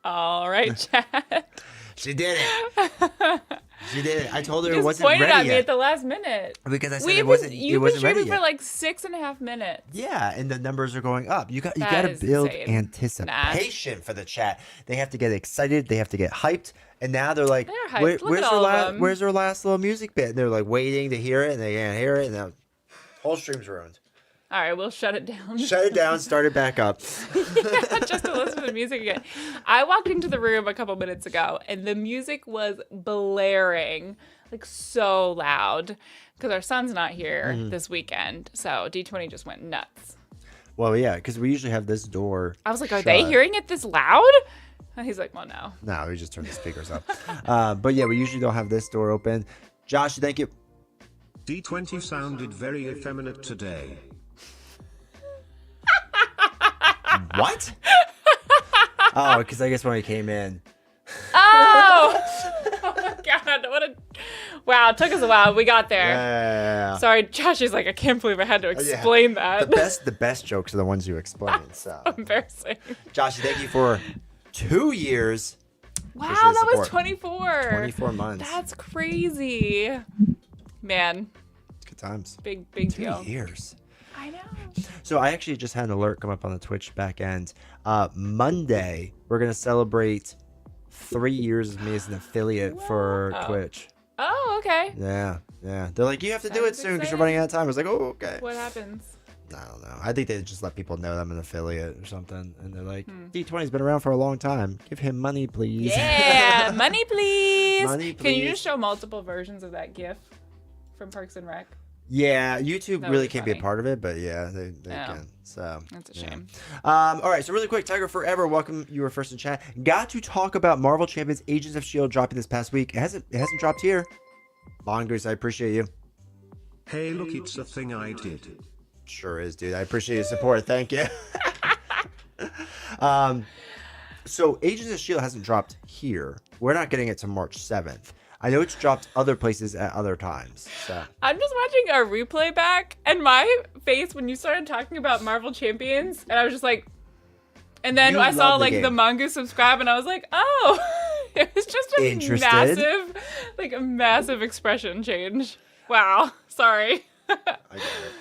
All right, Chad. She did it. She did it. I told her it wasn't pointed ready at me yet. at the last minute. Because I said it wasn't ready You've been streaming yet. for like 6.5 minutes. Yeah, and the numbers are going up. You got to That build is insane. anticipation for the chat. They have to get excited. They have to get hyped. And now they're like, They're hyped. Look where's at our all of last them. where's our last little music bit? And they're like waiting to hear it, and they can't hear it, and the whole stream's ruined. All right, we'll shut it down. Shut it down, start it back up. Yeah, just to listen to the music again. I walked into the room a couple minutes ago, and the music was blaring, like so loud, because our son's not here this weekend. So D20 just went nuts. Well, yeah, because we usually have this door. I was like, are shut. they hearing it this loud? And he's like, well, no. No, we just turn the speakers up. But yeah, we usually don't have this door open. Josh, thank you. D20 sounded very effeminate today. What? Oh, because I guess when I came in. Oh! Oh my God! Wow! It took us a while. We got there. Yeah. Sorry, Josh is like, I can't believe I had to explain that. The best jokes are the ones you explain. So, Embarrassing. Josh, thank you for 2 years. Wow, that was support. 24. 24 months. That's crazy. Man, It's good times. big 2 deal. years. I know. So I actually just had an alert come up on the Twitch back end. Monday, we're going to celebrate 3 years of me as an affiliate for Wow. Twitch. Oh, okay. Yeah. They're like, you have to do it Sounds soon because you're exciting. running out of time. I was like, oh, okay. What happens? I don't know. I think they just let people know I'm an affiliate or something. And they're like, D20's been around for a long time. Give him money, please. Yeah, money please. Money, Can you please. just show multiple versions of that GIF from Parks and Rec? Yeah, YouTube That would really be can't be a funny. part of it, but yeah, they Yeah. can. So That's a yeah. shame. All right, so really quick, Tiger Forever, welcome. You were first in chat. Got to talk about Marvel Champions Agents of Shield dropping this past week. It hasn't dropped here. Mongoose, I appreciate you. Hey, look, it's a thing I did. Sure is, dude. I appreciate your support. Thank you. So Agents of Shield hasn't dropped here. We're not getting it to March 7th. I know it's dropped other places at other times. So I'm just watching our replay back, and my face when you started talking about Marvel Champions, and I was just like, and then You I saw love the like the game. Manga subscribe, and I was like, oh, it was just a Interested? massive expression change. Wow, sorry. I get it.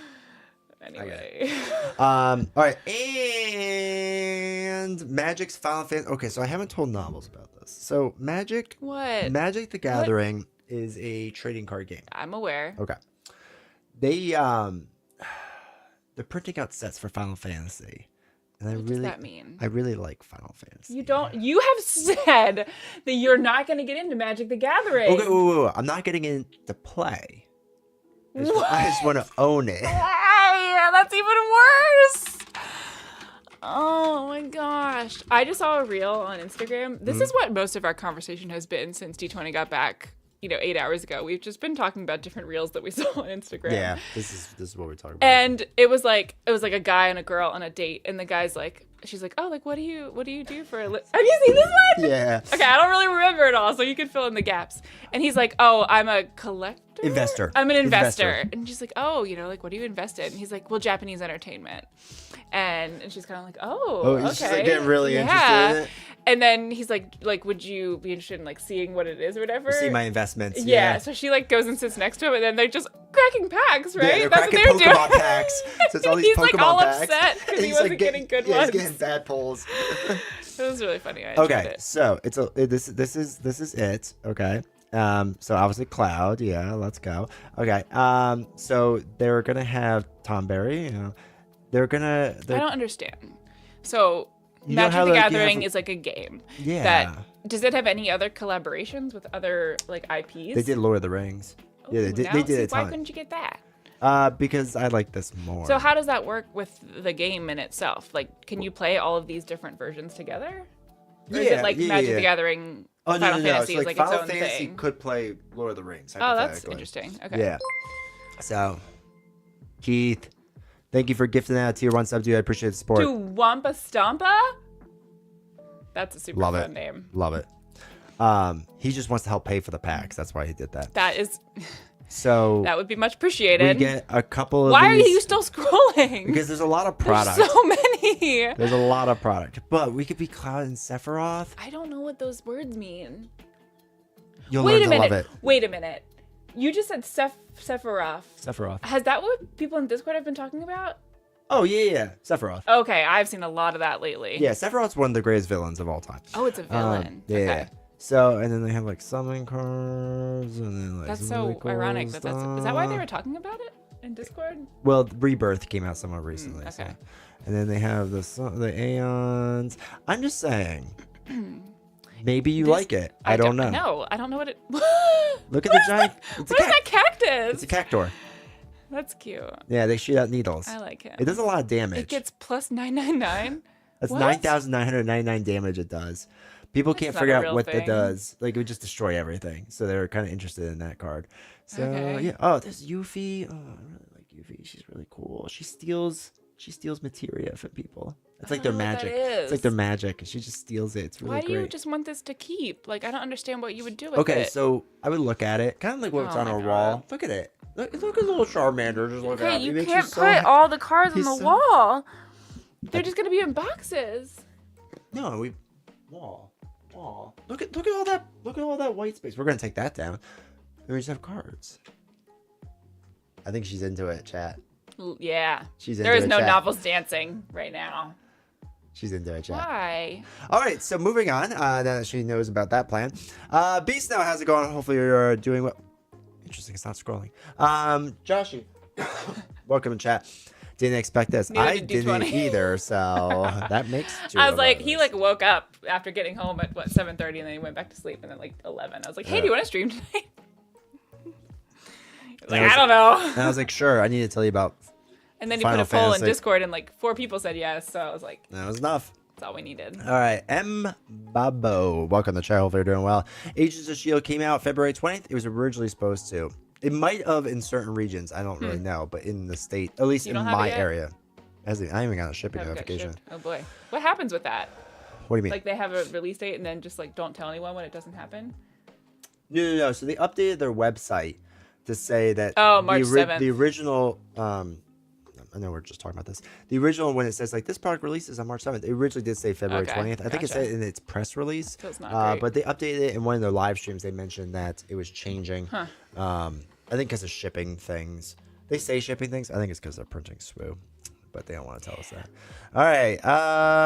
Anyway, All right, and Magic's Final Fantasy. Okay, so I haven't told novels about this. So Magic what? the Gathering is a trading card game. I'm aware. Okay, they're printing out sets for Final Fantasy, and What does that mean? I really like Final Fantasy. You have said that you're not going to get into Magic the Gathering. Okay, whoa. I'm not getting into play. I just want to own it. Yeah, that's even worse. Oh my gosh. I just saw a reel on Instagram. This is what most of our conversation has been since D20 got back, 8 hours ago. We've just been talking about different reels that we saw on Instagram. Yeah, this is what we're talking about. And it was like a guy and a girl on a date, and the guy's like, she's like, oh, like what do you do for a have you seen this one? Yeah. Okay, I don't really remember it all, so you can fill in the gaps. And he's like, oh, I'm a collector? Investor. I'm an investor. And she's like, oh, like, what do you invest in? And he's like, well, Japanese entertainment. And she's kind of like, oh, okay. She's like getting really interested in it. And then he's like, would you be interested in like seeing what it is or whatever? See my investments. Yeah. So she like goes and sits next to him, and then they're just cracking packs, right? Yeah, they're That's cracking what they're Pokemon doing. packs. So it's all these He's, Pokemon like, all packs. upset 'cause And he he's, wasn't getting good yeah, ones. he's getting bad pulls. It was really funny. I enjoyed Okay, it. so this is it. Okay. So obviously Cloud, yeah, let's go. Okay. So they're gonna have Tom Berry. I don't understand. So You know Magic how, the like, you Gathering have- is like a game. Yeah. Does it have any other collaborations with other like IPs? They did Lord of the Rings. Yeah, they Ooh, did. now, They did see, a why ton. couldn't you get that? Because I like this more. So how does that work with the game in itself? Like, can you play all of these different versions together? Or is it like Magic the Gathering? Oh no, Final no, no. Fantasy So, is like like Final its own Fantasy thing. could play Lord of the Rings. Oh, that's hypothetically. interesting. Okay. Yeah. So, Keith, thank you for gifting that tier 1 sub, dude. I appreciate the support. To Wampa Stompa? That's a super Love fun it. name. Love it. He just wants to help pay for the packs. That's why he did that. That is So That would be much we appreciated. get a couple of Why are these you still scrolling? because there's a lot of There's product. so many. There's a lot of product, but we could be Cloud and Sephiroth. I don't know what those words mean. You'll Wait learn a to love minute. it. Wait a minute. You just said Sephiroth. Sephiroth. Has that what people in Discord have been talking about? Oh yeah, Sephiroth. Okay, I've seen a lot of that lately. Yeah, Sephiroth's one of the greatest villains of all time. Oh, it's a villain. Yeah. Okay. So, and then they have like summon cards, and then like That's some so really cool ironic that is that why they stuff. were talking about it in Discord? Well, Rebirth came out somewhat recently. okay. So. And then they have the Aeons. I'm just saying, maybe you like it. I don't know. No, I don't know what it. Look at the giant. It's What is that cactus? It's a cactor. That's cute. Yeah, they shoot out needles. I like it. It does a lot of damage. It gets plus 999. That's What? 9,999 damage it does. People can't not figure a out real what thing. it does. Like, it would just destroy everything. So they're kind of interested in that card. So, Okay. yeah. Oh, there's Yuffie. Oh, I really like Yuffie. She's really cool. She steals materia from people. It's like their don't know what that magic. It's like is. their magic. She just steals it. It's really Why do great. you just want this to keep? Like, I don't understand what you would do with Okay, it. so I would look at it. Kind of like what's Oh on my our God. wall. Look at it. Look at little Charmander just looking Okay, at me. you It makes can't so put ha- all the cards on He's the so- wall. They're just gonna be in boxes. No, wall. Look at all that white space. We're gonna take that down. And we just have cards. I think she's into it, chat. Yeah. She's There into is it, no chat. novels dancing right now. She's into it, chat. Why? All right, so moving on. Now that she knows about that plan, Beast now how's it going? Hopefully you're doing well. Interesting, it's not scrolling. Joshy, welcome to chat. Didn't expect this. Neither I did didn't D20. either. So that makes. Two I was of like, us. he like woke up after getting home at what 7:30, and then he went back to sleep, and then like 11. I was like, hey, do you want to stream tonight? He was like, I don't know. And I was like, sure. I need to tell you about. And then he Final put a poll in Fantasy. Discord, and like 4 people said yes. So I was like, That was enough. that's all we needed. All right, M. Babo. Welcome to the chat. Hopefully you're doing well. Agents of S.H.I.E.L.D. came out February 20th. It was originally supposed to. It might have in certain regions. I don't really know, but in the state, at least You in don't have it my yet? area. I haven't even got a shipping Haven't got notification. shipped. Oh boy, what happens with that? What do you mean? Like they have a release date, and then just like don't tell anyone when it doesn't happen. No. So they updated their website to say that March 7th. the original I know we're just talking about this. The original when it says like this product releases on March 7th, it originally did say February Okay, 20th. I think it gotcha. said in its press release. So it's not great. But they updated it in one of their live streams. They mentioned that it was changing. Huh. I think because of shipping things. They say shipping things. I think it's because they're printing SWU. But they don't want to tell us that. All right.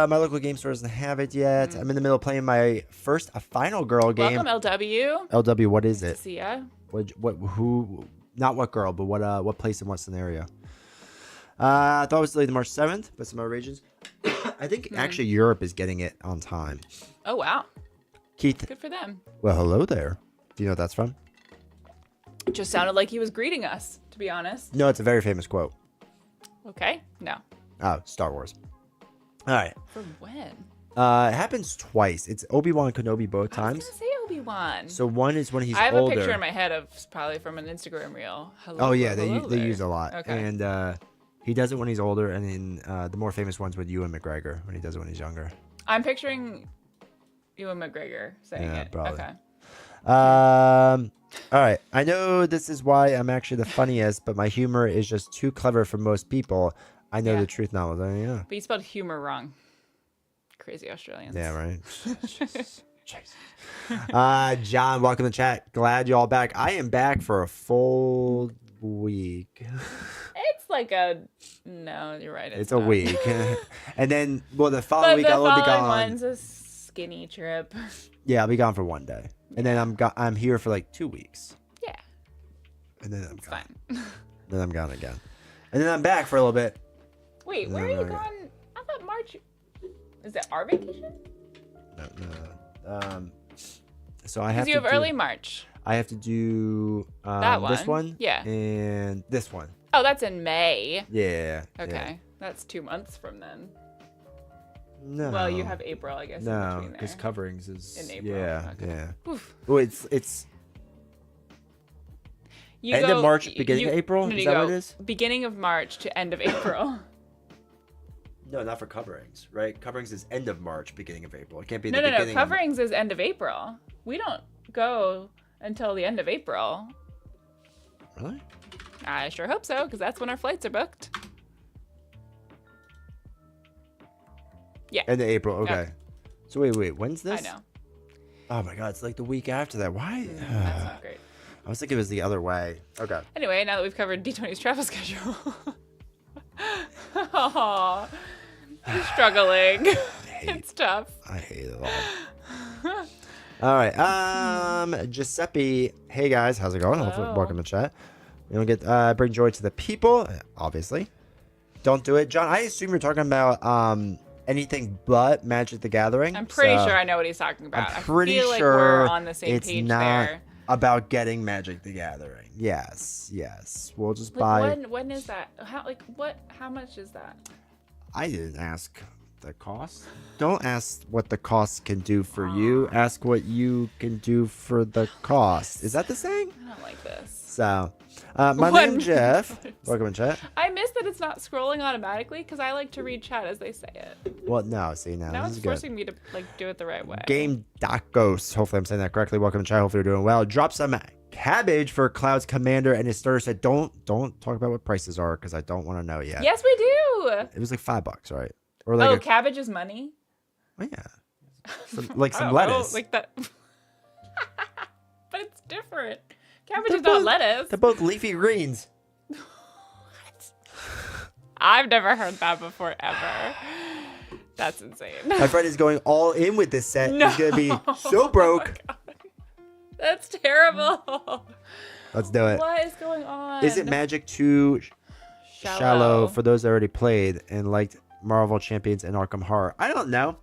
My local game store doesn't have it yet. I'm in the middle of playing my first Final Girl game. Welcome, LW. LW, what is it? See ya. Who? Not what girl, but what place and what scenario? I thought it was delayed to March 7th, but some other regions. I think actually Europe is getting it on time. Oh wow, Keith, good for them. well, hello there. Do you know what that's from? It just sounded like he was greeting us, to be honest. No, it's a very famous quote. Okay, no. Oh, Star Wars. All right. For when? It happens twice. It's Obi-Wan Kenobi both I was times. gonna say Obi-Wan. So one is when he's I have older. a picture in my head of probably from an Instagram reel. Hello, Oh yeah, hello they there. use a lot. Okay. And he does it when he's older, and then the more famous ones with Ewan McGregor when he does it when he's younger. I'm picturing Ewan McGregor saying Yeah, it. probably. Okay. All right. I know this is why I'm actually the funniest, but my humor is just too clever for most people. I know Yeah. the truth now. Yeah. But you spelled humor wrong. Crazy Australians. Yeah, right. Jesus. John, welcome to the chat. Glad you all back. I am back for a full week. It's like a no, you're right. It's a not. week. And then, well, the following But week the I'll be following gone. one's a skinny trip. Yeah, I'll be gone for one day. And then I'm here for like 2 weeks. Yeah, And then I'm it's gone. fine. Then I'm gone again. And then I'm back for a little bit. Wait, where are No, you no, going? I thought March. Is it our vacation? No. So I have Because you to have do, early March. I have to do That this one? one. Yeah. And this one. Oh, that's in May. Yeah. Okay, yeah. that's 2 months from then. No. Well, you have April, I guess. in No, between because there. coverings is In April, Yeah, okay. yeah. Oof. Oh, it's You end go, of March, beginning of April. No, Is you that go what it is? Beginning of March to end of April. No, not for coverings, right? Coverings is end of March, beginning of April. It can't be No, the no, no. beginning. Coverings is end of April. We don't go until the end of April. Really? I sure hope so, because that's when our flights are booked. Yeah. End of April. Okay. Yeah. So wait. When's this? I know. Oh my God, it's like the week after that. Why? That's not great. I was thinking it was the other way. Okay. Anyway, now that we've covered D20's travel schedule. Aw, he's struggling. It's tough. I hate it all. All right. Giuseppe. Hey guys, how's it going? Hopefully, Hello. welcome to chat. We don't get bring joy to the people. Obviously, don't do it, John. I assume you're talking about anything but Magic the Gathering. I'm pretty so sure I know what he's talking about. I'm pretty I feel like sure we're on the same it's page not there. about getting Magic the Gathering. Yes. We'll just buy. When is that? How much is that? I didn't ask the cost. Don't ask what the cost can do for you. Ask what you can do for the cost. Is that the saying? I don't like this. So, my name's Jeff. Welcome to chat. I miss that it's not scrolling automatically because I like to read chat as they say it. Well, no, see now Now this it's is good. forcing me to do it the right way. Game Ghost. Hopefully I'm saying that correctly. Welcome to chat. Hopefully you're doing well. Drop some cabbage for Cloud's commander and his starter set. Don't talk about what prices are because I don't want to know yet. Yes, we do. It was like $5, right? Or like cabbage is money. oh yeah, like I some don't lettuce. know, like that. But it's different. Cabbage is not lettuce. They're both leafy greens. I've never heard that before ever. That's insane. My friend is going all in with this set. No. He's gonna be so broke. Oh my God. That's terrible. Let's do it. What is going on? Is it Magic too shallow for those that already played and liked Marvel Champions and Arkham Horror? I don't know.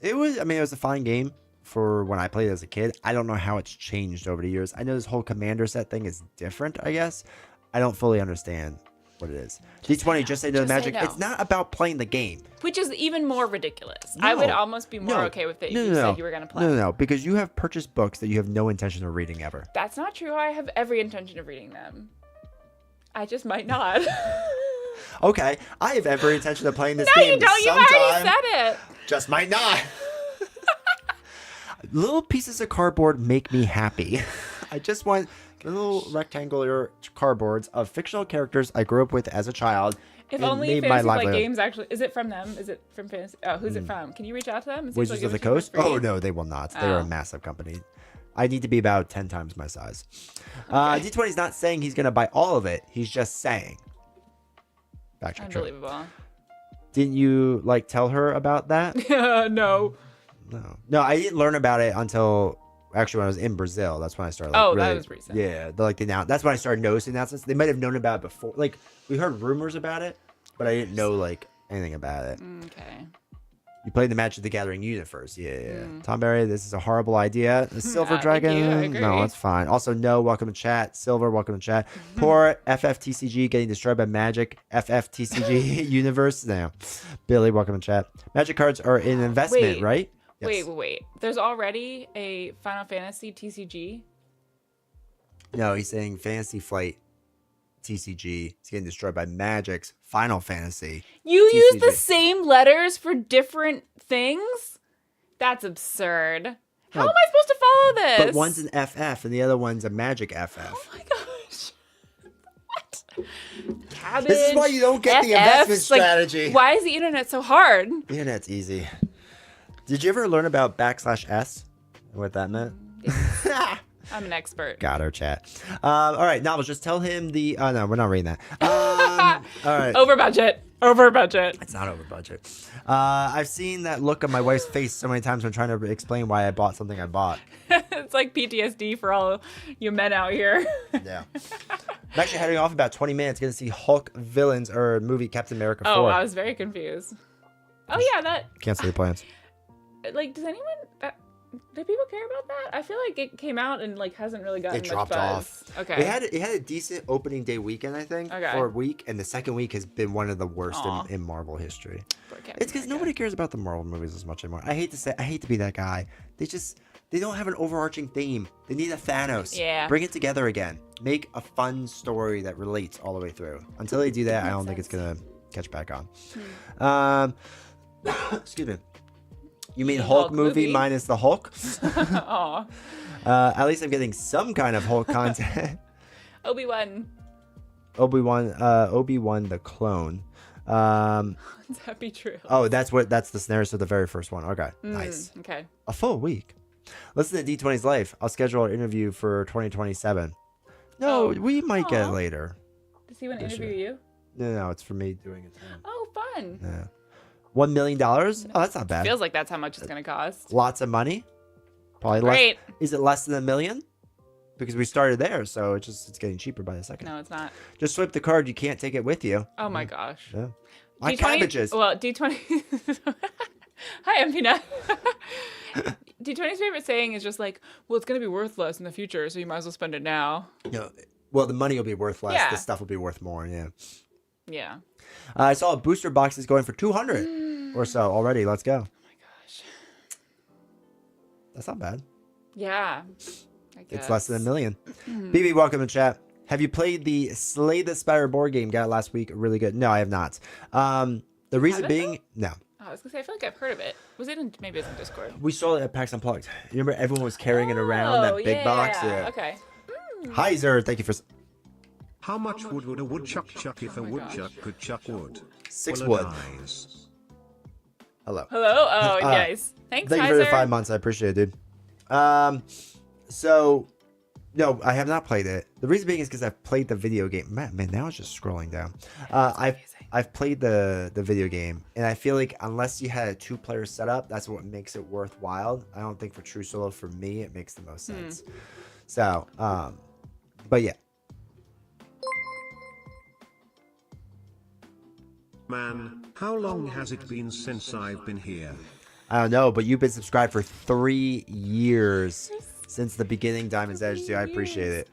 It was a fine game for when I played as a kid. I don't know how it's changed over the years. I know this whole commander set thing is different, I guess. I don't fully understand what it is. D20, just say no to Magic. say no. It's not about playing the game. Which is even more ridiculous. No. I would almost be more No. okay with it if No, you no, said no. you were going to play. No, because you have purchased books that you have no intention of reading ever. That's not true. I have every intention of reading them. I just might not. Okay, I have every intention of playing this No, game you don't. You sometime. already said it. Just might not. Little pieces of cardboard make me happy. I just want little rectangular cardboards of fictional characters I grew up with as a child. If and only made my Fantasy Flight livelihood. Games actually... Is it from them? Is it from Fantasy... Oh, who's it from? Can you reach out to them? And see if they'll Wizards give of the it to you for Coast? free? Oh, no, they will not. They're a Oh. massive company. I need to be about 10 times my size. D20 is not saying he's going to buy all of it. He's just saying. Backtrack. Unbelievable. Didn't you, tell her about that? No. No, I didn't learn about it until actually when I was in Brazil. That's when I started. That was recent. Yeah, that's when I started noticing announcements. They might have known about it before. We heard rumors about it, but I didn't know anything about it. Okay. You played the Magic the Gathering universe. Yeah. Tom Berry, this is a horrible idea. The Silver Thank Dragon. you, I agree. No, it's fine. Also, no, welcome to chat. Silver, welcome to chat. Poor FFTCG getting destroyed by Magic. FFTCG universe. No. Billy, welcome to chat. Magic cards are an investment, Wait. right? Yes. Wait. There's already a Final Fantasy TCG? No, he's saying Fantasy Flight TCG is getting destroyed by Magic's Final Fantasy. You use the TCG. same letters for different things? That's absurd. How No, am I supposed to follow this? But one's an FF and the other one's a Magic FF. Oh my gosh. What? Cabbage. This is why you don't get the investment strategy. Why is the internet so hard? The internet's easy. Did you ever learn about /S and what that meant? I'm an expert. Got her, chat. All right, Novels, just tell him the... Oh, no, we're not reading that. All right. Over budget. It's not over budget. I've seen that look on my wife's face so many times when trying to explain why I bought something I bought. It's like PTSD for all you men out here. Yeah. I'm actually heading off in about 20 minutes. Going to see Hulk Villains or movie Captain America 4. Oh, I was very confused. Oh yeah, that... Cancel your plans. Does anyone... do people care about that? I feel like it came out and hasn't really gotten It much dropped buzz. off. Okay. It had a decent opening day weekend, I think, Okay. or a week, and the second week has been one of the worst Aw. in Marvel history. Poor Captain It's because America. nobody cares about the Marvel movies as much anymore. I hate to be that guy. They don't have an overarching theme. They need a Thanos. Yeah. Bring it together again. Make a fun story that relates all the way through. Until they do that, I don't think it's gonna catch back on. Excuse me. You mean Hulk movie minus the Hulk? Aw. At least I'm getting some kind of Hulk content. Obi-Wan. Obi-Wan the clone. Would that be true? Oh, that's the scenario of the very first one. Okay, nice. Okay. A full week. Listen to D20's life. I'll schedule an interview for 2027. No, we might get it later. Does he want to interview you? No, it's for me doing it. Oh, fun. Yeah. $1 million? Oh, that's not bad. Feels like that's how much it's going to cost. Lots of money. Probably Great. less. Is it less than $1 million? Because we started there, so it's getting cheaper by the second. No, it's not. Just swipe the card. You can't take it with you. Oh my gosh. Yeah. My D20, cabbages. Well, D20. Hi, I'm Peanut. D20's favorite saying is just like, well, it's going to be worth less in the future, so you might as well spend it now. No, well, the money will be worth less. Yeah. The stuff will be worth more. Yeah. Yeah. I saw a booster box is going for 200 or so already. Let's go. Oh my gosh. That's not bad. Yeah. I guess. It's less than $1 million. BB, welcome to chat. Have you played the Slay the Spire board game? Got it last week. Really good. No, I have not. The reason being, no. Oh, I was gonna say I feel like I've heard of it. Was it in maybe it's in Discord? We saw it at PAX Unplugged. You remember everyone was carrying it around that big box? Yeah. Okay. Hi, Zer. Thank you for How much wood would a woodchuck chuck if a my woodchuck could chuck wood? 6 Well, wood. nice. Hello. Hello. Oh, nice. Thanks, Thank you for the Kaiser. 5 months. I appreciate it, dude. So, no, I have not played it. The reason being is because I've played the video game. Man, now it's just scrolling down. I've played the video game, and I feel like unless you had a 2-player setup, that's what makes it worthwhile. I don't think for true solo, for me, it makes the most sense. So, but yeah. Man, how long has it been since I've been here? I don't know, but you've been subscribed for 3 years since the beginning, Diamond's Edge, dude. I appreciate it.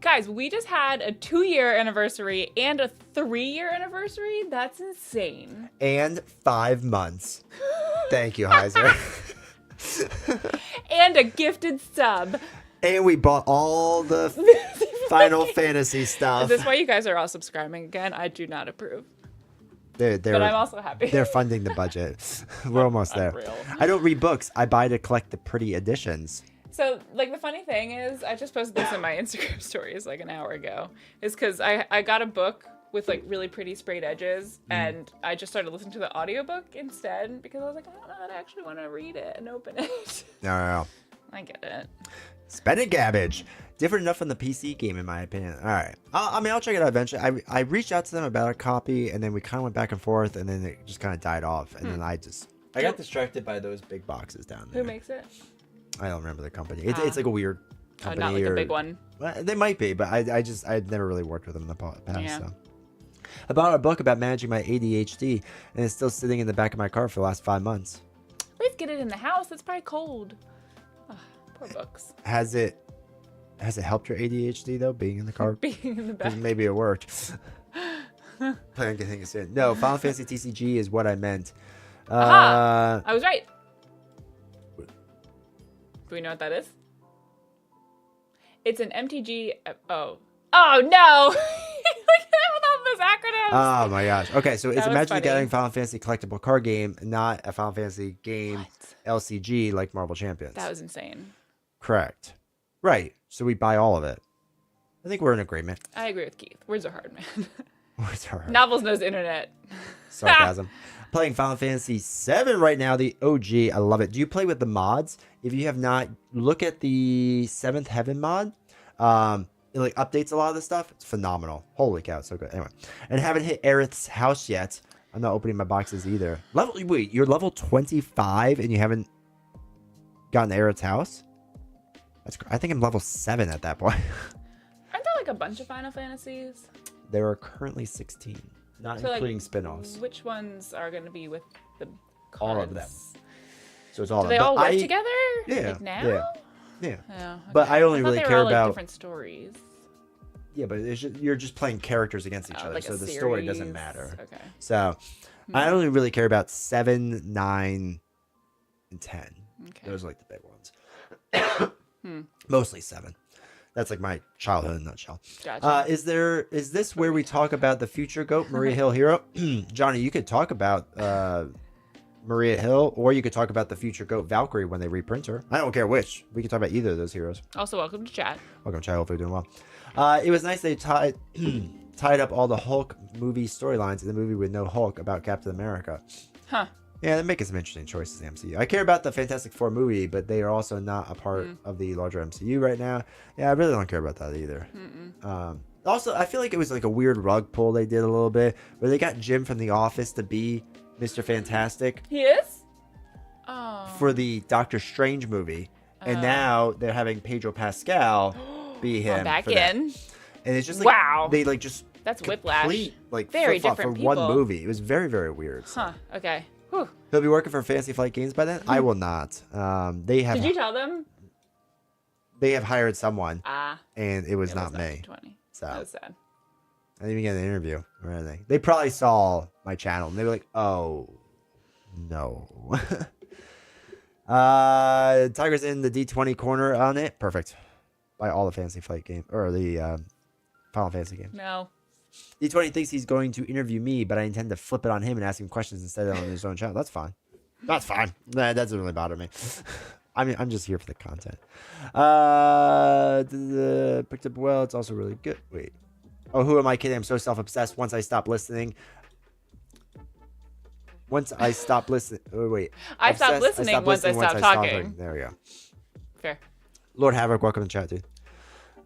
Guys, we just had a 2-year anniversary and a 3-year anniversary. That's insane. And 5 months. Thank you, Heiser. And a gifted sub. And we bought all the Final Fantasy stuff. Is this why you guys are all subscribing again? I do not approve. But I'm also happy. They're funding the budget. We're almost there. Unreal. I don't read books. I buy to collect the pretty editions. So, like, the funny thing is, I just posted this in my Instagram stories like an hour ago, is because I got a book with, like, really pretty sprayed edges, and I just started listening to the audiobook instead, because I was like, I don't know that I actually want to read it and open it. No. I get it. Spending cabbage. Different enough from the PC game, in my opinion. All right. I'll check it out eventually. I reached out to them about a copy, and then we kind of went back and forth, and then it just kind of died off. And then I got distracted by those big boxes down there. Who makes it? I don't remember the company. It's like a weird company. Not like a big one. Well, they might be, but I'd never really worked with them in the past. Yeah. So. I bought a book about managing my ADHD, and it's still sitting in the back of my car for the last 5 months. Please get it in the house. It's probably cold. Ugh, poor books. Has it helped your ADHD though, being in the car? Being in the back. 'Cause maybe it worked. Plan on getting us in. No, Final Fantasy TCG is what I meant. Aha! I was right. Do we know what that is? It's an MTG. Oh no! Look at all those acronyms. Oh my gosh. Okay, so it's a was Magic the funny. Gathering Final Fantasy collectible card game, not a Final Fantasy game LCG like Marvel Champions. That was insane. Correct. Right. So we buy all of it. I think we're in agreement. I agree with Keith. Words are hard, man. What's our Novels knows the internet. sarcasm? Playing Final Fantasy VII right now, the OG. I love it. Do you play with the mods? If you have not, look at the 7th Heaven mod. It like updates a lot of the stuff. It's phenomenal. Holy cow, it's so good. Anyway, and haven't hit Aerith's house yet. I'm not opening my boxes either. Wait, you're level 25 and you haven't gotten Aerith's house? I think I'm level 7 at that point. Aren't there like a bunch of Final Fantasies? There are currently 16, not So, including like, spin-offs. Which ones are going to be with the cards? All of them. So it's all Do of they them. all But work together? Yeah, Like now? Yeah. Oh, But I only thought really they were care all, like, about different stories. Yeah, but you're just playing characters against each other, Like so a the story doesn't series. matter. Okay. So I only really care about 7, 9, and 10. Okay. Those are like the big ones. Mostly 7. That's like my childhood in a nutshell. Gotcha. Is this where we talk about the future GOAT, Maria Hill Hero? Johnny, you could talk about Maria Hill, or you could talk about the future GOAT Valkyrie when they reprint her. I don't care which. We can talk about either of those heroes. Also, welcome to chat. Welcome, chat. Hopefully, you're doing well. It was nice they tied up all the Hulk movie storylines in the movie with no Hulk about Captain America. Huh. Yeah, they're making some interesting choices in the MCU. I care about the Fantastic Four movie, but they are also not a part of the larger MCU right now. Yeah, I really don't care about that either. Also, I feel like it was like a weird rug pull they did a little bit, where they got Jim from The Office to be Mr. Fantastic. He is? Oh. For the Doctor Strange movie. And now they're having Pedro Pascal be him. Back for that. in. And it's just like, wow. They like just that's whiplash. Complete, like, very flip-flop different for people. one movie. It was very, very weird. So. Huh. Okay. Whew. He'll be working for Fantasy Flight Games by then. I will not. They have. Did you tell them? They have hired someone. And it was it not was me. 20. So That was sad. I didn't even get an interview or anything. They probably saw my channel and they were like, "Oh, no." Tiger's in the D20 corner on it. Perfect. By all the Fantasy Flight game or the Final Fantasy game. No. D20 thinks he's going to interview me, but I intend to flip it on him and ask him questions instead of on his own channel. That's fine. That's fine. Nah, that doesn't really bother me. I mean, I'm just here for the content. Picked up well. It's also really good. Wait. Oh, who am I kidding? I'm so self-obsessed. Once I stop listening. Oh, wait. I stopped listening once I stopped talking. There we go. Fair. Lord Havoc, welcome to chat, dude.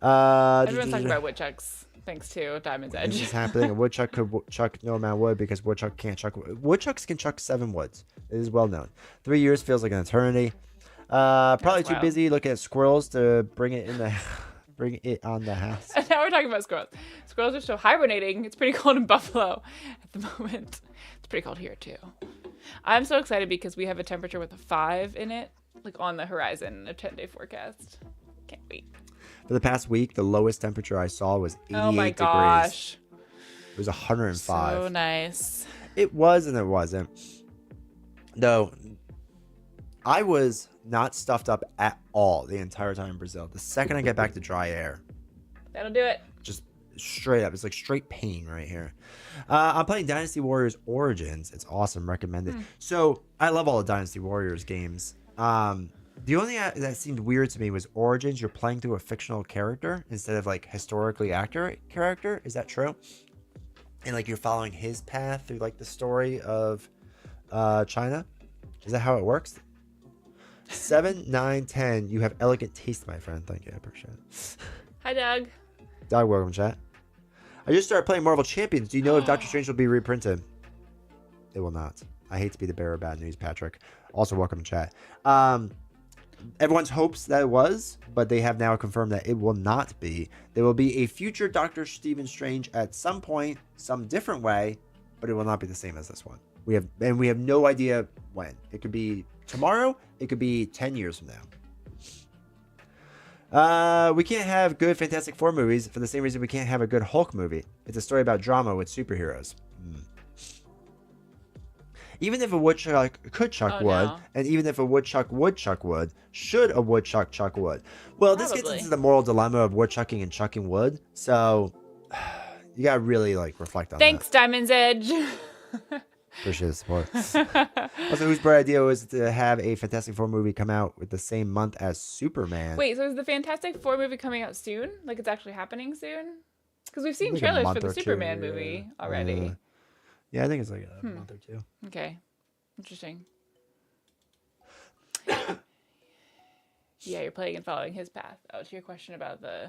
Everyone's talking about woodchucks. Thanks to Diamond's Edge. This is happening. A woodchuck could chuck no amount of wood because woodchuck can't chuck. Woodchucks can chuck 7 woods. It is well known. 3 years feels like an eternity. Probably too busy looking at squirrels to bring it on the house. And now we're talking about squirrels. Squirrels are still hibernating. It's pretty cold in Buffalo at the moment. It's pretty cold here too. I'm so excited because we have a temperature with a 5 in it, like on the horizon, a 10-day forecast. Can't wait. For the past week, the lowest temperature I saw was 88 oh my degrees. Gosh. It was 105. So nice. It was and it wasn't. Though, I was not stuffed up at all the entire time in Brazil. The second I get back to dry air. That'll do it. Just straight up. It's like straight pain right here. I'm playing Dynasty Warriors Origins. It's awesome. Recommend it. So, I love all the Dynasty Warriors games. The only thing that seemed weird to me was Origins. You're playing through a fictional character instead of like historically accurate character. Is that true? And like you're following his path through like the story of China. Is that how it works? 7, 9, 10. You have elegant taste, my friend. Thank you. I appreciate it. Hi, Doug. Doug, welcome, chat. I just started playing Marvel Champions. Do you know if Doctor Strange will be reprinted? It will not. I hate to be the bearer of bad news, Patrick. Also, welcome, chat. Everyone's hopes that it was, but they have now confirmed that it will not be. There will be a future Doctor Stephen Strange at some point, some different way, but it will not be the same as this one. We have no idea when. It could be tomorrow. It could be 10 years from now. We can't have good Fantastic Four movies for the same reason we can't have a good Hulk movie. It's a story about drama with superheroes. Even if a woodchuck could chuck wood, and even if a woodchuck would chuck wood, should a woodchuck chuck wood? Well, this gets into the moral dilemma of woodchucking and chucking wood. So you gotta really like reflect on Thanks, that. Diamond's Edge. Appreciate the support. Also, whose bright idea was to have a Fantastic Four movie come out with the same month as Superman? Wait, so is the Fantastic Four movie coming out soon? Like it's actually happening soon? Because we've seen like trailers for the Superman movie already. Yeah, I think it's like a month or two. Okay. Interesting. Yeah, you're playing and following his path. Oh, to your question about the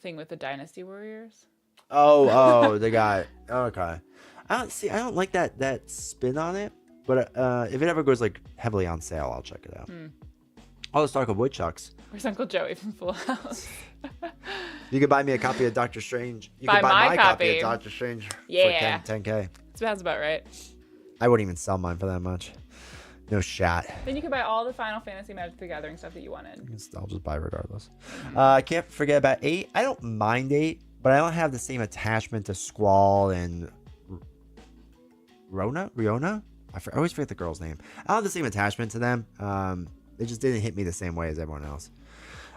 thing with the Dynasty Warriors. Oh, the guy. Okay. I don't like that spin on it, but if it ever goes like heavily on sale, I'll check it out. All this talk of woodchucks. Where's Uncle Joey from Full House? You can buy me a copy of Doctor Strange. You Buy can buy my copy copy of Doctor Strange Yeah. for 10K. Sounds about right. I wouldn't even sell mine for that much. No shot. Then you can buy all the Final Fantasy Magic the Gathering stuff that you wanted. I'll just buy regardless. I can't forget about 8. I don't mind 8, but I don't have the same attachment to Squall and Riona? I always forget the girl's name. I don't have the same attachment to them. They just didn't hit me the same way as everyone else.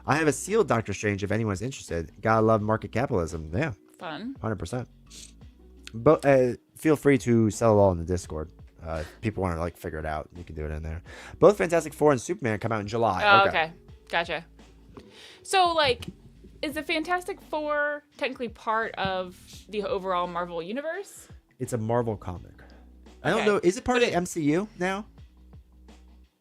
I have a sealed Doctor Strange if anyone's interested. Gotta love market capitalism. Yeah. Fun. 100%. But feel free to sell it all in the Discord. If people want to like figure it out, you can do it in there. Both Fantastic Four and Superman come out in July. Oh, okay. Gotcha. So, like, is the Fantastic Four technically part of the overall Marvel universe? It's a Marvel comic. I don't Okay. know. Is it part of the MCU now?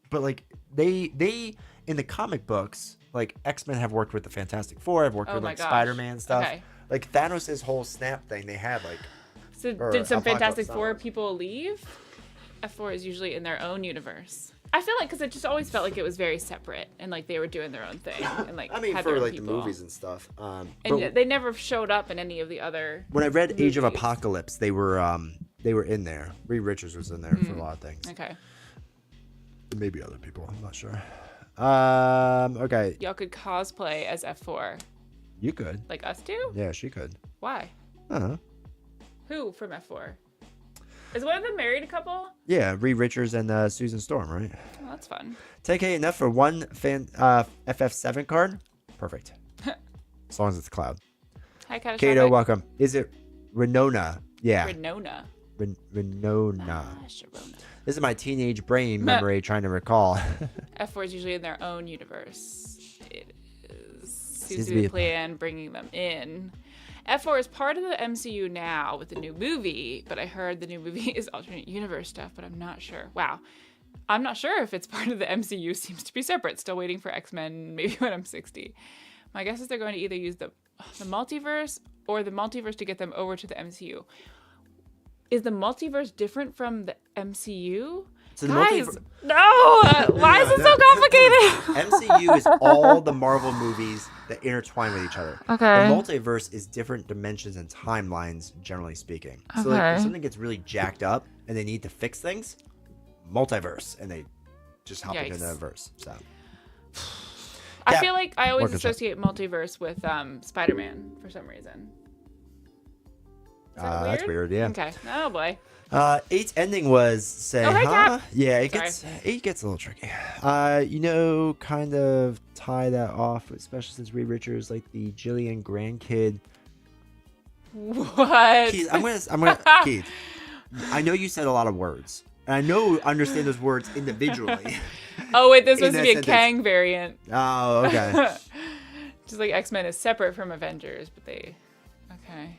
But like they in the comic books, like X-Men have worked with the Fantastic Four. Have worked Oh with my like gosh. Spider-Man stuff. Okay. Like Thanos' whole snap thing, they had like. So Or did some Apocalypse Fantastic Now. Four people leave? F4 is usually in their own universe. I feel like because it just always felt like it was very separate and like they were doing their own thing and like I mean, had for their own like the people. movies and stuff. And But they never showed up in any of the other. when I read Age of movies. Apocalypse, they were in there. Reed Richards was in there for a lot of things. Okay. Maybe other people. I'm not sure. Okay, Y'all could cosplay as F4. you could. Like us two? Yeah, she could. Why? I don't know. Who from F4? Is one of them married a couple? Yeah, Reed Richards and Susan Storm, right? Well, that's fun. 10K enough for one FF7 card? Perfect. As long as it's Cloud. Hi, Catastrophic. Kato, welcome. Is it Renona? Yeah, Renona. Renona. Ah, Sharona. This is my teenage brain memory trying to recall. F4 is usually in their own universe. It is to seems to be be a- the plan bringing them in. F4 is part of the MCU now with the new movie, but I heard the new movie is alternate universe stuff, but I'm not sure. Wow. I'm not sure if it's part of the MCU. Seems to be separate. Still waiting for X-Men maybe when I'm 60. My guess is they're going to either use the multiverse or the multiverse to get them over to the MCU. Is the multiverse different from the MCU? So the Guys, multiver- no! Why is it so complicated? MCU is all the Marvel movies that intertwine with each other. Okay. The multiverse is different dimensions and timelines, generally speaking. So like, if Okay. something gets really jacked up and they need to fix things, multiverse, and they just hop into Yikes. the verse. So I Yeah. feel like I always Work it out. associate multiverse with Spider-Man for some reason. Is that that's weird. Yeah. Okay. Oh boy. 8's ending was say, Oh, hey, huh? Cap. Yeah, it Sorry. gets 8 gets a little tricky. Kind of tie that off, especially since Reed Richards like the Jillian grandkid. What? Keith, I'm gonna Keith. I know you said a lot of words, and I know understand those words individually. Oh wait, this in was to that be a sentence. Kang variant. Oh, okay. Just like X-Men is separate from Avengers, but they. Okay.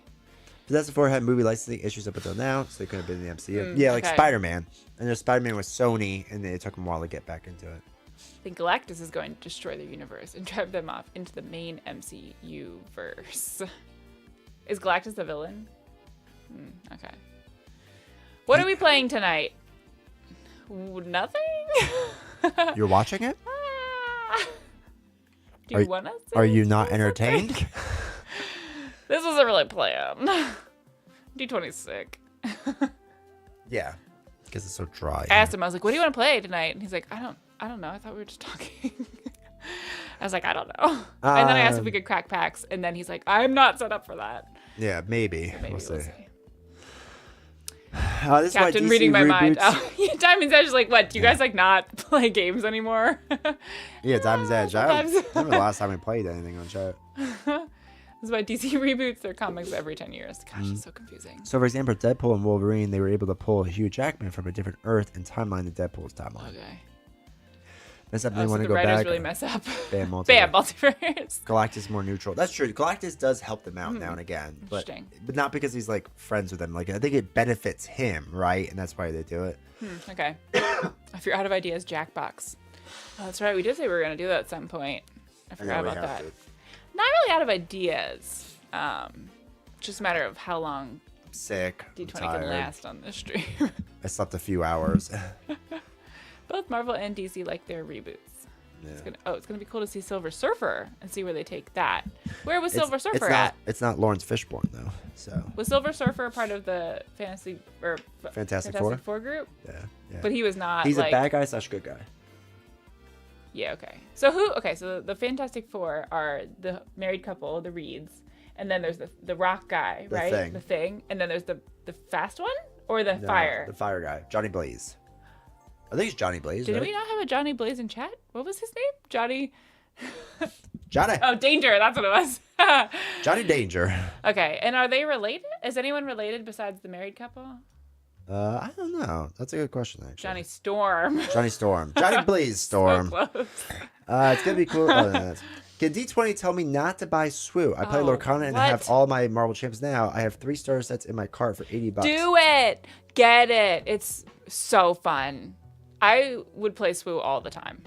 Fantastic Four had movie licensing issues up until now, so they couldn't have been in the MCU. Yeah, like okay. Spider-Man, and there's Spider-Man with Sony, and it took them a while to get back into it. I think Galactus is going to destroy their universe and drive them off into the main MCU verse. Is Galactus the villain? Okay. What are we playing tonight? Nothing? You're watching it? Do Are- you want us? Are you not entertained? This wasn't really planned. D20's sick. Yeah, because it's so dry. I asked him, I was like, what do you want to play tonight? And he's like, I don't know. I thought we were just talking. I was like, I don't know. And then I asked if we could crack packs, and then he's like, I'm not set up for that. Yeah, maybe. Maybe We'll we'll see. see. This is why Captain DC reading my mind. reboots- Oh, yeah, Diamond's Edge is like, what? Do you guys like not play games anymore? Yeah, Diamond's Edge. I don't sometimes. remember the last time we played anything on chat. This is why DC reboots their comics every 10 years. Gosh, Mm-hmm. it's so confusing. So, for example, Deadpool and Wolverine, they were able to pull Hugh Jackman from a different Earth and timeline to Deadpool's timeline. Okay. That's something Oh, they so want the to go writers back. really mess up. Bam, multiverse. Bam, multiverse. Galactus more neutral. That's true. Galactus does help them out now and again, but Interesting. not because he's like friends with them. Like I think it benefits him, right? And that's why they do it. Okay. If you're out of ideas, Jackbox. Oh, that's right. We did say we were going to do that at some point. I forgot we about have that. to. Not really out of ideas. Just a matter of how long I'm sick. I'm D20 can tired. last on this stream. I slept a few hours. Both Marvel and DC like their reboots. Yeah. It's gonna be cool to see Silver Surfer and see where they take that. Where was Silver Surfer it's at? It's not Lawrence Fishburne though. So Was Silver Surfer part of the Fantastic Four group? yeah. But he was not. He's like, a bad guy / good guy. Yeah. Okay. So who? Okay. So the Fantastic Four are the married couple, the Reeds, and then there's the rock guy, The right? Thing. The Thing, and then there's the fast one or the No, fire. The fire guy, Johnny Blaze. I think it's Johnny Blaze. Did right? we not have a Johnny Blaze in chat? What was his name? Johnny. Johnny. Oh, Danger. That's what it was. Johnny Danger. Okay. And are they related? Is anyone related besides the married couple? I don't know. That's a good question, actually. Johnny Storm. Johnny Storm. Johnny Blaze Storm. So close. It's gonna be cool. Oh, no, that's... Can D20 tell me not to buy Swoo? I play Lorcana and I have all my Marvel champs now. I have 3 starter sets in my cart for $80. Do it. Get it. It's so fun. I would play Swoo all the time.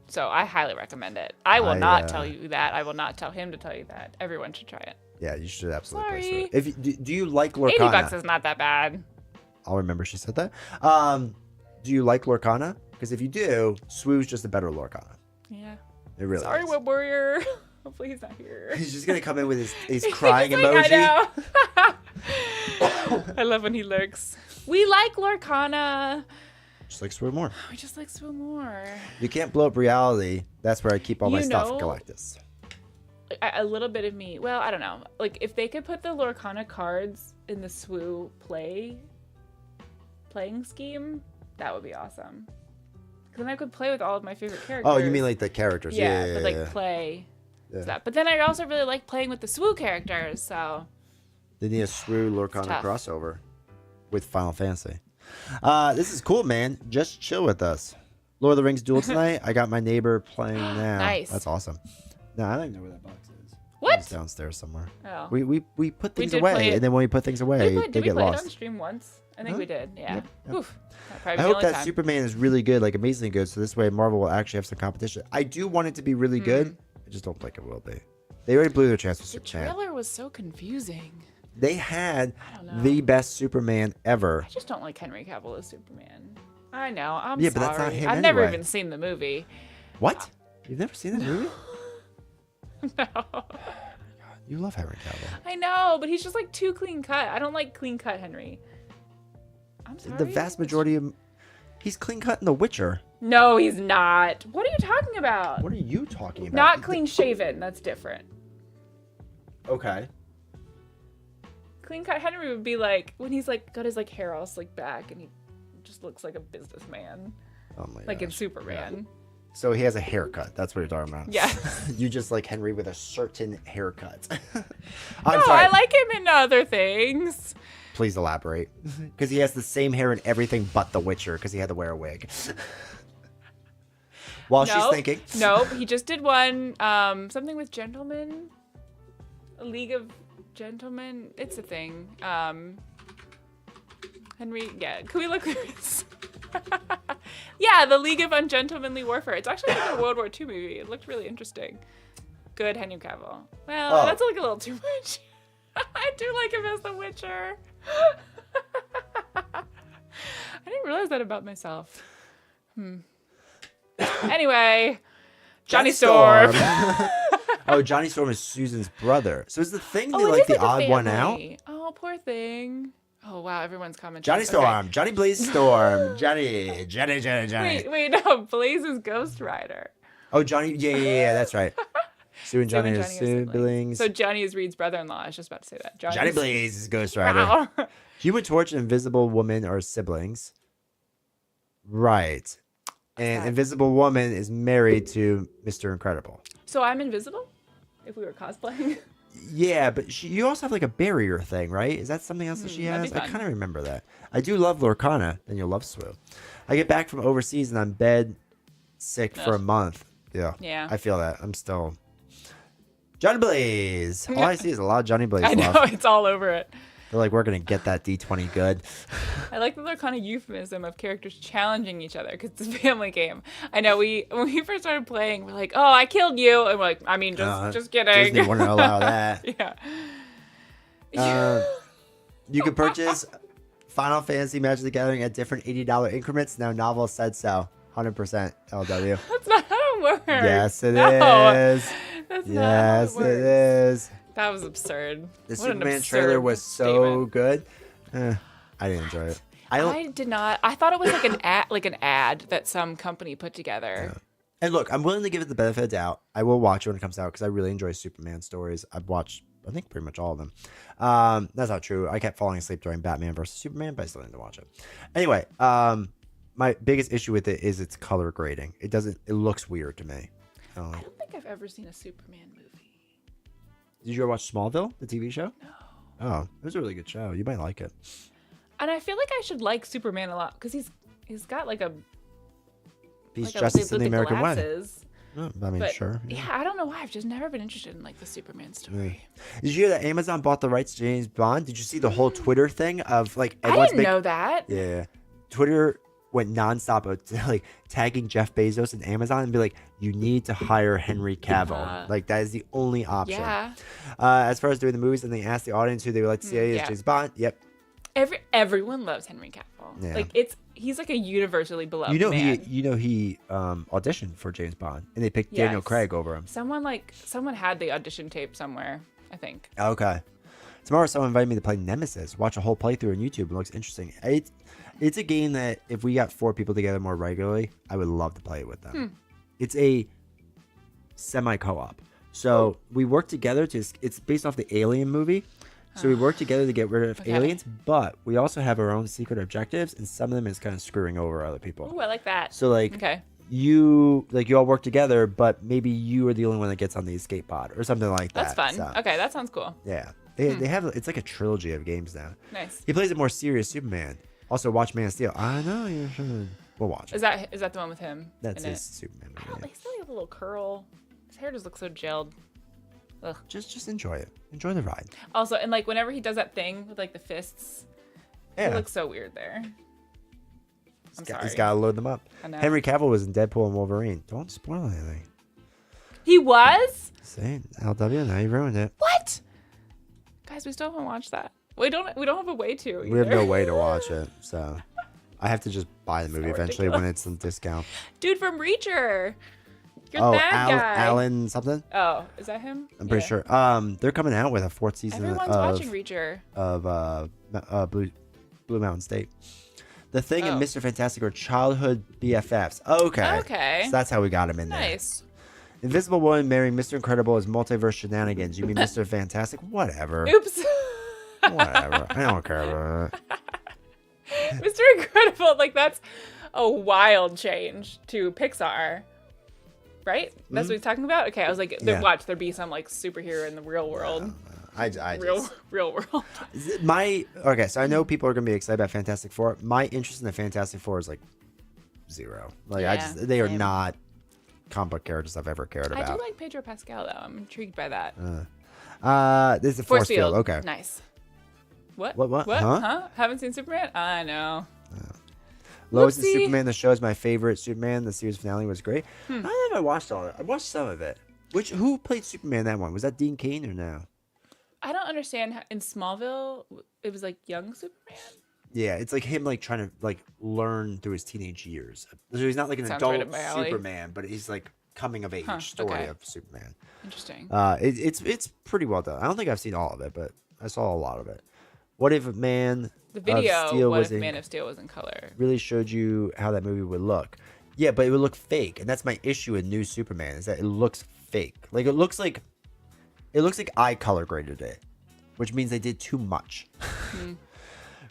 So I highly recommend it. I will not tell you that. I will not tell him to tell you that. Everyone should try it. Yeah, you should absolutely play Swoo. Do you like Lorcana? $80 is not that bad. I'll remember she said that. Do you like Lorcana? Because if you do, Swoo's just a better Lorcana. Yeah. It really Sorry, is. Web Warrior. Hopefully he's not here. He's just going to come in with his crying like, emoji. I know. I love when he lurks. We like Lorcana. Just like Swoo more. We just like Swoo more. You can't blow up reality. That's where I keep all my stuff, Galactus. A little bit of me. Well, I don't know. Like, if they could put the Lorcana cards in the Swoo playing scheme, that would be awesome. Then I could play with all of my favorite characters. Oh, you mean like the characters? Yeah, play that. But then I also really like playing with the Swoo characters. So they need a Swoo Lorcana crossover with Final Fantasy. This is cool, man. Just chill with us. Lord of the Rings duel tonight. I got my neighbor playing now. Nice. That's awesome. No, I don't even know where that box is. What? It's downstairs somewhere. Oh. We put things away, and then when we put things away, they get lost. Did we play it on stream once? I think we did. Yeah. Yep. Oof. I hope that Superman is really good, like amazingly good, so this way Marvel will actually have some competition. I do want it to be really good. I just don't think it will be. They already blew their chance with Superman. The trailer was so confusing. They had the best Superman ever. I just don't like Henry Cavill as Superman. I know. I'm sorry. But that's not him I've never even seen the movie. What? You've never seen the movie? No. You love Henry Cavill. I know, but he's just like too clean cut. I don't like clean cut Henry. I'm sorry. The vast majority of he's clean cut in The Witcher. No, he's not. What are you talking about? What are you talking about? Not clean shaven. That's different. Okay. Clean cut Henry would be like when he's like got his like hair all slicked back and he just looks like a businessman. Oh my god. Like in Superman. Yeah. So he has a haircut. That's what you're talking about. Yeah. You just like Henry with a certain haircut. I'm sorry. I like him in other things. Please elaborate. Because he has the same hair in everything but The Witcher because he had to wear a wig. While she's thinking. Nope. He just did one. Something with gentlemen. A League of Gentlemen. It's a thing. Henry. Yeah. Can we look at this? Yeah, the League of Ungentlemanly Warfare. It's actually like a World War II movie. It looked really interesting. Good Henry Cavill. Well, that's like a little too much. I do like him as The Witcher. I didn't realize that about myself. Anyway, Johnny Storm. Oh, Johnny Storm is Susan's brother. So is the thing they like the odd one out? Oh, poor thing. Oh, wow, everyone's commenting. Johnny Storm, okay. Johnny Blaze Storm, Johnny. Wait, no, Blaze is Ghost Rider. Oh, Johnny, yeah, that's right. Sue and Johnny are siblings. So Johnny is Reed's brother-in-law. I was just about to say that. Johnny Blaze is Ghost Rider. Wow. Human Torch and Invisible Woman are siblings. Right. And Invisible Woman is married to Mr. Incredible. So I'm invisible? If we were cosplaying? Yeah, but you also have like a barrier thing, right? Is that something else that she has? I kind of remember that. I do love Lorcana, then you'll love Swoo. I get back from overseas and I'm bed sick for a month. Yeah. I feel that. I'm still... Johnny Blaze! All I see is a lot of Johnny Blaze I know, love. it's all over it. They're like, we're going to get that D20 good. I like the Lorcana euphemism of characters challenging each other because it's a family game. I know when we first started playing, we're like, oh, I killed you. And we're like, I mean, just kidding. Disney wouldn't allow that. Yeah. You can purchase Final Fantasy Magic the Gathering at different $80 increments. Now, Novel said so. 100% LW. That's not how it works. Yes, it is. That's not yes, how it it is. That was absurd. The Superman trailer was so good. I didn't enjoy it. I did not. I thought it was like an ad that some company put together. Yeah. And look, I'm willing to give it the benefit of the doubt. I will watch it when it comes out because I really enjoy Superman stories. I've watched, I think, pretty much all of them. That's not true. I kept falling asleep during Batman versus Superman, but I still need to watch it. Anyway, my biggest issue with it is its color grading. It looks weird to me. I don't think I've ever seen a Superman movie. Did you ever watch Smallville, the TV show? No. Oh, it was a really good show. You might like it. And I feel like I should like Superman a lot because he's got like a Peace, like justice, with and the the American way. glasses. Oh, I mean, But sure. yeah, I don't know why. I've just never been interested in like the Superman story. Did you hear that Amazon bought the rights to James Bond? Did you see the whole Twitter thing of like I everyone's didn't know that. Yeah, Twitter went nonstop like tagging Jeff Bezos and Amazon and be like, you need to hire Henry Cavill. Like that is the only option. Yeah. As far as doing the movies, and they asked the audience who they would like to see as yeah. James Bond. Yep. Everyone loves Henry Cavill. Yeah. Like he's like a universally beloved You know man. he auditioned for James Bond and they picked Daniel Yes. Craig over him. Someone had the audition tape somewhere, I think. Okay. Tomorrow someone invited me to play Nemesis. Watch a whole playthrough on YouTube. It looks interesting. It's a game that if we got 4 people together more regularly, I would love to play it with them. It's a semi-co-op. So we work together it's based off the Alien movie. So we work together to get rid of aliens, but we also have our own secret objectives, and some of them is kind of screwing over other people. Ooh, I like that. So like okay. you all work together, but maybe you are the only one that gets on the escape pod or something like that. That's fun. So, Okay, that sounds cool. yeah. They have it's like a trilogy of games now. Nice. He plays a more serious Superman. Also watch Man of Steel. I know you should. We'll watch it. Is that the one with him? That's in his it? Superman I movie. don't. He still has a little curl. His hair just looks so gelled. Ugh. Just enjoy it. Enjoy the ride. Also, and like whenever he does that thing with like the fists, Yeah. he looks so weird there. He's got to load them up. I know. Henry Cavill was in Deadpool and Wolverine. Don't spoil anything. He was? Say LW, now you ruined it. What? Guys, we still haven't watched that. We don't have a way to. We have either. no way to watch it, so I have to just buy the movie eventually when it's on discount. Dude from Reacher. You're Oh, that guy. Alan something? Oh, is that him? I'm pretty sure. They're coming out with a 4th season Everyone's watching Reacher. of Blue Mountain State. The Thing and Oh. Mr. Fantastic are childhood BFFs. Okay. Okay. So that's how we got him in there. Nice. Invisible Woman marrying Mr. Incredible is multiverse shenanigans. You mean Mr. Fantastic? Whatever. Oops. Whatever. I don't care about it. Mr. Incredible, like that's a wild change to Pixar. Right? That's what he's talking about? Okay, I was like, Yeah. watch there be some like superhero in the real world. Real world. Okay, so I know people are gonna be excited about Fantastic Four. My interest in the Fantastic Four is like 0. Like Yeah, they are same. not comic book characters I've ever cared I about. do like Pedro Pascal though. I'm intrigued by that. This is the Force Field. Okay. Nice. What? What? Huh? Huh? Haven't seen Superman? I know. Lois and Whoopsie. Superman, the show is my favorite. Superman, the series finale was great. I don't know if I watched all of it. I watched some of it. Who played Superman in that one? Was that Dean Cain or no? I don't understand how in Smallville it was like young Superman. Yeah, it's like him like trying to like learn through his teenage years. So he's not like an Sounds adult right up my alley. Superman, but he's like coming of age story okay. of Superman. Interesting. It's pretty well done. I don't think I've seen all of it, but I saw a lot of it. What if Man The video of Steel What was if in, Man of Steel was in color? really showed you how that movie would look? Yeah, but it would look fake, and that's my issue with new Superman is that it looks fake. Like it looks like I color graded it, which means they did too much.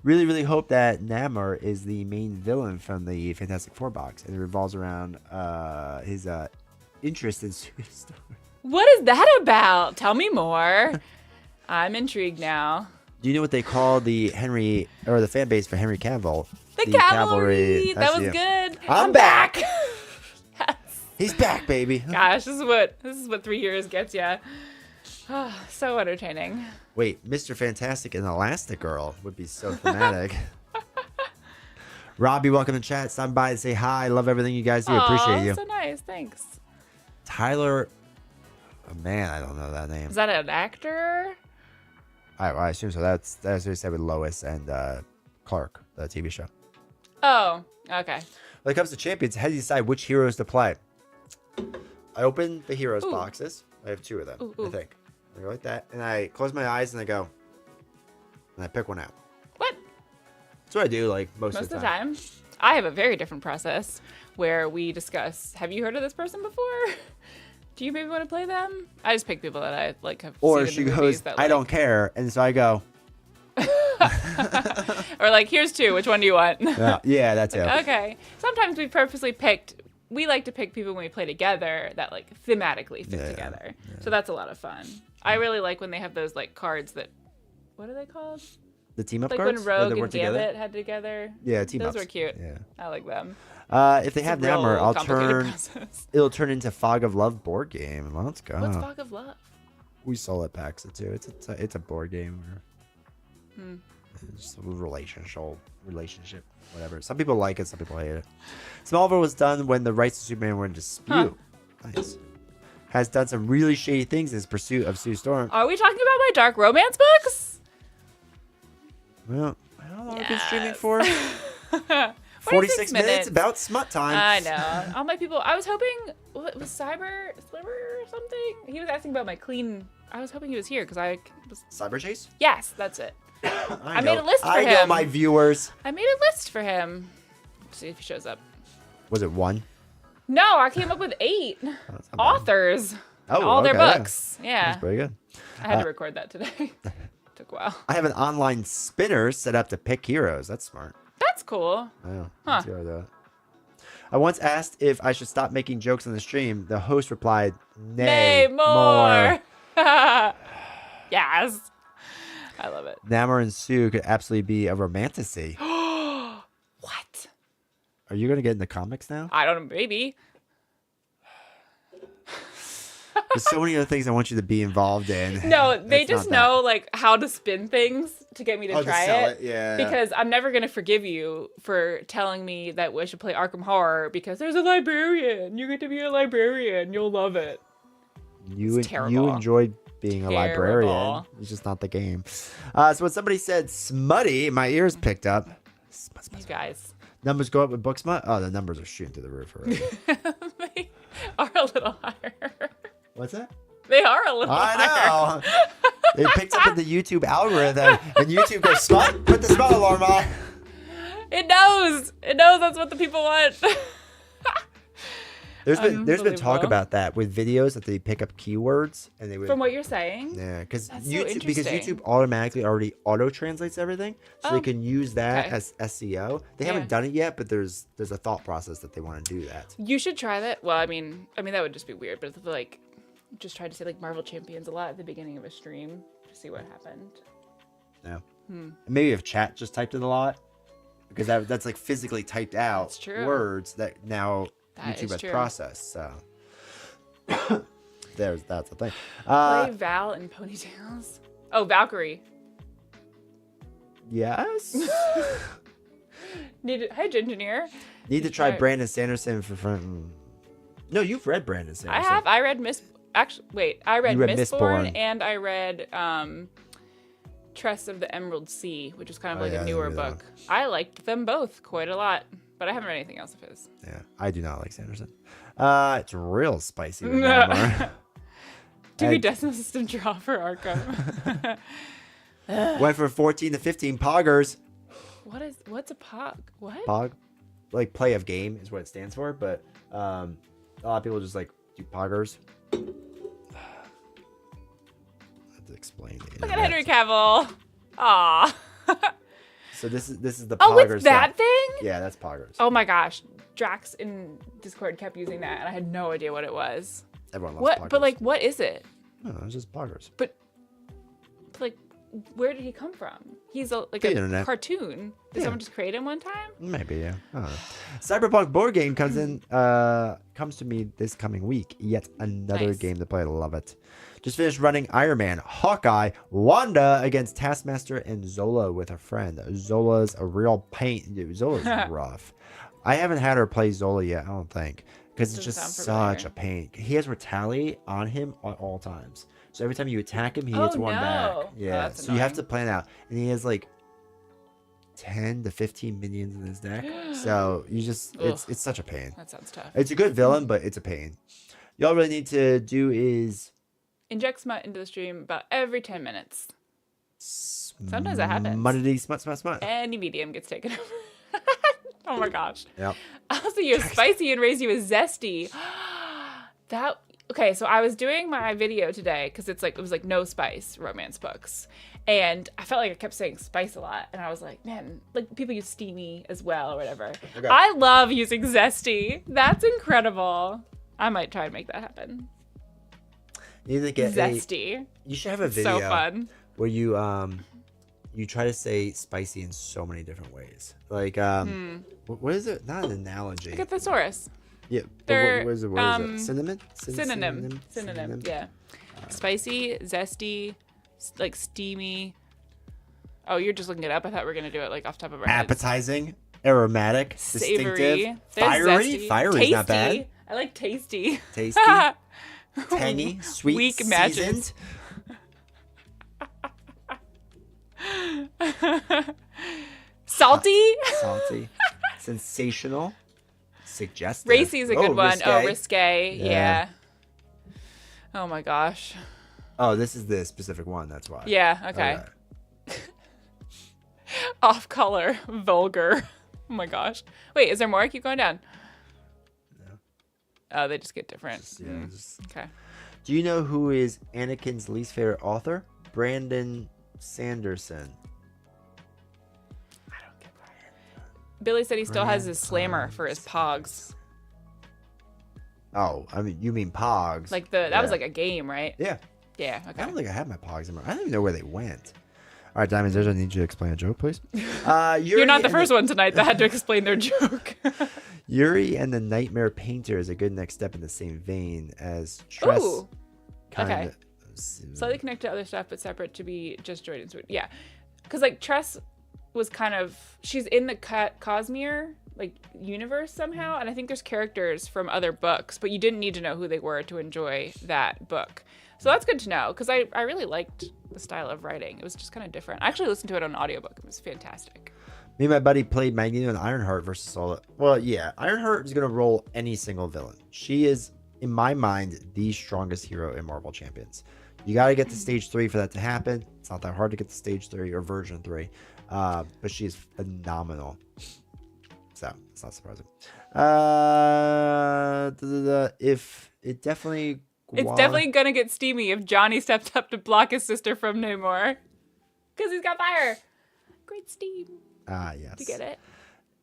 Really, really hope that Namor is the main villain from the Fantastic Four box, and it revolves around his interest in superstore. What is that about? Tell me more. I'm intrigued now. Do you know what they call the fan base for Henry Cavill? The cavalry. That That's was you. good. I'm back. Yes. He's back, baby. Gosh, this is what 3 years gets ya. So entertaining. Wait, Mr. Fantastic and Elastigirl would be so thematic. Robbie, welcome to chat. Stop by and say hi. Love everything you guys do. Appreciate you. So nice. Thanks. Tyler, oh man, I don't know that name. Is that an actor? I assume so. That's what he said with Lois and Clark, the TV show. Oh, okay. When it comes to champions, how do you decide which heroes to play? I open the heroes boxes. I have 2 of them, I think. I go like that, and I close my eyes and I go, and I pick one out. What? That's what I do, like most Most of the time. I have a very different process where we discuss, have you heard of this person before? Do you maybe want to play them? I just pick people that I like have Or seen she in the goes, movies that, I don't care, and so I go, or like, here's 2. Which one do you want? yeah, that's it. Okay. Sometimes we purposely picked. We like to pick people when we play together that like thematically fit together. So that's a lot of fun. I really like when they have those like cards that. What are they called? The team up Like cards? when Where Rogue they and work together? Gambit had together. Yeah, team ups. Those were cute. Yeah. I like them. If they have It's a real Namor, I'll complicated turn. process. It'll turn into Fog of Love board game. Let's go. What's Fog of Love? We saw it packs it too. It's a board game. It's a relationship, whatever. Some people like it, some people hate it. Smallville was done when the rights to Superman were in dispute. Nice. Has done some really shady things in his pursuit of Sue Storm. Are we talking about my dark romance books? Well, I don't know what I've been streaming for. 46 46 minutes, about smut time. I know. All my people. I was hoping. What was Sliver or something? He was asking about my clean. I was hoping he was here because I was. Cyber Chase? Yes, that's it. I made a list for I know him. my viewers. I made a list for him. Let's see if he shows up. Was it 1? No, I came up with 8 authors. All their books. Yeah. That's pretty good. I had to record that today. Took a while. I have an online spinner set up to pick heroes. That's smart. That's cool. I know. Huh. Let's see how I do it. I once asked if I should stop making jokes on the stream. The host replied, "Nay, more." Yes. I love it. Namor and Sue could absolutely be a romantasy. What? Are you going to get into comics now? I don't know. Maybe. There's so many other things I want you to be involved in. No, they That's just not know like how to spin things to get me to try sell it. Yeah. Because I'm never gonna forgive you for telling me that we should play Arkham Horror because there's a librarian. You get to be a librarian. You'll love it. You terrible. enjoyed being a librarian. It's just not the game. So when somebody said smutty, my ears picked up. Smut, smut, You smut. guys. Numbers go up with book smut? Oh, the numbers are shooting through the roof already. They are a little higher. What's that? They are a little higher. I know. They picked up in the YouTube algorithm, and YouTube goes, smut, put the smut alarm on. It knows. It knows that's what the people want. There's been talk Unbelievable. about that with videos that they pick up keywords and they would. From what you're saying. Yeah, because That's so YouTube interesting. automatically already auto translates everything, so they Oh, can use that okay. as SEO. They Yeah. haven't done it yet, but there's a thought process that they want to do that. You should try that. Well, I mean that would just be weird. But if, like, just try to say like Marvel Champions a lot at the beginning of a stream to see what happened. No, maybe if chat just typed it a lot, because that's like physically typed out That's true. words that now That YouTube is has true. processed. So that's the thing. Play Val and ponytails. Oh, Valkyrie. Yes. Hi, Engineer. Need to try Right. Brandon Sanderson for front. No, you've read Brandon Sanderson. I have. I read Miss. Actually, wait. I read, You read Mistborn, Mistborn. and I read Tress of the Emerald Sea, which is kind of Oh, like yeah, a I newer remember that book. I liked them both quite a lot, but I haven't read anything else of his. Yeah, I do not like Sanderson. It's real spicy. With Namor. TV Decimal System draw for Arkham. Went from 14 to 15 poggers. What's a pog? What? Pog, like play of game is what it stands for, but a lot of people just like do poggers. I have to explain. The Look at internet. Henry Cavill. Aw. So this is the Oh, poggers. it's that stuff. thing? Yeah, that's poggers. Oh my gosh. Drax in Discord kept using that, and I had no idea what it was. Everyone loves What? poggers. But like, what is it? No, it's just poggers. But like, where did he come from? He's like The a internet. cartoon. Did Yeah. someone just create him one time? Maybe, yeah. I don't know. Cyberpunk board game comes to me this coming week. Yet another Nice. game to play. I love it. Just finished running Iron Man, Hawkeye, Wanda against Taskmaster, and Zola with a friend. Zola's a real pain. Dude, Zola's rough. I haven't had her play Zola yet, I don't think. Because it's Doesn't just sound such familiar. a pain. He has retaliate on him at all times. So every time you attack him, he hits Oh, one no. back. Oh, Yeah. that's So you have to annoying. plan out. And he has like 10 to 15 minions in his deck. So you just it's Ugh. such a pain. That sounds tough. It's a good villain, but it's a pain. Y'all really need to do is Inject smut into the stream about every 10 minutes. Sometimes that happens. Muddity smut. Any medium gets taken over. Oh my gosh. Yep. I'll see you as spicy and raise you as zesty. Okay, so I was doing my video today because it was like no spice romance books. And I felt like I kept saying spice a lot. And I was like, man, like people use steamy as well or whatever. Okay. I love using zesty. That's incredible. I might try to make that happen. You need to get Zesty. you should have a video So fun. where you you try to say spicy in so many different ways. Like, what is it? Not an analogy. Like a thesaurus. Yeah. They're, What is it? Cinnamon? Synonym. Yeah. Spicy, zesty, like steamy. Oh, you're just looking it up. I thought we were gonna do it like off the top of our heads. Appetizing, aromatic, Savory, distinctive, fiery. Zesty. Fiery's Tasty. not bad. I like tasty. Tasty, tangy, sweet, Weak matches. seasoned, Salty. salty, sensational, suggestive. Racy is a good one. Risque. Oh, risque. Yeah. Yeah. Oh my gosh. Oh, this is the specific one. That's why. Yeah. Okay. Off color. Vulgar. Oh my gosh. Wait, is there more? Keep going down. No. Oh, they just get different. Okay. Do you know who is Anakin's least favorite author? Brandon Sanderson. I don't get that. Billy said he still has his slammer for his pogs. Oh, I mean, you mean Pogs? Like that was like a game, right? Yeah. Yeah. I Okay. don't think I have my Pogs anymore. I don't even know where they went. All right, Diamonds, I need you to explain a joke, please. You're not the first one tonight that had to explain their joke. Yuri and the Nightmare Painter is a good next step in the same vein as Tress. Ooh. Okay. Kinda, Slightly connected to other stuff, but separate to be just joined and sweet. Yeah. Because, like, Tress was kind of... She's in the Cosmere, like, universe somehow. And I think there's characters from other books, but you didn't need to know who they were to enjoy that book. So that's good to know, because I really liked the style of writing. It was just kind of different. I actually listened to it on audiobook. It was fantastic. Me and my buddy played Magneto and Ironheart versus all... Well, yeah. Ironheart is going to roll any single villain. She is, in my mind, the strongest hero in Marvel Champions. You got to get to stage 3 for that to happen. It's not that hard to get to stage 3 or version 3. But she is phenomenal. So, it's not surprising. If it definitely... It's definitely going to get steamy if Johnny steps up to block his sister from Namor. Because he's got fire. Great steam. Yes. Do you get it?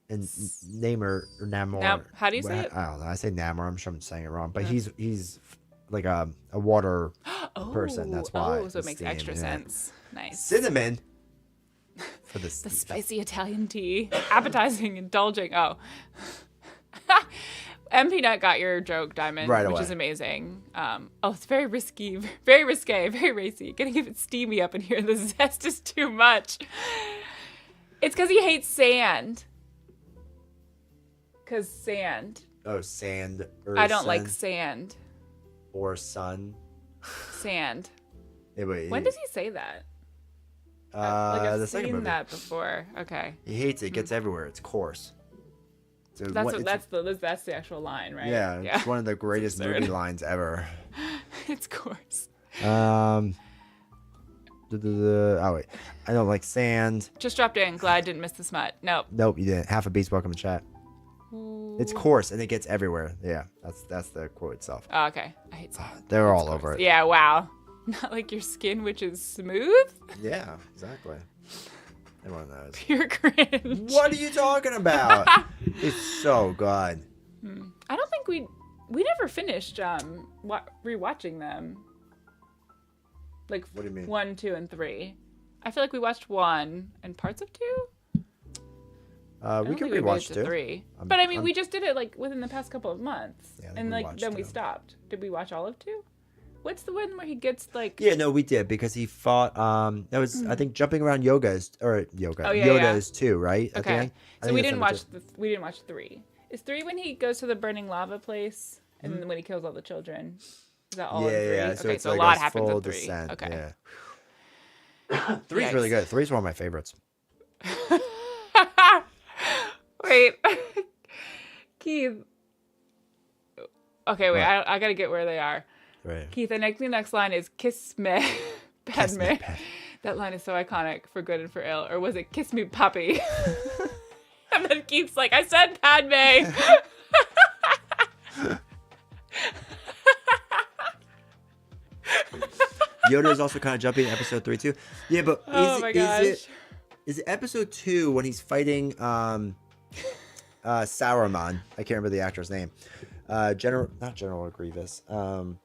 And Namor, or Namor. Now, how do you say it? I don't know. I say Namor. I'm sure I'm saying it wrong. But he's like a water person. That's why. Oh, so it makes extra sense. Nice. Cinnamon. For The spicy Italian tea. Appetizing, indulging. Oh. MP Nut got your joke, Diamond, right which away. is amazing. It's very risky, very risque, very racy. Gonna keep it steamy up in here. The zest is too much. It's because he hates sand. Because sand. Oh, sand. I don't like sand. Or sun. Sand. Yeah, When does he say that? the I've second seen movie. that before. Okay. He hates it. It gets everywhere. It's coarse. So That's the actual line, right? Yeah, it's one of the greatest absurd. movie lines ever. It's coarse. Oh wait, I don't like sand. Just dropped in. Glad I didn't miss the smut. Nope. Nope, you didn't. Half a beast. Welcome to chat. It's coarse and it gets everywhere. Yeah, that's the quote itself. Oh, okay. I hate sand. They're all over it. Yeah, wow. Not like your skin, which is smooth. Yeah, exactly. Everyone knows. Pure cringe. What are you talking about? It's so good. I don't think we never finished rewatching them. Like, What do you mean? 1, 2, and 3. I feel like we watched 1 and parts of 2. We I don't can think we made rewatch it to 2. 3. But I mean, we just did it like within the past couple of months, Yeah, I think and we like watched then we 2. stopped. Did we watch all of 2? What's the one where he gets like? Yeah, no, we did because he fought. That was I think jumping around yoga is yoga. Oh, yeah, Yoda yeah. is 2, right? At the Okay, end? I so think we that's didn't number watch we didn't watch 3. Is 3 when he goes to the burning lava place and then when he kills all the children? Is that all in 3? Yeah. Okay, it's so like a lot happens full in 3. descent, Okay. Yeah. 3 is really good. 3 is one of my favorites. Wait, Keith. Okay, wait. I gotta get where they are. Right. Keith, I think the next line is "Kiss me, Kiss me, Padme." Padme. That line is so iconic for good and for ill. Or was it "Kiss me, Puppy"? And then Keith's like, "I said Padme." Yoda is also kind of jumpy in episode 3 too. Yeah, but is it episode 2 when he's fighting Saruman? I can't remember the actor's name. Not General Grievous. God,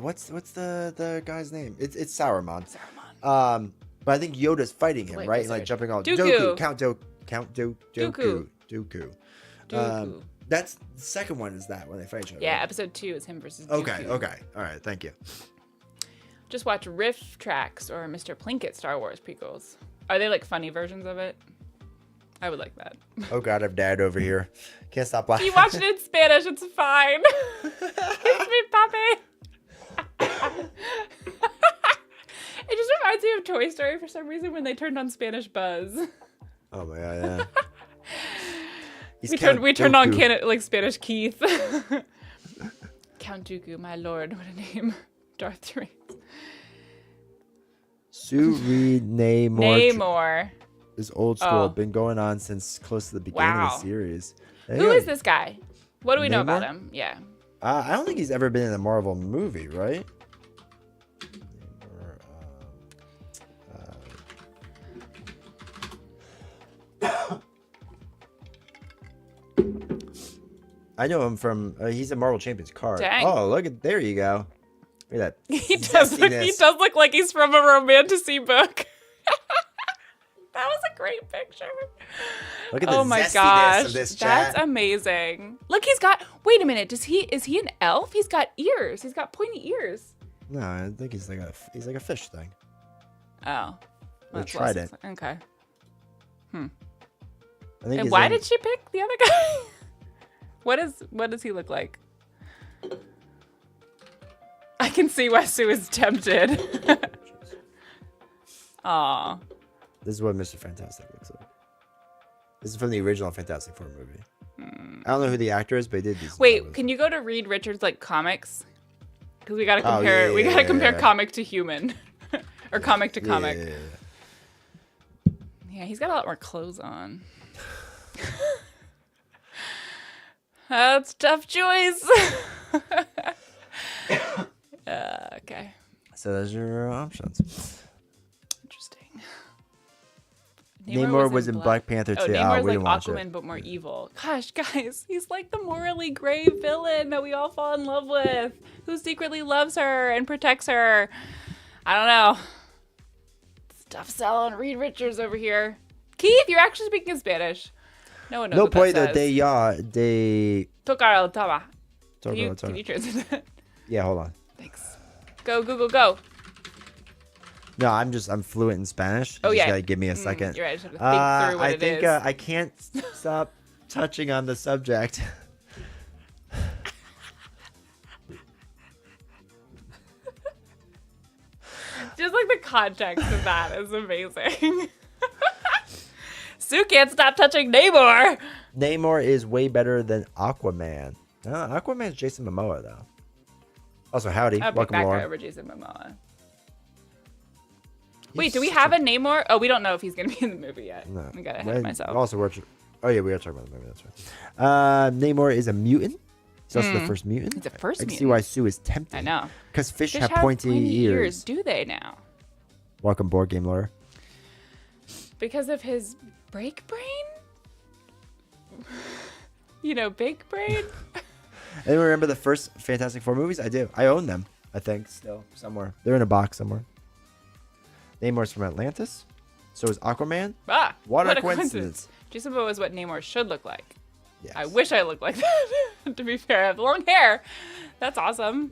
what's the guy's name? It's Saruman. But I think Yoda's fighting him, Wait, right? wait, And like wait. jumping all Dooku. Count Dooku. Dooku. Dooku. That's the second one. Is that when they fight each other? Yeah, right? episode 2 is him versus Okay. Dooku. Okay. All right. Thank you. Just watch Riff Tracks or Mr. Plinkett Star Wars prequels. Are they like funny versions of it? I would like that. Oh God, I've died over here. Can't stop laughing. You watch it in Spanish, it's fine. It's me, papi. It just reminds me of Toy Story for some reason when they turned on Spanish Buzz. Oh my God, yeah. We turned on like Spanish Keith. Count Dooku, my lord, what a name. Darth Tyranus. Sue Reed Namor. Namor. Is old school. Oh. Been going on since close to the beginning of Wow. the series. Who is this guy? What do we know about Namor? him? Yeah. I don't think he's ever been in a Marvel movie, right? I know him from. He's a Marvel Champions card. Dang. Oh, look at there you go. Look at that. He does look like he's from a romantasy book. That was a great picture. Look at the Oh my zestiness gosh, of this chat. that's amazing. Look, he's got. Wait a minute. Is he an elf? He's got ears. He's got pointy ears. No, I think he's like a fish thing. Oh, We that's tried less- it. Okay. I think And he's why in- did she pick the other guy? What does he look like? I can see why Sue is tempted. Aw. This is what Mr. Fantastic looks like. This is from the original Fantastic Four movie. I don't know who the actor is, but he did these. Wait, can you go to Reed Richards like comics? Because we gotta Oh, compare. yeah, we gotta yeah, compare yeah. comic to human, or comic to comic. Yeah. Yeah, he's got a lot more clothes on. That's tough choice. Okay. So those are your options. Interesting. Namor was in Black Panther Oh, too. Namor's We like didn't watch Aquaman, it. but more evil. Gosh, guys, he's like the morally gray villain that we all fall in love with, who secretly loves her and protects her. I don't know. Stuff selling Reed Richards over here. Keith, you're actually speaking Spanish. No one knows No what point that de says. de. Tocar el tama. Talk Can about talk. you translate that? Yeah, hold on. Thanks. Go, Google, go. No, I'm fluent in Spanish. Oh, You just yeah. gotta give me a second. You're right. I just have to think through what I it think is. I can't stop touching on the subject. Just like the context of that is amazing. Sue can't stop touching Namor. Namor is way better than Aquaman. Aquaman's Jason Momoa though. Also, howdy, I'll pick welcome, that guy Lauren. over Jason Momoa. He's Wait, do we such have a Namor? Oh, we don't know if he's gonna be in the movie yet. No. I got ahead of myself. Also, oh yeah, we are talking about the movie. That's right. Namor is a mutant. He's also the first mutant. He's the first I can see mutant. why Sue is tempted. I know. Because fish Fish have pointy ears. Do they now? Welcome, board game lore. Because of his break brain? You know, big brain? Anyone remember the first Fantastic Four movies? I do. I own them. I think still somewhere. They're in a box somewhere. Namor's from Atlantis. So is Aquaman. Ah, What a coincidence. coincidence. Jason Momoa is what Namor should look like. Yes. I wish I looked like that. To be fair, I have long hair. That's awesome.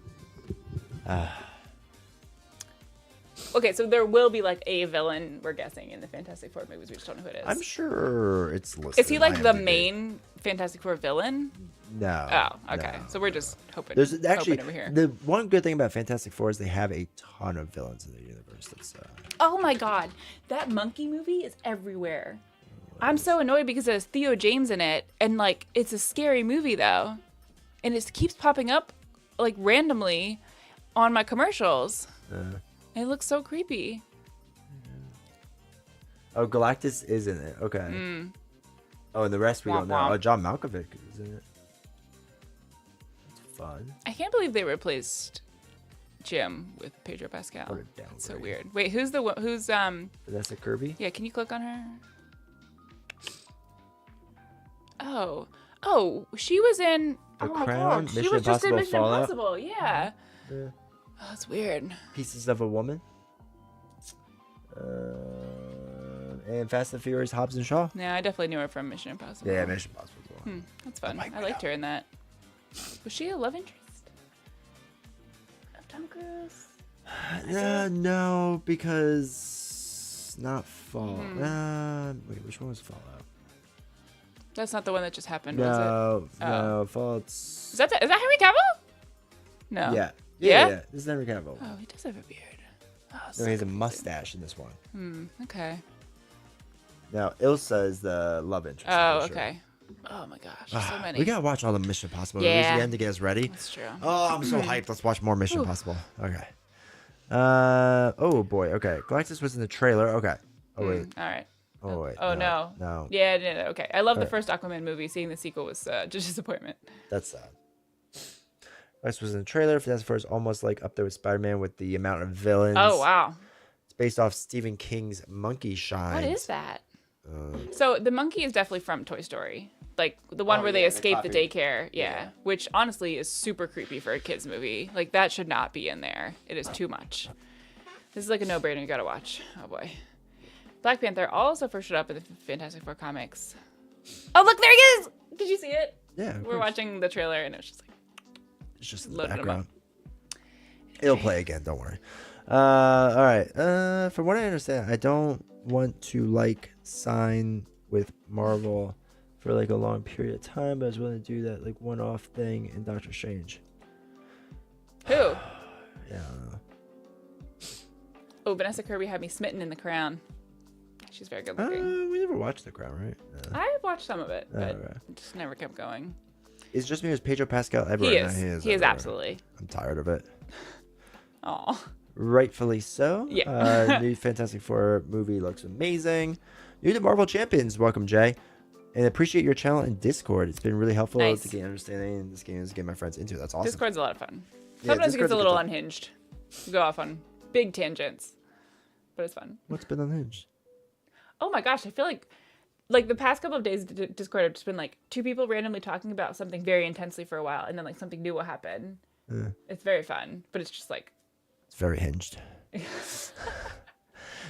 Okay, so there will be like a villain, we're guessing, in the Fantastic Four movies. We just don't know who it is. I'm sure it's listed. Is he on like the IMDb. main Fantastic Four villain? No. Oh, okay. no. So we're just hoping. There's actually hoping over here. the one good thing about Fantastic Four is they have a ton of villains in the universe. That's Oh my god, that monkey movie is everywhere. I'm so annoyed because there's Theo James in it, and like it's a scary movie though, and it keeps popping up like randomly on my commercials. It looks so creepy. Oh, Galactus is in it. Okay. Oh, and the rest we Womp don't know. womp. Oh, John Malkovich is in it. That's fun. I can't believe they replaced Jim with Pedro Pascal. What a That's so downgrade. weird. Wait, who's Vanessa Kirby. Yeah, can you click on her? Oh, she was in. The oh my Crown, god, she Mission was just in Impossible Mission Fallout. Impossible. Yeah. Yeah. Oh, that's weird. Pieces of a Woman. And Fast and Furious, Hobbs and Shaw. Yeah, I definitely knew her from Mission Impossible. Yeah, Mission Impossible as well. That's fun. Mike I liked her in that. Was she a love interest of Tom Cruise? No, because not Fall. Wait, which one was Fallout? That's not the one that just happened, was it? No, Fallout's. Is that Henry Cavill? No. Yeah. Yeah? This is Henry Cavill. Oh, he does have a beard. Oh, No, so he has a confusing. mustache in this one. Okay. Now, Ilsa is the love interest. Oh, I'm pretty sure. okay. Oh my gosh, there's so many. We gotta watch all the Mission Impossible movies Yeah. again to get us ready. That's true. Oh, I'm so hyped. Let's watch more Mission Impossible. Okay. Oh boy. Okay. Galactus was in the trailer. Okay. Oh wait. All right. Oh wait. Oh no. No. Yeah. No, okay. I love the Alright. first Aquaman movie. Seeing the sequel was just a disappointment. That's sad. Galactus was in the trailer. Fantastic Four is almost like up there with Spider-Man with the amount of villains. Oh wow. It's based off Stephen King's Monkey Shine. What is that? So the monkey is definitely from Toy Story, like the one where they escape the daycare. Yeah, which honestly is super creepy for a kids movie. Like that should not be in there. It is too much. This is like a no-brainer. You gotta watch. Oh boy. Black Panther also first showed up in the Fantastic Four comics. Oh look, there he is! Did you see it? Yeah. of We're course. watching the trailer and it was just like It's just in the loaded 'em up. background. It'll play again. Don't worry. All right. From what I understand, I don't want to like sign with Marvel for like a long period of time, but I was willing to do that like one-off thing in Doctor Strange. who? Yeah. I don't know. Oh, Vanessa Kirby had me smitten in The Crown. She's very good looking. We never watched The Crown, right? No. I watched some of it, but okay. it just never kept going. It's just me as Pedro Pascal ever. He No, is. He is everywhere. absolutely. I'm tired of it. Oh. Rightfully so. Yeah. New Fantastic Four movie looks amazing. You're the Marvel champions. Welcome, Jay. And appreciate your channel in Discord. It's been really helpful Nice. to gain understanding in this game and to get my friends into it. That's awesome. Discord's a lot of fun. Yeah, Sometimes it Discord's gets a a little good time. unhinged. You go off on big tangents, but it's fun. What's been unhinged? Oh my gosh, I feel like the past couple of days, Discord have just been like two people randomly talking about something very intensely for a while, and then like something new will happen. It's very fun, but it's just like It's very hinged.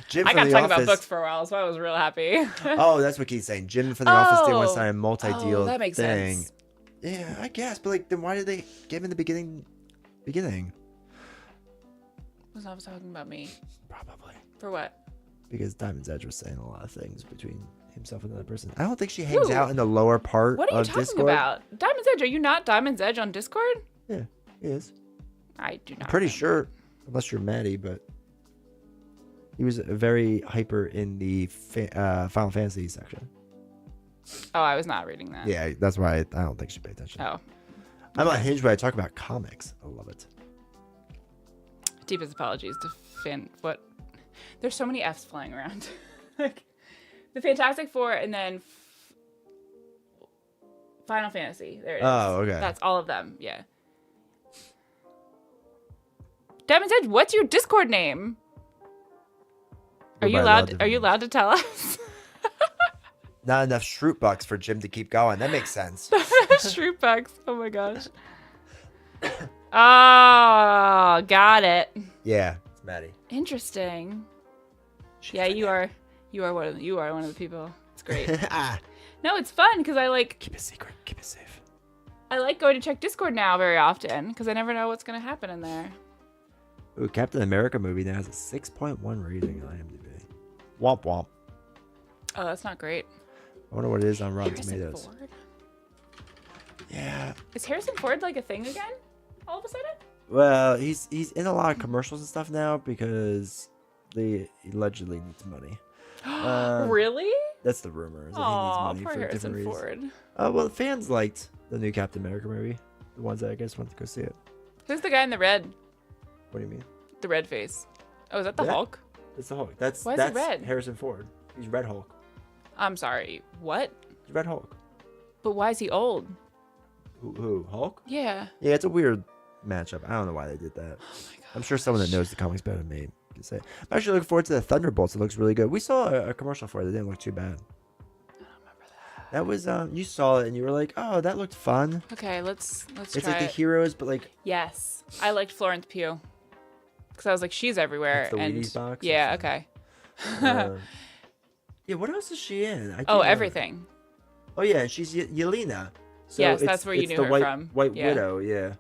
Jim I from got to The talk about Office- books for a while, so I was real happy. Oh, that's what Keith's saying. Jim from The Office didn't want to Oh. sign a multi-deal Oh, that makes thing. sense. Yeah, I guess. But like, then why did they give him in the beginning? Was not talking about me. Probably. For what? Because Diamond's Edge was saying a lot of things between himself and another person. I don't think she hangs Who? out in the lower part What are you of talking Discord. about? Diamond's Edge? Are you not Diamond's Edge on Discord? Yeah, he is. I do not. Pretty remember. sure, unless you're Maddie, but he was very hyper in the Final Fantasy section. Oh, I was not reading that. Yeah, that's why I don't think she paid attention. Oh, I'm unhinged when I talk about comics. I love it. deepest apologies to what? There's so many F's flying around. Like the Fantastic Four, and then Final Fantasy. There it is. Oh, okay. That's all of them. Yeah. Diamond's Edge, what's your Discord name? Are you allowed to tell us? Not enough Shroot bucks for Jim to keep going. That makes sense. Shroot bucks. Oh my gosh. Oh, got it. Yeah, it's Maddie. Interesting. Yeah, you are one of the people. It's great. No, it's fun because I like Keep it secret. Keep it safe. I like going to check Discord now very often because I never know what's gonna happen in there. Ooh, Captain America movie now has a 6.1 rating on IMDb. Womp womp. Oh, that's not great. I wonder what it is on Rotten Harrison Tomatoes. Ford? Yeah. Is Harrison Ford like a thing again? All of a sudden? Well, he's in a lot of commercials and stuff now because they allegedly needs money. Really? That's the rumor. Is that Oh, he needs poor money for different Harrison reasons. Ford. Well, the fans liked the new Captain America movie. The ones that I guess went to go see it. Who's the guy in the red? What do you mean? The red face. Oh, is that the Yeah. Hulk? That's the Hulk. That's Why is he that's red? Harrison Ford. He's Red Hulk. I'm sorry. What? He's Red Hulk. But why is he old? Who? Hulk? Yeah. Yeah, it's a weird matchup. I don't know why they did that. Oh my god. I'm sure someone that knows the comics better than me can say it. I'm actually looking forward to the Thunderbolts. It looks really good. We saw a commercial for it. It didn't look too bad. I don't remember that. That was you saw it and you were like, oh, that looked fun. Okay, let's It's try like the it. heroes, but like Yes, I liked Florence Pugh because I was like, she's everywhere. That's the and Wheaties box or yeah, something? okay. Yeah, what else is she in? I can't Oh, remember. everything. Oh yeah, and she's Yelena. So Yes, that's where you knew the her white, from. White Yeah. Widow, yeah.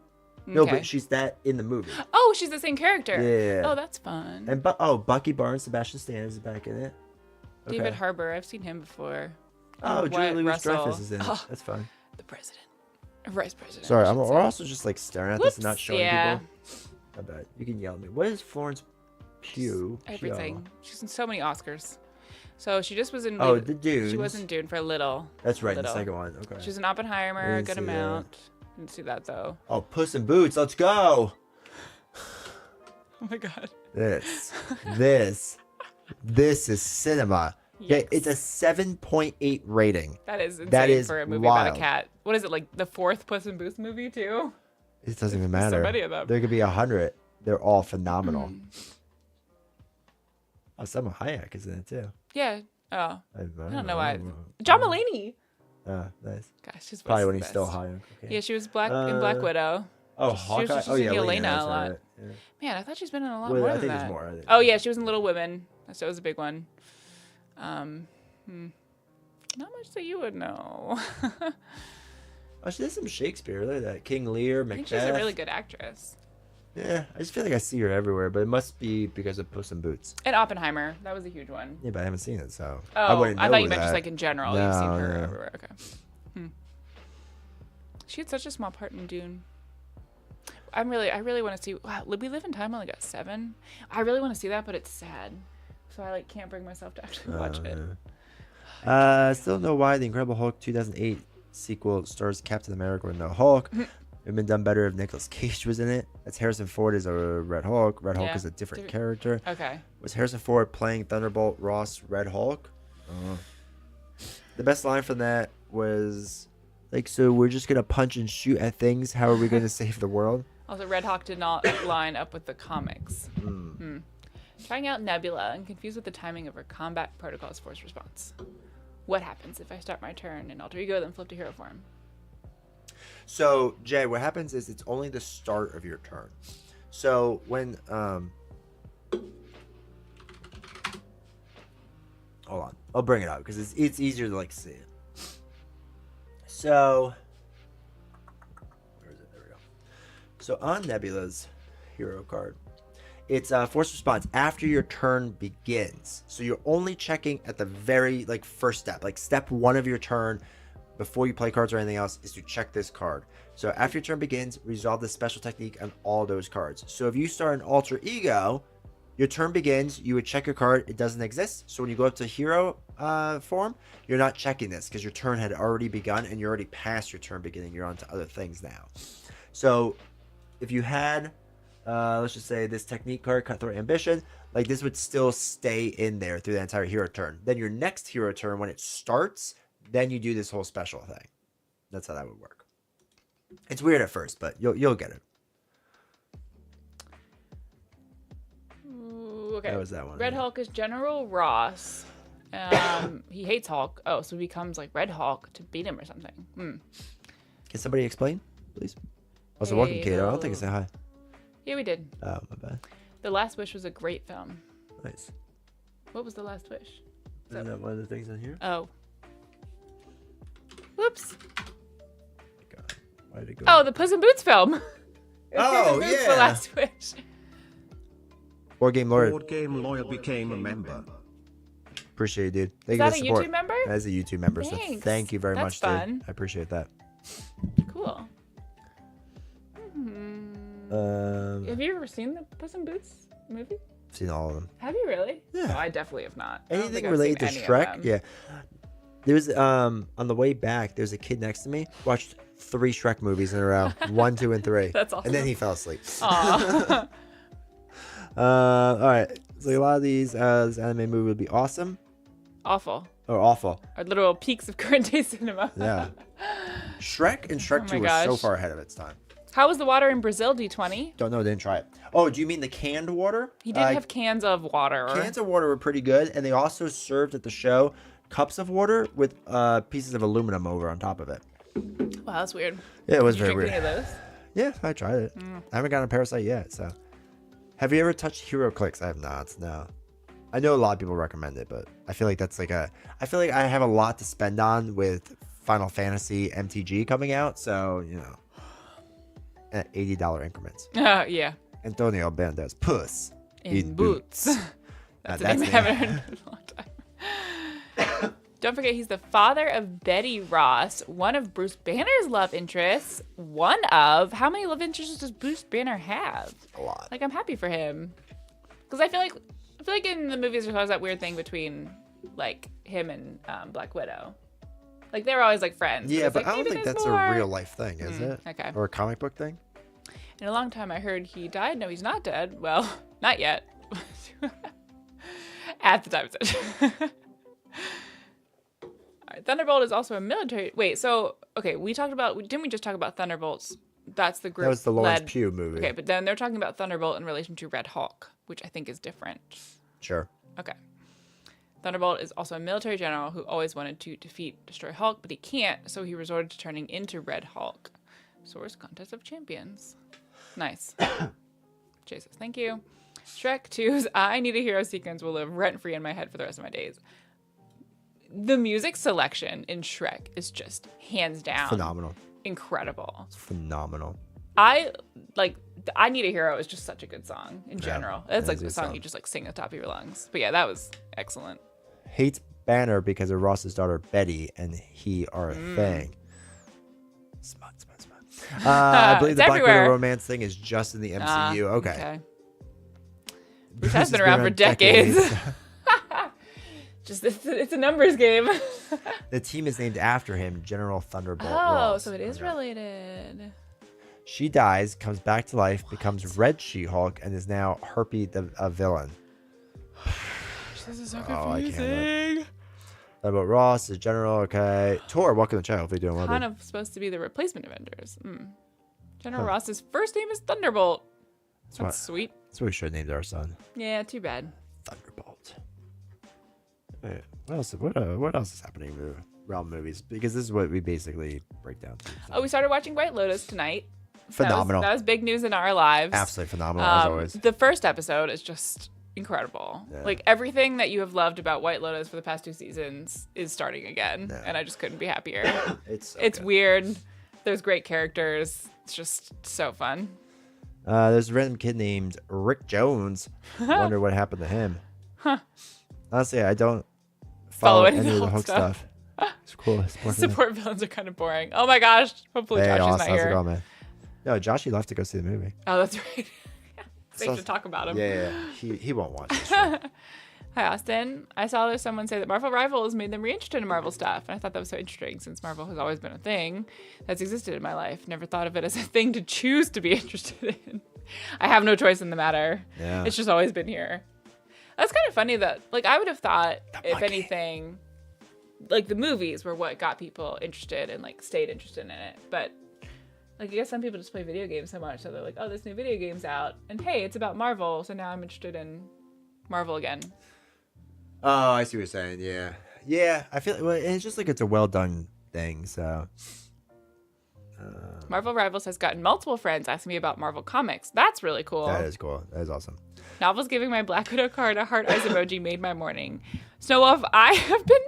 No, Okay. but she's that in the movie. Oh, she's the same character. Yeah. Oh, that's fun. And Bucky Barnes, Sebastian Stan is back in it. Okay. David Harbour, I've seen him before. Oh, Julia Wyatt Louis-Dreyfus Russell. is in it. Oh, That's fun. the president. Vice president. Sorry, I should we're say. also just like staring at this and not Whoops, showing yeah. people. I bet. You can yell at me. What is Florence Pugh? Everything. She's in so many Oscars. So she just was in. Oh, the Dunes. She was in Dune for a little. That's right, the little. second one. Okay. She was in Oppenheimer, a didn't good see that. amount. Didn't see that though. Oh, Puss in Boots. Let's go. Oh my god. This is cinema. Yeah, it's a 7.8 rating. That is insane That is for a movie wild. about a cat. What is it, like the fourth Puss in Boots movie too? It doesn't even There's so matter. many of them. There could be 100. They're all phenomenal. Oh, Salma Hayek is in it too. Yeah. Oh. I don't know why. John Mulaney. Nice. Gosh, she's Probably the when he's best. still high. Okay. Yeah, she was in Black Widow. Oh, She was Hawkeye. just Oh yeah, using Yelena that's a lot. right. Yeah. Man, I thought she's been in a lot Well, more I than think that. there's more. I think. Oh yeah, she was in Little Women. So it was a big one. Not much that you would know. Oh, she did some Shakespeare. Look at that. King Lear, I Macbeth. think she's a really good actress. Yeah, I just feel like I see her everywhere, but it must be because of Puss in Boots. And Oppenheimer, that was a huge one. Yeah, but I haven't seen it, so Oh, I wouldn't know thought you meant that. just like in general. You've seen her No. everywhere. Okay. She had such a small part in Dune. I really want to see. Wow, We Live in Time only got 7. I really want to see that, but it's sad, so I can't bring myself to actually watch it. Still don't know why the Incredible Hulk 2008 sequel stars Captain America with no Hulk. It'd been done better if Nicolas Cage was in it. That's Harrison Ford is a Red Hulk. Red Hulk Yeah. is a different character. Okay. Was Harrison Ford playing Thunderbolt Ross Red Hulk? The best line from that was like, so we're just gonna punch and shoot at things. How are we gonna save the world? Also, Red Hawk did not line up with the comics. Trying out Nebula and confused with the timing of her combat protocol's force response. What happens if I start my turn in alter ego, then flip to hero form? So Jay, what happens is it's only the start of your turn. So when hold on, I'll bring it up because it's easier to like see it. So where is it? There we go. So on Nebula's hero card, it's force response after your turn begins. So you're only checking at the very first step, like step 1 of your turn. Before you play cards or anything else, is to check this card. So after your turn begins, resolve this special technique on all those cards. So if you start an alter ego, your turn begins, you would check your card, it doesn't exist. So when you go up to hero form, you're not checking this because your turn had already begun and you're already past your turn beginning. You're on to other things now. So if you had, let's just say this technique card, Cutthroat Ambition, this would still stay in there through the entire hero turn. Then your next hero turn, when it starts, then you do this whole special thing. That's how that would work. It's weird at first, but you'll get it. Ooh, okay. That was that one. Red Hulk is General Ross. He hates Hulk. Oh, so he becomes like Red Hulk to beat him or something. Can somebody explain, please? Also, welcome, Kato. I don't think I said hi. Yeah, we did. Oh, my bad. The Last Wish was a great film. Nice. What was The Last Wish? Isn't that one of the things on here? Oh. Whoops. God, why did it go? Oh, the Puss in Boots film. It was Oh, Puss in Boots, yeah. The Last Wish. Board Game Lawyer. Board Game Lawyer became a member. Appreciate it, dude. Thank Is you that for a the support. YouTube member? That is a YouTube member. So Thanks. thank you very That's much, fun. dude. I appreciate that. Cool. Have Have you ever seen the Puss in Boots movie? seen all of them. Have you really? Yeah. No, I definitely have not. I don't Anything think I've related to seen any of Shrek? them. Yeah. There's on the way back, there's a kid next to me watched 3 Shrek movies in a row, 1, 2, and 3. That's And then awesome. he fell asleep. Aw. All right. So a lot of these, this anime movie would be awesome Awful. or awful. Are literal peaks of current day cinema. Yeah. Shrek and Shrek Oh 2 my were so gosh. far ahead of its time. How was the water in Brazil, D20? Don't know, didn't try it. Oh, do you mean the canned water? He did have cans of water. Cans of water were pretty good, and they also served at the show cups of water with pieces of aluminum over on top of it. Wow, that's weird. Yeah, it was Did you very drink weird. any of those? Yeah, I tried it. I haven't gotten a Parasite yet, so. Have you ever touched Hero Clicks? I have not, no. I know a lot of people recommend it, but I feel like that's like I feel like I have a lot to spend on with Final Fantasy MTG coming out, so at $80 increments. Yeah. Antonio Banderas, puss In boots. That's a name I haven't heard in a long time. Don't forget, he's the father of Betty Ross, one of Bruce Banner's love interests. How many love interests does Bruce Banner have? A lot. Like, I'm happy for him, because I feel like in the movies there's always that weird thing between like him and Black Widow. Like they're always like friends. Yeah, but like, I don't think that's a real life thing, is it? Okay. Or a comic book thing? In a long time I heard he died. No, he's not dead. Well, not yet. At the time it said. All right, Thunderbolt is also a military. Wait, so okay, didn't we just talk about Thunderbolts? That's the group. That was the Lawrence Pugh movie. Okay, but then they're talking about Thunderbolt in relation to Red Hulk, which I think is different. Sure. Okay. Thunderbolt is also a military general who always wanted to destroy Hulk, but he can't, so he resorted to turning into Red Hulk. Source Contest of Champions. Nice. Jesus, thank you. Shrek 2's I Need a Hero sequence will live rent-free in my head for the rest of my days. The music selection in Shrek is just hands down Phenomenal. Incredible. It's phenomenal. I Need a Hero is just such a good song in general. It's like the song you just like sing at the top of your lungs. But yeah, that was excellent. Hates Banner because of Ross's daughter Betty and he are a thing. Smut. I believe the Black Widow romance thing is just in the MCU. Okay. Bruce has been around for decades. Just it's a numbers game. The team is named after him, General Thunderbolt. Ross. So it is related. She dies, comes back to life, becomes Red She-Hulk, and is now Harpy a villain. This is so confusing. Thunderbolt Ross is General. Okay. Tor, welcome to the channel. If you're doing well. Kind of supposed to be the replacement Avengers. General Ross's first name is Thunderbolt. That's sweet. That's what we should have named our son. Yeah, too bad. Thunderbolt. Wait, what else is happening in the realm movies? Because this is what we basically break down to. So. We started watching White Lotus tonight. Phenomenal. That was big news in our lives. Absolutely phenomenal, as always. The first episode is just incredible. Yeah. Like everything that you have loved about White Lotus for the past 2 seasons is starting again, and I just couldn't be happier. It's weird. There's great characters. It's just so fun. There's a random kid named Rick Jones. Wonder what happened to him. Honestly, I don't follow any of the Hulk stuff. It's cool. Support villains are kind of boring. Oh my gosh. Hopefully Josh is not here. How's it going, man? No, Joshy left to go see the movie. Oh, that's right. Safe to talk about him. Yeah. He won't watch this. Hi, Austin. I saw there's someone say that Marvel Rivals made them re-interested in Marvel stuff. And I thought that was so interesting since Marvel has always been a thing that's existed in my life. Never thought of it as a thing to choose to be interested in. I have no choice in the matter. Yeah. It's just always been here. That's kind of funny that, like, I would have thought, if anything, like, the movies were what got people interested and, like, stayed interested in it. But, like, I guess some people just play video games so much, so they're like, oh, this new video game's out. And, hey, it's about Marvel, so now I'm interested in Marvel again. Oh, I see what you're saying, yeah. Yeah, I feel well, it's just like it's a well-done thing, so... Marvel Rivals has gotten multiple friends asking me about Marvel Comics. That's really cool. That is cool. That is awesome. Novels giving my Black Widow card a heart eyes emoji made my morning. Snow Wolf, I have been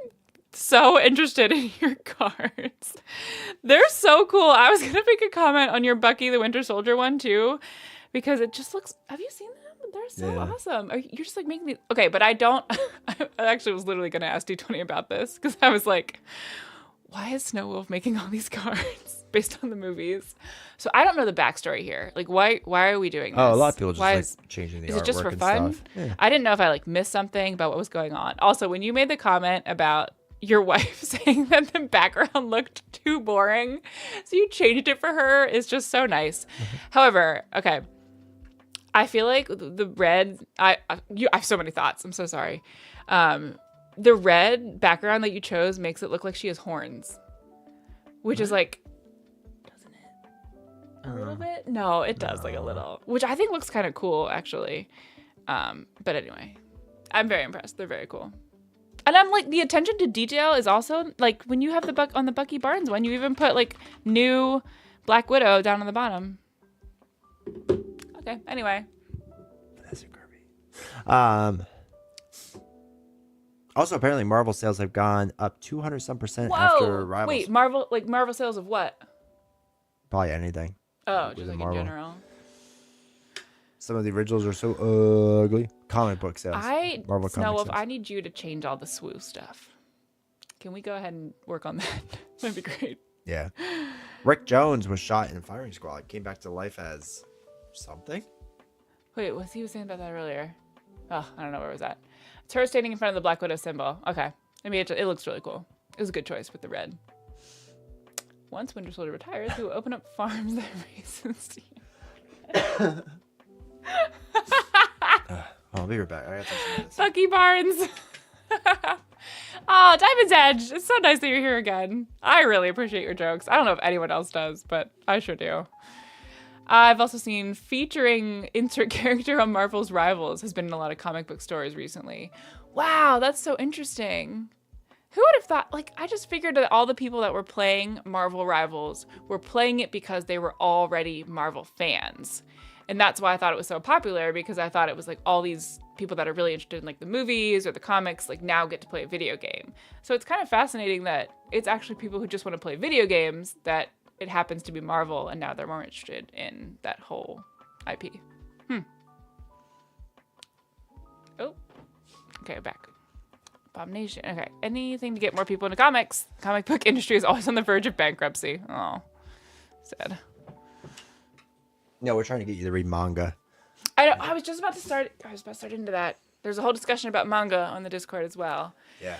so interested in your cards. They're so cool. I was going to make a comment on your Bucky the Winter Soldier one too, because it just looks... Have you seen them? They're so awesome. You're just like making me... Okay, but I don't... I actually was literally going to ask D20 about this because I was like, why is Snow Wolf making all these cards based on the movies? So I don't know the backstory here. Like, why are we doing this? Oh, a lot of people just changing the artwork. Is it just for fun? Yeah. I didn't know if I like missed something about what was going on. Also, when you made the comment about your wife saying that the background looked too boring, so you changed it for her, is just so nice. However, okay, I feel like the red. I have so many thoughts. I'm so sorry. The red background that you chose makes it look like she has horns, which is like, doesn't it? A little bit? No, it does like a little, which I think looks kind of cool actually. But anyway, I'm very impressed. They're very cool. And I'm like, the attention to detail is also like when you have on the Bucky Barnes one, you even put like new Black Widow down on the bottom. Okay. Anyway. That's a Kirby. Also, apparently, Marvel sales have gone up 200% Whoa! after Rivals. Wait, Marvel sales of what? Probably anything. Oh, Within just like Marvel. in general. Some of the originals are so ugly. Comic book sales. Marvel Snow comic Wolf, sales. I need you to change all the swoo stuff. Can we go ahead and work on that? That'd be great. Yeah. Rick Jones was shot in firing squad. Came back to life as something. Wait, what he was saying about that earlier? Oh, I don't know where it was at. It's her standing in front of the Black Widow symbol. Okay. I mean, it looks really cool. It was a good choice with the red. Once Winter Soldier retires, he will open up farms that raise and steal. I'll be right back. I got to this. Bucky Barnes. Oh, Diamond's Edge. It's so nice that you're here again. I really appreciate your jokes. I don't know if anyone else does, but I sure do. I've also seen featuring insert character on Marvel's Rivals has been in a lot of comic book stories recently. Wow, that's so interesting. Who would have thought, like, I just figured that all the people that were playing Marvel Rivals were playing it because they were already Marvel fans. And that's why I thought it was so popular, because I thought it was like all these people that are really interested in like the movies or the comics, like now get to play a video game. So it's kind of fascinating that it's actually people who just want to play video games that it happens to be Marvel, and now they're more interested in that whole IP. Oh, okay, back. Abomination. Okay, anything to get more people into comics. Comic book industry is always on the verge of bankruptcy. Oh, sad. No, we're trying to get you to read manga. I know. I was about to start into that. There's a whole discussion about manga on the Discord as well. Yeah.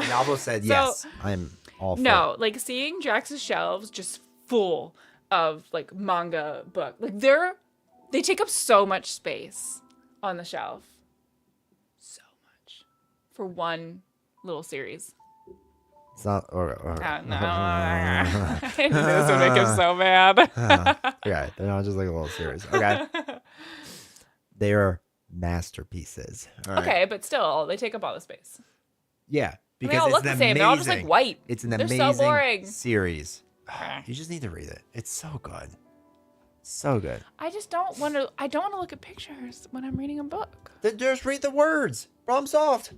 Novel said yes. I'm all for No, it. like seeing Drax's shelves just full of like manga book. Like they take up so much space on the shelf. So much. For one little series. It's not. Or, No. This would make him so mad. yeah, they're not just like a little series. Okay. They are masterpieces. All right. Okay, but still, they take up all the space. Yeah, They because all it's look an the same. They're all just like amazing- white. It's an They're amazing so boring. series. You just need to read it. It's so good. So good. I just don't want to. I don't want to look at pictures when I'm reading a book. Then just read the words. Problem solved.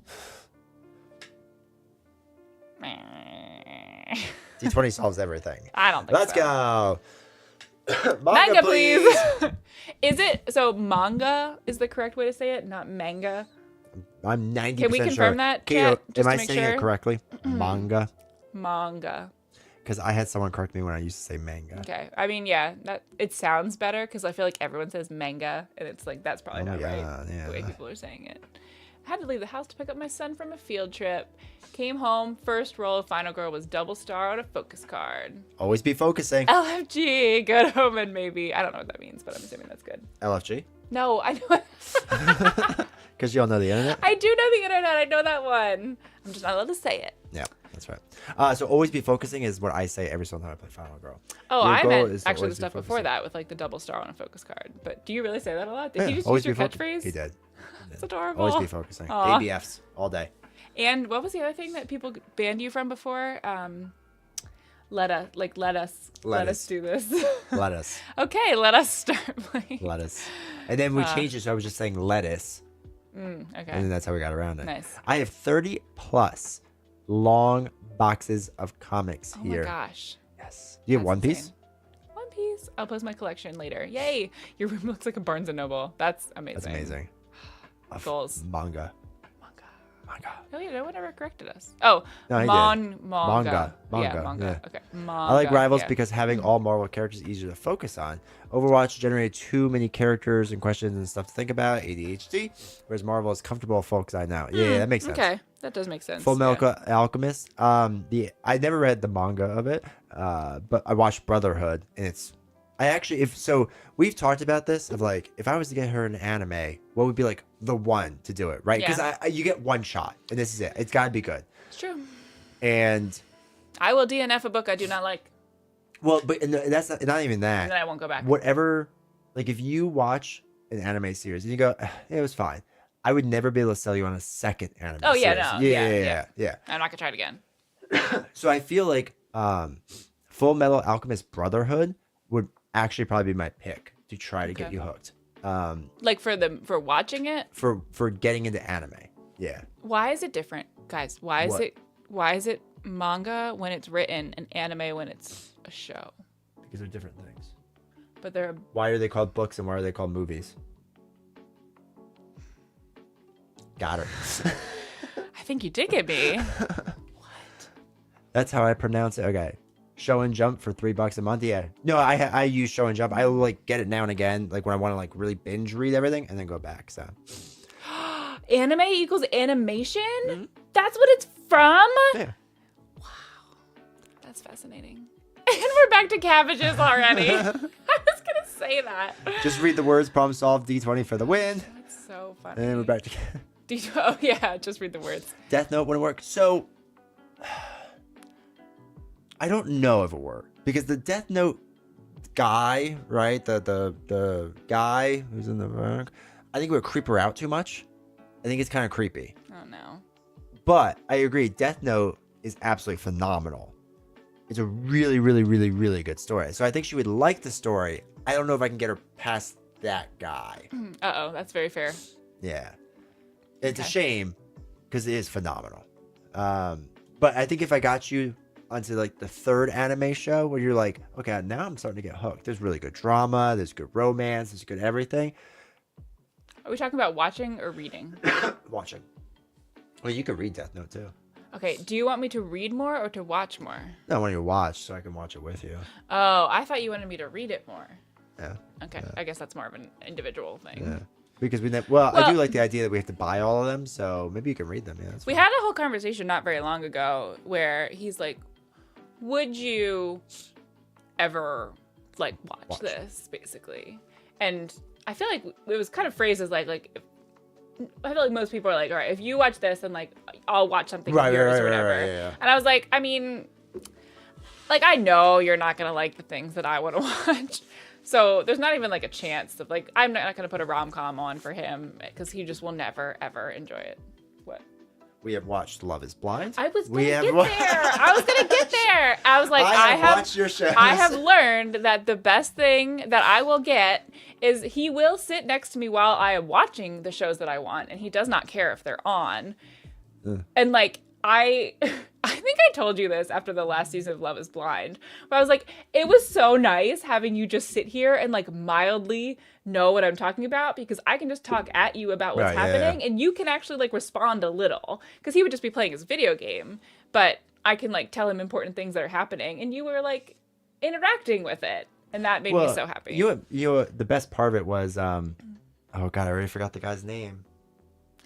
D20 solves everything. I don't think Let's so. go. Manga, please. Is it so? Manga is the correct way to say it, not manga. I'm 90% Can we sure. confirm that, Kato, chat, just am to I make saying sure? it correctly? Manga. Manga. Because I had someone correct me when I used to say manga. Okay. I mean, yeah, that it sounds better because I feel like everyone says manga, and it's like that's probably Oh my not right God, yeah. the way people are saying it. I had to leave the house to pick up my son from a field trip. Came home. First roll of Final Girl was double star on a focus card. Always be focusing. LFG, good omen, maybe. I don't know what that means, but I'm assuming that's good. LFG? No, I know. Because you all know the internet? I do know the internet. I know that one. I'm just not allowed to say it. Yeah, that's right. So always be focusing is what I say every single time I play Final Girl. Oh, Your I goal meant is to actually the always be stuff before focusing. that with like the double star on a focus card. But do you really say that a lot? Did Yeah, he just always use your be catchphrase? He did. That's adorable. Always be focusing. Aw. ABFs all day. And what was the other thing that people banned you from before? Let us do this. Lettuce. Okay, let us start playing. Lettuce. And then we changed it, so I was just saying lettuce. Okay. And then that's how we got around it. Nice. I have 30 plus long boxes of comics Oh here. my gosh. Yes. Do you have That's One Piece? insane. One Piece. I'll post my collection later. Yay! Your room looks like a Barnes and Noble. That's amazing. That's amazing. Of Goals. Manga. Manga. Oh yeah, no one ever corrected us. Oh, No, he did. manga. Manga. Yeah, manga. Yeah. Okay. I like Manga, Rivals yeah. because having all Marvel characters is easier to focus on. Overwatch generated too many characters and questions and stuff to think about, ADHD, whereas Marvel is comfortable focus on now. Yeah, that makes sense. Okay, that does make sense. Full Metal yeah. Alchemist. I never read the manga of it, but I watched Brotherhood, and we've talked about this of like if I was to get her an anime, what would be like the one to do it, right? Because Yeah. you get one shot, and this is it. It's got to be good. It's true. And I will DNF a book I do not like, well, but and that's not even and that. then I won't go back. Whatever, like if you watch an anime series and you go, it was fine, I would never be able to sell you on a second anime. Oh, yeah, series. no, yeah. I'm not gonna try it again. So I feel like Full Metal Alchemist Brotherhood would actually probably be my pick to try to get Okay. you hooked. Like for watching it. For getting into anime. Yeah. Why is it different? Guys, why is it manga when it's written and anime when it's a show? Because they're different things. But they're Why are they called books and why are they called movies? Got her. I think you did get me. That's how I pronounce it. Okay. Show and Jump for $3 a month. Yeah. No, I use Show and Jump. I like get it now and again, like when I want to like really binge read everything and then go back. So Anime equals animation? Mm-hmm. That's what it's from? yeah. Wow. That's fascinating. And we're back to cabbages already. I was gonna say that. Just read the words, problem solved, D20 for the win. That's so funny. And then we're back to Oh yeah, just read the words. Death Note wouldn't work. So I don't know if it worked because the Death Note guy, right? The guy who's in the back, I think it would creep her out too much. I think it's kind of creepy. Oh no. But I agree, Death Note is absolutely phenomenal. It's a really, really, really, really good story. So I think she would like the story. I don't know if I can get her past that guy. Uh-oh, that's very fair. Yeah. It's a shame because it is phenomenal. But I think if I got you onto like the third anime show where you're like, okay, now I'm starting to get hooked. There's really good drama. There's good romance. There's good everything. Are we talking about watching or reading? Watching. Well, you could read Death Note too. Okay, do you want me to read more or to watch more? No, I want you to watch so I can watch it with you. Oh, I thought you wanted me to read it more. Yeah. Okay, Yeah. I guess that's more of an individual thing. Yeah. Because I do like the idea that we have to buy all of them, so maybe you can read them. Yeah, that's We fine. had a whole conversation not very long ago where he's like, would you ever like watch this basically? And I feel like it was kind of phrased as like I feel like most people are like, all right, if you watch this, then like I'll watch something of yours or whatever. Right, yeah. And I was like, I mean, like I know you're not gonna like the things that I want to watch, so there's not even like a chance of like I'm not gonna put a rom-com on for him because he just will never ever enjoy it. What? We have watched Love is Blind. I was gonna get there. I was gonna get there. I was like, I have watched your shows. I have learned that the best thing that I will get is he will sit next to me while I am watching the shows that I want, and he does not care if they're on. And like I think I told you this after the last season of Love is Blind, but I was like, it was so nice having you just sit here and like mildly know what I'm talking about because I can just talk at you about what's happening and you can actually like respond a little because he would just be playing his video game, but I can like tell him important things that are happening and you were like interacting with it and that made me so happy. You know, the best part of it was, oh God, I already forgot the guy's name.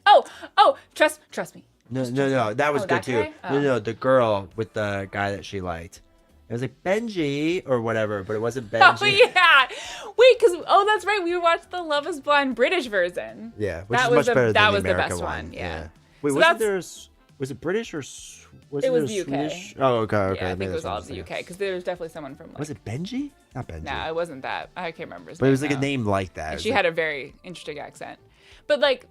Oh, trust me. No, that was good too. Guy? No, the girl with the guy that she liked. It was like Benji or whatever, but it wasn't Oh Benji. yeah, wait, because that's right. We watched the Love Is Blind British version. Yeah, which is much better than that the was the American best one. Yeah. Wait, So wasn't there? Was it British or was It was there the UK. Swedish? Oh, okay. Yeah, I think maybe it was that's what all I'm of the thinking. UK because there was definitely someone from. Like, Was it Benji? Not Benji. No, it wasn't that. I can't remember his But name. it was like a now. name like that. And she had a very interesting accent, but like.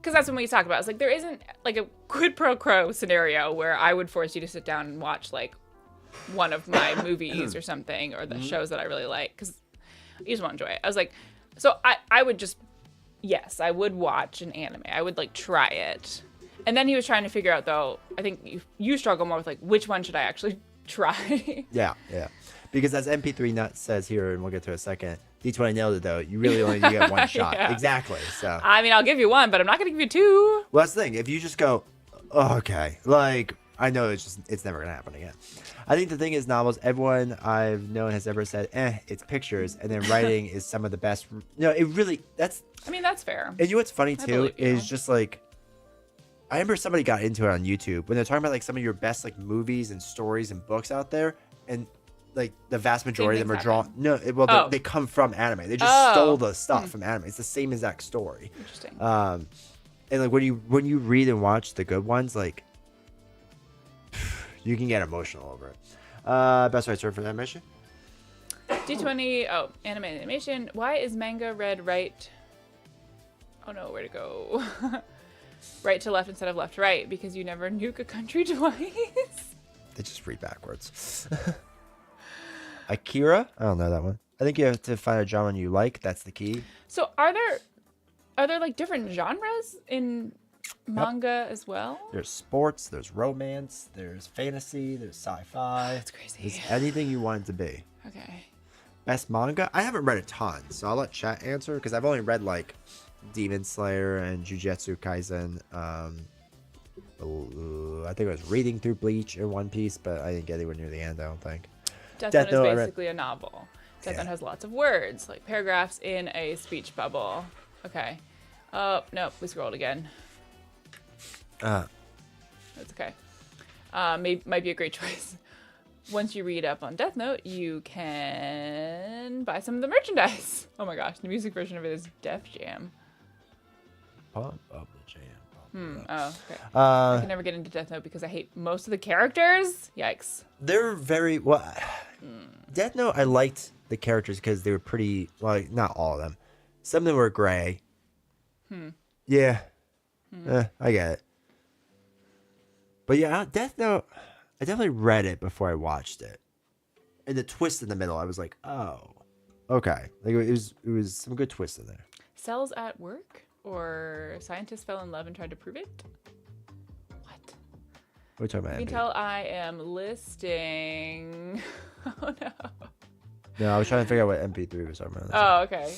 Because that's what we talked about. It's like there isn't like a quid pro quo scenario where I would force you to sit down and watch like one of my movies or something or the shows that I really like because you just want to enjoy it. I was like, so I would just, yes, I would watch an anime. I would like try it. And then he was trying to figure out though, I think you struggle more with like, which one should I actually try? Yeah. Because as MP3 Nut says here, and we'll get to it in a second, D20 nailed it though. You really only get one shot. Yeah. Exactly. So. I mean, I'll give you one, but I'm not going to give you two. Well, that's the thing. If you just go, oh, okay, like I know it's never gonna happen again. I think the thing is novels. Everyone I've known has ever said, it's pictures, and then writing is some of the best. It really that's. I mean, that's fair. And you know what's funny too believe you. is just like, I remember somebody got into it on YouTube when they're talking about like some of your best like movies and stories and books out there, and like the vast majority of them are drawn. No, they come from anime. They just stole the stuff from anime. It's the same exact story. Interesting. And like when you read and watch the good ones, like you can get emotional over it. Best way to serve for animation. D20. Oh, anime animation. Why is manga read right? Oh no, where to go? Right to left instead of left to right because you never nuke a country twice. They just read backwards. Akira? I don't know that one. I think you have to find a genre you like. That's the key. So are there like different genres in Manga as well? There's sports, there's romance, there's fantasy, there's sci-fi. That's crazy. There's anything you want it to be. Okay. Best manga? I haven't read a ton, so I'll let chat answer because I've only read like Demon Slayer and Jujutsu Kaisen. I think I was reading through Bleach and One Piece, but I didn't get anywhere near the end, I don't think. Death Note is basically a novel. Death Note has lots of words, like paragraphs in a speech bubble. Okay. Oh, nope, we scrolled again. That's okay. Might be a great choice. Once you read up on Death Note, you can buy some of the merchandise. Oh my gosh, the music version of it is Def Jam. Pump up the jam. Oh, okay. I can never get into Death Note because I hate most of the characters. Yikes. They're very well. Death Note, I liked the characters because they were pretty. Well, not all of them. Some of them were gray. Yeah, I get it. But yeah, Death Note, I definitely read it before I watched it. And the twist in the middle, I was like, oh, okay. Like it was some good twists in there. Cells at work, or scientists fell in love and tried to prove it. What? What are you talking about? You can tell I am listing. Oh no. No, I was trying to figure out what MP3 was talking about. Oh, okay.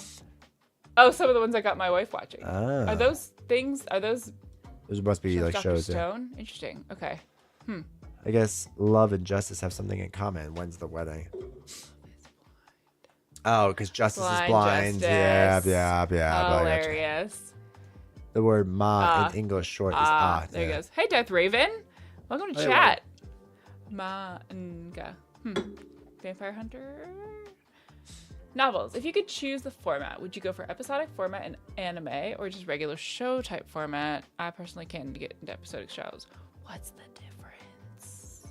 Oh, some of the ones I got my wife watching. Ah. Are those things? Are those? Those must be like Dr. shows. Yeah. Stone? Interesting. Okay. I guess love and justice have something in common. When's the wedding? Oh, because justice is blind. Justice. Yeah. Hilarious. The word ma in English short is ah. There he goes. Hey, Death Raven. Welcome to chat. Manga. Vampire Hunter. Novels. If you could choose the format, would you go for episodic format in anime or just regular show type format? I personally can't get into episodic shows. What's the difference?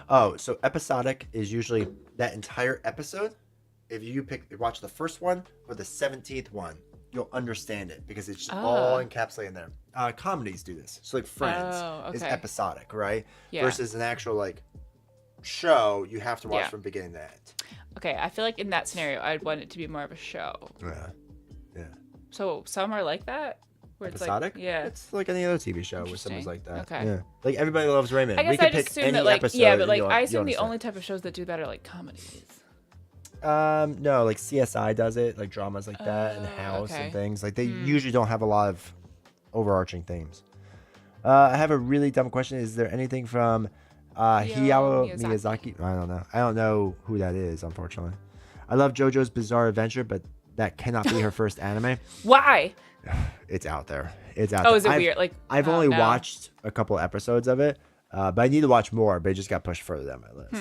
Oh, so episodic is usually that entire episode. If you watch the first one or the 17th one, you'll understand it because it's just all encapsulated in there. Comedies do this. So like Friends is episodic, right? Yeah. Versus an actual like show, you have to watch from beginning to end. Okay, I feel like in that scenario, I'd want it to be more of a show. Yeah. So some are like that? Where Episodic? It's like, yeah. It's like any other TV show where someone's like that. Okay. Yeah. Like Everybody Loves Raymond. I guess we could I just pick assume any that, like, episode. yeah, but like I I assume the only type of shows that do that are like comedies. No, like CSI does it, like dramas like that, and House and things. Like they usually don't have a lot of overarching themes. I have a really dumb question. Is there anything from Hayao Miyazaki? I don't know who that is, unfortunately. I love JoJo's Bizarre Adventure, but that cannot be her first anime. Why? It's out there. It's out Oh, there. is it weird? Like I've only watched a couple episodes of it, but I need to watch more. But it just got pushed further down my list.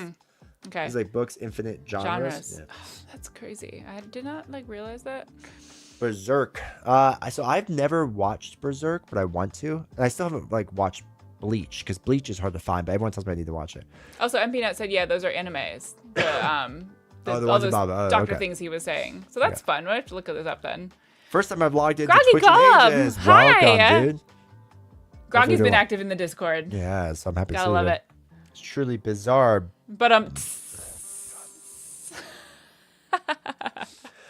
Okay. It's like books, infinite genres. Yeah. Oh, that's crazy. I did not like realize that. Berserk. So I've never watched Berserk, but I want to. And I still haven't like watched Bleach because Bleach is hard to find. But everyone tells me I need to watch it. Also, MPNet said, yeah, those are animes. The the all ones those above. doctor things he was saying. So that's fun. We'll have to look at this up then. First time I've logged into Groggy Twitch Cobb. in ages. Hi. Welcome, dude. Groggy's been active in the Discord. Yeah, so I'm happy to see Gotta love it. It's truly bizarre. But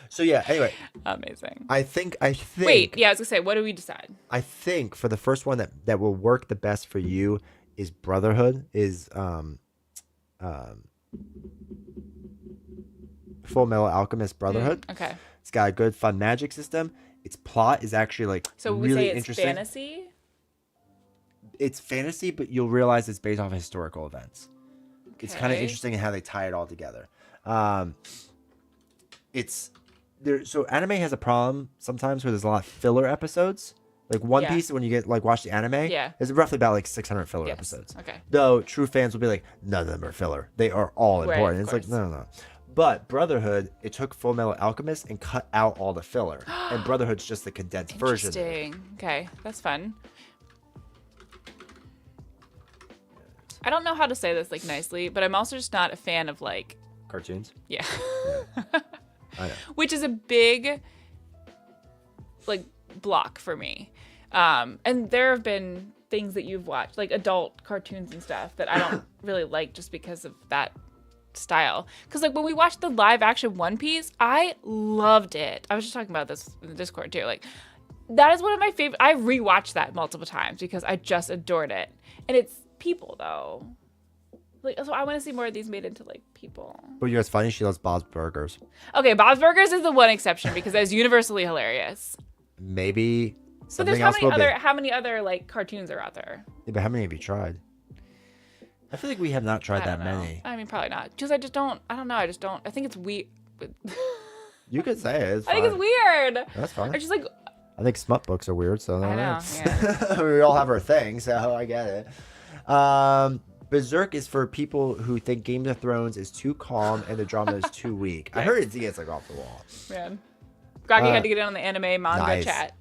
So yeah, anyway. Amazing. I think Wait, yeah, I was gonna say, what do we decide? I think for the first one that will work the best for you is Brotherhood, is Full Metal Alchemist Brotherhood. Okay. It's got a good fun magic system. Its plot is actually like so we really say it's interesting. fantasy? It's fantasy, but you'll realize it's based off of historical events. Okay. It's kind of interesting in how they tie it all together. It's there. So anime has a problem sometimes where there's a lot of filler episodes. Like One Piece, when you get like watch the anime, there's roughly about like 600 filler episodes. Okay. Though true fans will be like, none of them are filler. They are all important. It's like no. But Brotherhood, it took Full Metal Alchemist and cut out all the filler, and Brotherhood's just the condensed version. Interesting. Okay, that's fun. I don't know how to say this like nicely, but I'm also just not a fan of like cartoons. Yeah. I know. Which is a big like block for me. And there have been things that you've watched, like adult cartoons and stuff, that I don't really like just because of that style. Because like when we watched the live action One Piece, I loved it. I was just talking about this in the Discord too. Like That is one of my favorite. I rewatched that multiple times because I just adored it. And it's people though. Like, so I want to see more of these made into like people. But you know what's funny? She loves Bob's Burgers. Okay, Bob's Burgers is the one exception because it's universally hilarious. Maybe But something there's else will be. how many other like cartoons are out there? Yeah, but how many have you tried? I feel like we have not tried I that don't know. many. I mean, probably not. Because I just don't. I don't know. I just don't. I think it's weird. You could say it. It's I think it's fine. weird. That's fine. I just like. I think smut books are weird, so I know. Yeah. we all have our thing, so I get it. Berserk is for people who think Game of Thrones is too calm and the drama is too weak. I heard it gets like off the wall. Man, Groggy had to get in on the anime manga nice. chat.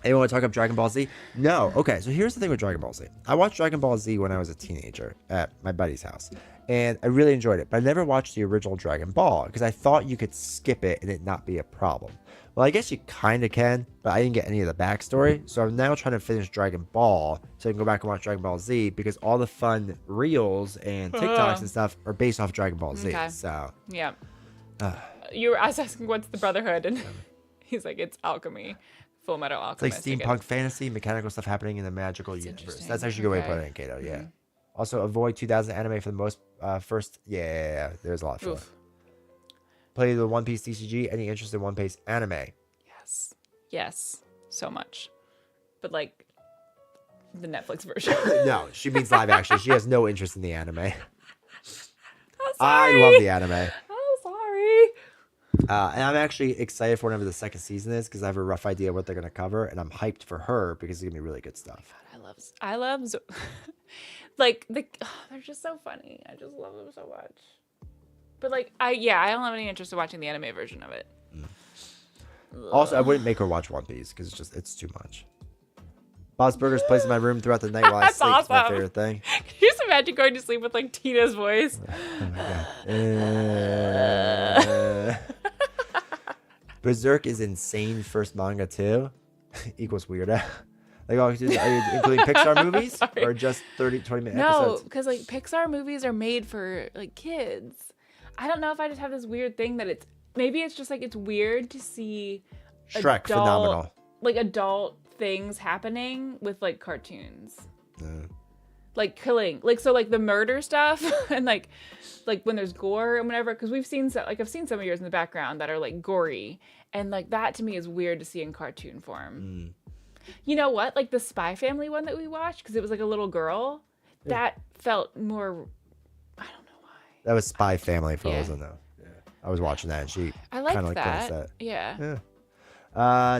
Anyone want to talk up Dragon Ball Z? No. Okay, so here's the thing with Dragon Ball Z. I watched Dragon Ball Z when I was a teenager at my buddy's house, and I really enjoyed it. But I never watched the original Dragon Ball because I thought you could skip it and it not be a problem. Well, I guess you kind of can, but I didn't get any of the backstory. So I'm now trying to finish Dragon Ball so I can go back and watch Dragon Ball Z because all the fun reels and TikToks and stuff are based off Dragon Ball Z. Okay. So Yeah. You were asking what's the Brotherhood, and he's like, it's alchemy. Full Metal it's like Alchemist. steampunk fantasy, mechanical stuff happening in the magical universe. interesting. That's actually a good way to Okay. put it in Kato, yeah. Also, avoid 2000 anime for the most first. Yeah. There's a lot for it. Oof. Play the One Piece TCG. Any interest in One Piece anime? Yes. Yes. So much. But like the Netflix version. No, she means live action. She has no interest in the anime. I'm I sorry. love the anime. Oh, sorry. And I'm actually excited for whatever the second season is because I have a rough idea what they're going to cover. And I'm hyped for her because it's going to be really good stuff. I love like they're just so funny. I just love them so much. But like I don't have any interest in watching the anime version of it. Also, I wouldn't make her watch One Piece because it's too much. Bob's Burgers plays in my room throughout the night while I That's sleep. It's my awesome. favorite thing. Can you just imagine going to sleep with like Tina's voice? Oh my god. Berserk is insane first manga too. Equals weirdo. Like, are you including Pixar movies or just 20-minute No, episodes? because like Pixar movies are made for like kids. I don't know if I just have this weird thing that it's just like it's weird to see Shrek, phenomenal. like adult things happening with like cartoons. Yeah. Like killing, like so like the murder stuff and like when there's gore and whatever, because I've seen some of yours in the background that are like gory, and like that to me is weird to see in cartoon form. You know what, like the Spy Family one that we watched, because it was like a little girl, that felt more, I don't know why. That was Spy Family for Yeah. those who know. Yeah. I was watching that and she I like kind of that. glanced at. Yeah.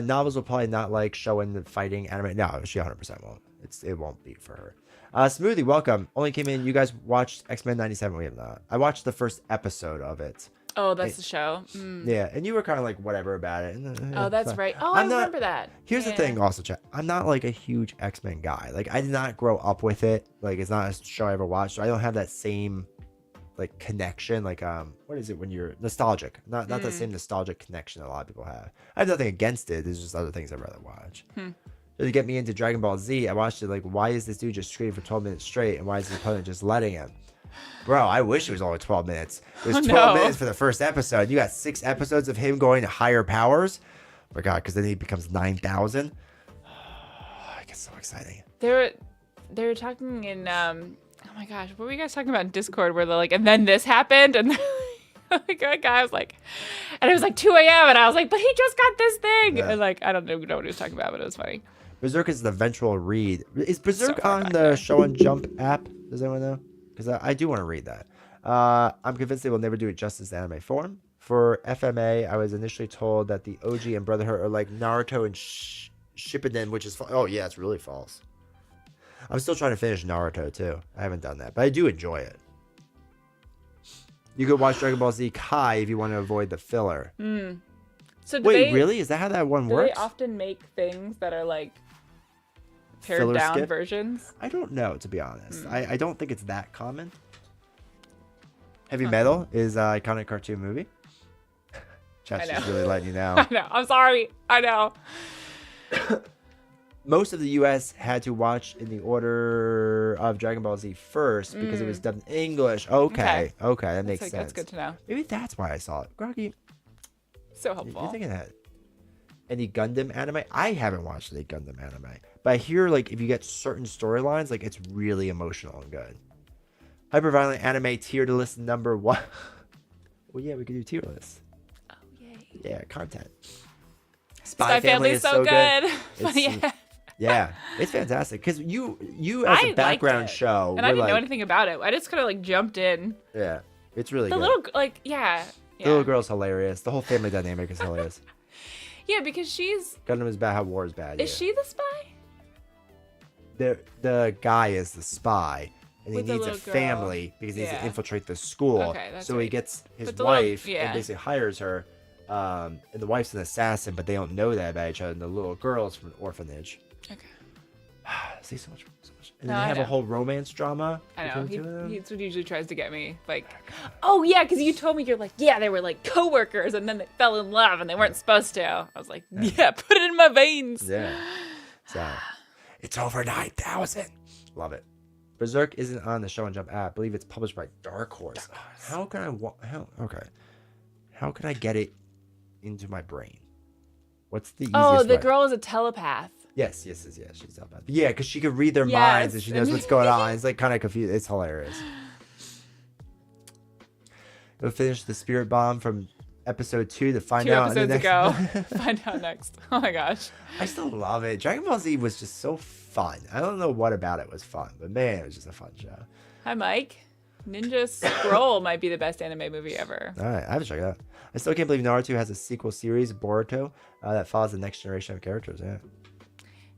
Novels will probably not like showing the fighting anime. No, she 100% won't. It won't be for her. Smoothie, welcome. Only came in. You guys watched X-Men 97. We have not. I watched the first episode of it. Oh, that's the show. Mm. Yeah, and you were kind of like whatever about it. Oh, that's fine. right. Oh, I'm I not- remember that. Here's the Yeah. thing, also, chat. I'm not like a huge X-Men guy. Like, I did not grow up with it. Like, it's not a show I ever watched. So I don't have that same like connection. Like, what is it when you're nostalgic? Not the same nostalgic connection that a lot of people have. I have nothing against it. There's just other things I'd rather watch. So to get me into Dragon Ball Z, I watched it like, why is this dude just screaming for 12 minutes straight, and why is his opponent just letting him? Bro, I wish it was only 12 minutes. It was 12 minutes for the first episode. You got 6 episodes of him going to higher powers. Oh my god, because then he becomes 9,000. It gets so exciting. They were talking in oh my gosh, what were you guys talking about in Discord where they're like, and then this happened, and like a guy was like, and it was like 2 a.m. and I was like, but he just got this thing, Yeah. and like I don't know what he was talking about, but it was funny. Berserk is the ventral read. Is Berserk far on back the there. Show and Jump app? Does anyone know? Because I do want to read that. I'm convinced they will never do it justice in anime form. For FMA, I was initially told that the OG and Brotherhood are like Naruto and Shippuden, which is oh yeah, it's really false. I'm still trying to finish Naruto too. I haven't done that, but I do enjoy it. You could watch Dragon Ball Z Kai if you want to avoid the filler. So do Wait, they, really? Is that how that one do they works? often make things that are like pared Filler down skip? versions? I don't know, to be honest. I don't think it's that common. Heavy Metal is an iconic cartoon movie. Chat's I just know. really letting you know. I know. I'm sorry. I know. Most of the U.S. had to watch in the order of Dragon Ball Z first because it was dubbed in English. Okay, that makes sense. That's good to know. Maybe that's why I saw it. Groggy, So you're helpful. thinking that. any Gundam anime. I haven't watched any Gundam anime, but I hear like if you get certain storylines, like it's really emotional and good. Hyperviolent anime tier list number 1. Well, yeah, we could do tier list. Oh yay! Yeah, content. Spy Family is so good. It's, yeah, it's fantastic because you as a background show, and I didn't know anything about it. I just kind of like jumped in. Yeah, it's really the good. little like yeah. The little girl's hilarious. The whole family dynamic is hilarious. Yeah, because she's Gundam is bad. How War is bad. Is she the spy? The guy is the spy, and he With the needs a little girl. family because he needs to infiltrate the school. Okay, that's so right. he gets his But the wife little- and basically hires her. And the wife's an assassin, but they don't know that about each other. And the little girl's from an orphanage. Okay. See so much. And No, then they I have a know. whole romance drama. I know. between the two of them. He's what he usually tries to get me. Like, oh yeah, because you told me you're like, yeah, they were like coworkers, and then they fell in love, and they weren't supposed to. I was like, yeah, put it in my veins. Yeah. So it's over 9,000. Love it. Berserk isn't on the Show and Jump app. I believe it's published by Dark Horse. How can I get it into my brain? What's the easiest Oh, the way? girl is a telepath. Yes, she's telepath. Yeah, because she can read their Yes. minds and she knows what's going on. It's like kind of confused. It's hilarious. We'll finish the Spirit Bomb from episode 2 to find 2 out. episodes ago. Find out next. Oh my gosh. I still love it. Dragon Ball Z was just so fun. I don't know what about it was fun, but man, it was just a fun show. Hi, Mike. Ninja Scroll might be the best anime movie ever. All right, I have to check it out. I still can't believe Naruto has a sequel series, Boruto, that follows the next generation of characters. Yeah,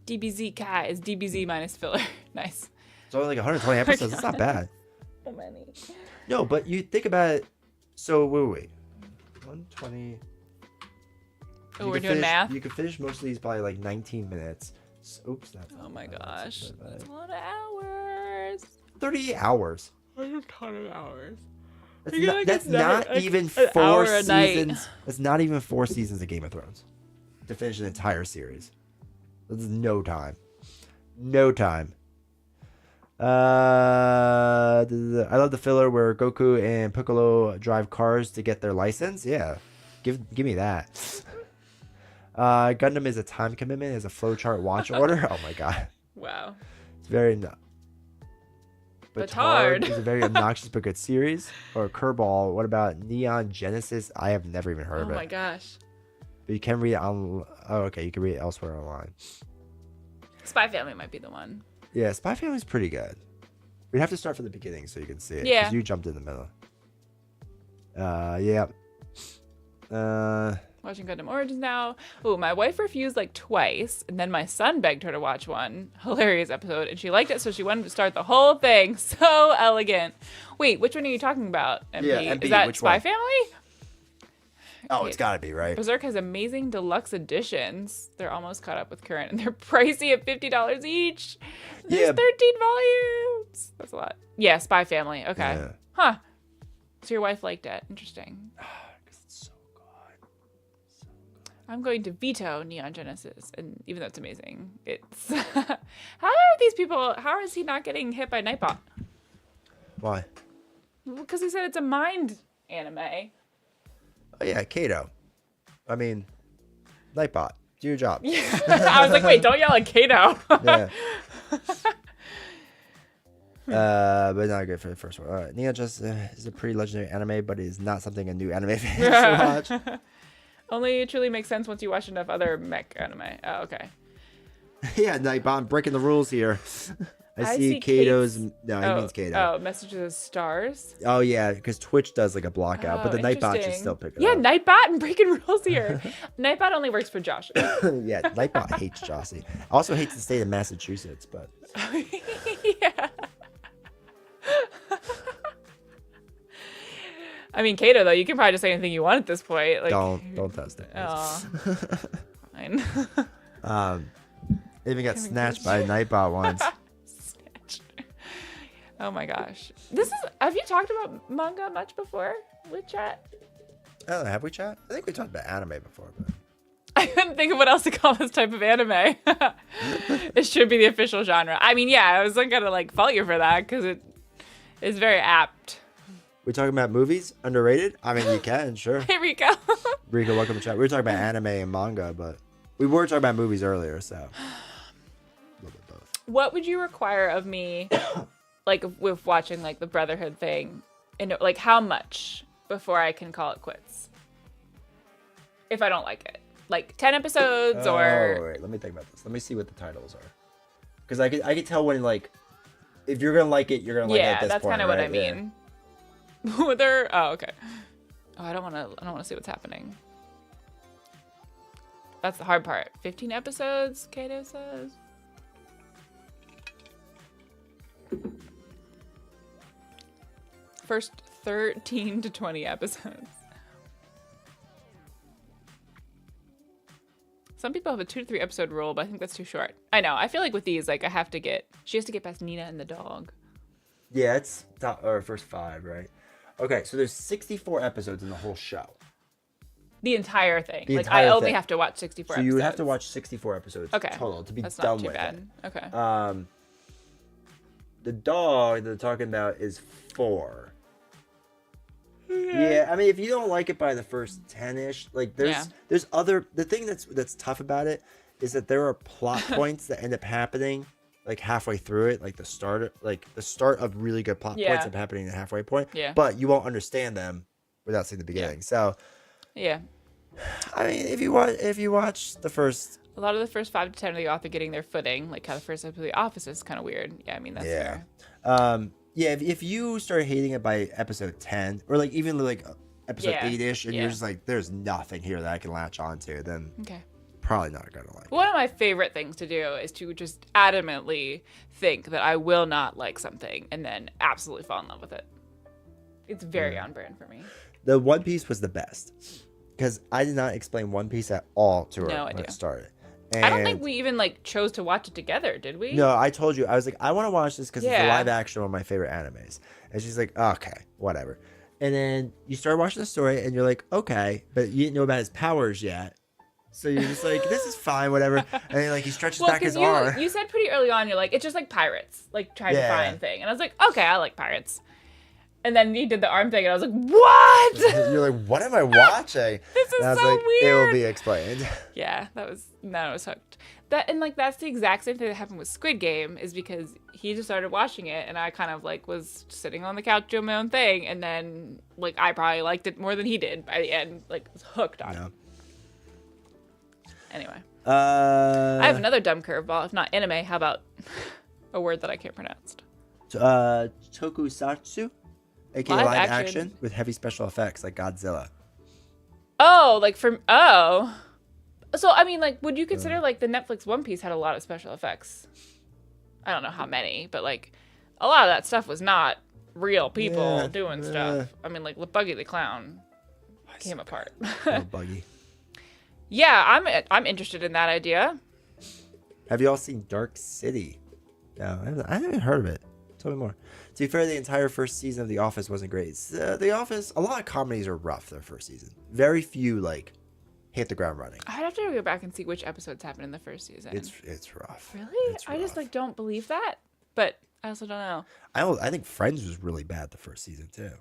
DBZ Kai is DBZ minus filler. Nice. it's only like 120 episodes. It's not bad. So many. No, but you think about it. So wait. 120. Oh, You we're could doing finish- math? You could finish most of these by like 19 minutes. Oops. Oh my gosh. That's a lot of hours. 38 hours. That's a ton of hours. That's You not, gotta that's get not like even an 4 hour a night. seasons. That's not even 4 seasons of Game of Thrones to finish an entire series. That's no time. No time. I love the filler where Goku and Piccolo drive cars to get their license. Yeah, give me that. Gundam is a time commitment, is a flowchart watch order. Oh my god, Wow. it's very. Batard. Is a very obnoxious but good series. Or Kerbal. What about Neon Genesis? I have never even heard Oh of it. my gosh. But you can read it on. Oh, okay, you can read it elsewhere online. Spy Family might be the one. Yeah, Spy Family's pretty good. We'd have to start from the beginning so you can see it. Yeah. 'Cause you jumped in the middle. Yeah. Watching Gundam Origins now. Oh, my wife refused like twice, and then my son begged her to watch one. Hilarious episode, and she liked it, so she wanted to start the whole thing. So elegant. Wait, which one are you talking about, MP? Yeah, MP, Is that which Spy one? Family? Oh, it's gotta be, right? Berserk has amazing deluxe editions. They're almost caught up with current, and they're pricey at $50 each. There's Yeah. 13 volumes. That's a lot. Yeah, Spy Family. Okay. Yeah. Huh. So your wife liked it. Interesting. 'Cause it's so good. I'm going to veto Neon Genesis, and even though it's amazing, it's how are these people? How is he not getting hit by Nightbot? Why? Because he said it's a mind anime. Oh, yeah, Kato. I mean, Nightbot. Do your job. I was like, wait, don't yell at Kato. Yeah. But not good for the first one. All right. Neon Genesis is a pretty legendary anime, but it is not something a new anime fan should watch. Only it truly makes sense once you watch enough other mech anime. Oh, okay. Yeah, Nightbot breaking the rules here. I see Kato's. No, he means Kato. Oh, Messages of Stars. Oh, yeah, because Twitch does like a block out, but the Nightbot should interesting. still pick it Yeah, up. Nightbot and breaking rules here. Nightbot only works for Josh. Yeah, Nightbot hates Jossie. Also hates the state of Massachusetts, but Yeah. I mean, Kato, though, you can probably just say anything you want at this point. Like, don't test it. Oh, fine. I even got snatched by a Nightbot once. Snatched. Oh my gosh. Have you talked about manga much before with chat? I don't know, have we chat? I think we talked about anime before, but I couldn't think of what else to call this type of anime. It should be the official genre. I mean, yeah, I was not gonna like fault you for that because it is very apt. we're talking about movies underrated. I mean, you can sure. Hey, Rico. Rico, welcome to chat. We were talking about anime and manga, but We were talking about movies earlier, so a little bit both. What would you require of me, like with watching like the Brotherhood thing, and like how much before I can call it quits? If I don't like it, like 10 episodes or. Wait, let me think about this. Let me see what the titles are, because I could tell when like if you're gonna like it, you're gonna like it at this that's point. kind of what right? I mean. Yeah. Oh, okay. Oh, I don't want to see what's happening. That's the hard part. 15 episodes, Kato says. First 13 to 20 episodes. Some people have a 2 to 3 episode rule, but I think that's too short. I know. I feel like with these, like she has to get past Nina and the dog. Yeah, it's first 5, right? Okay, so there's 64 episodes in the whole show. The entire thing. The like entire I only thing. have to watch 64 So episodes. you would have to watch 64 episodes total to be That's done not too with bad. it. Okay. The dog that they're talking about is 4. Yeah, I mean, if you don't like it by the first 10-ish, like there's other. The thing that's tough about it is that there are plot points that end up happening like halfway through it, like the start of really good plot points end up happening at the halfway point. Yeah. But you won't understand them without seeing the beginning. So. Yeah. I mean, if you watch the first. A lot of the first 5 to 10 of the author getting their footing, like how the first episode of The Office is kind of weird. Yeah, I mean that's fair. If you start hating it by episode 10 or like even like episode 8-ish and you're just like there's nothing here that I can latch onto, then probably not gonna like it. One of my favorite things to do is to just adamantly think that I will not like something and then absolutely fall in love with it. It's very on brand for me. The One Piece was the best because I did not explain One Piece at all to her when it started. And I don't think we even like chose to watch it together, did we? No, I told you. I was like, I want to watch this because it's a live action, one of my favorite animes. And she's like, okay, whatever. And then you start watching the story and you're like, okay, but you didn't know about his powers yet. So you're just like, this is fine, whatever. And then like he stretches back his arm. You said pretty early on, you're like, it's just like pirates, like trying to find thing. And I was like, okay, I like pirates. And then he did the arm thing, and I was like, "What?" You're like, "What am I watching?" This is and I was so like, weird. It will be explained. Yeah, I was hooked. That's the exact same thing that happened with Squid Game, is because he just started watching it, and I kind of like was sitting on the couch doing my own thing, and then like I probably liked it more than he did by the end, like was hooked on it. Anyway, I have another dumb curveball. If not anime, how about a word that I can't pronounce? Tokusatsu. aka live action with heavy special effects like Godzilla. Oh, like so I mean, like, would you consider like the Netflix One Piece had a lot of special effects? I don't know how many, but like a lot of that stuff was not real people doing stuff. I mean, like Buggy the Clown came apart. Buggy. Yeah, I'm interested in that idea. Have you all seen Dark City? No, I haven't heard of it. Tell me more. To be fair, the entire first season of The Office wasn't great. The Office, a lot of comedies are rough their first season. Very few like hit the ground running. I'd have to go back and see which episodes happened in the first season. It's rough. Really? It's I just rough. like don't believe that, but I also don't know. I think Friends was really bad the first season too.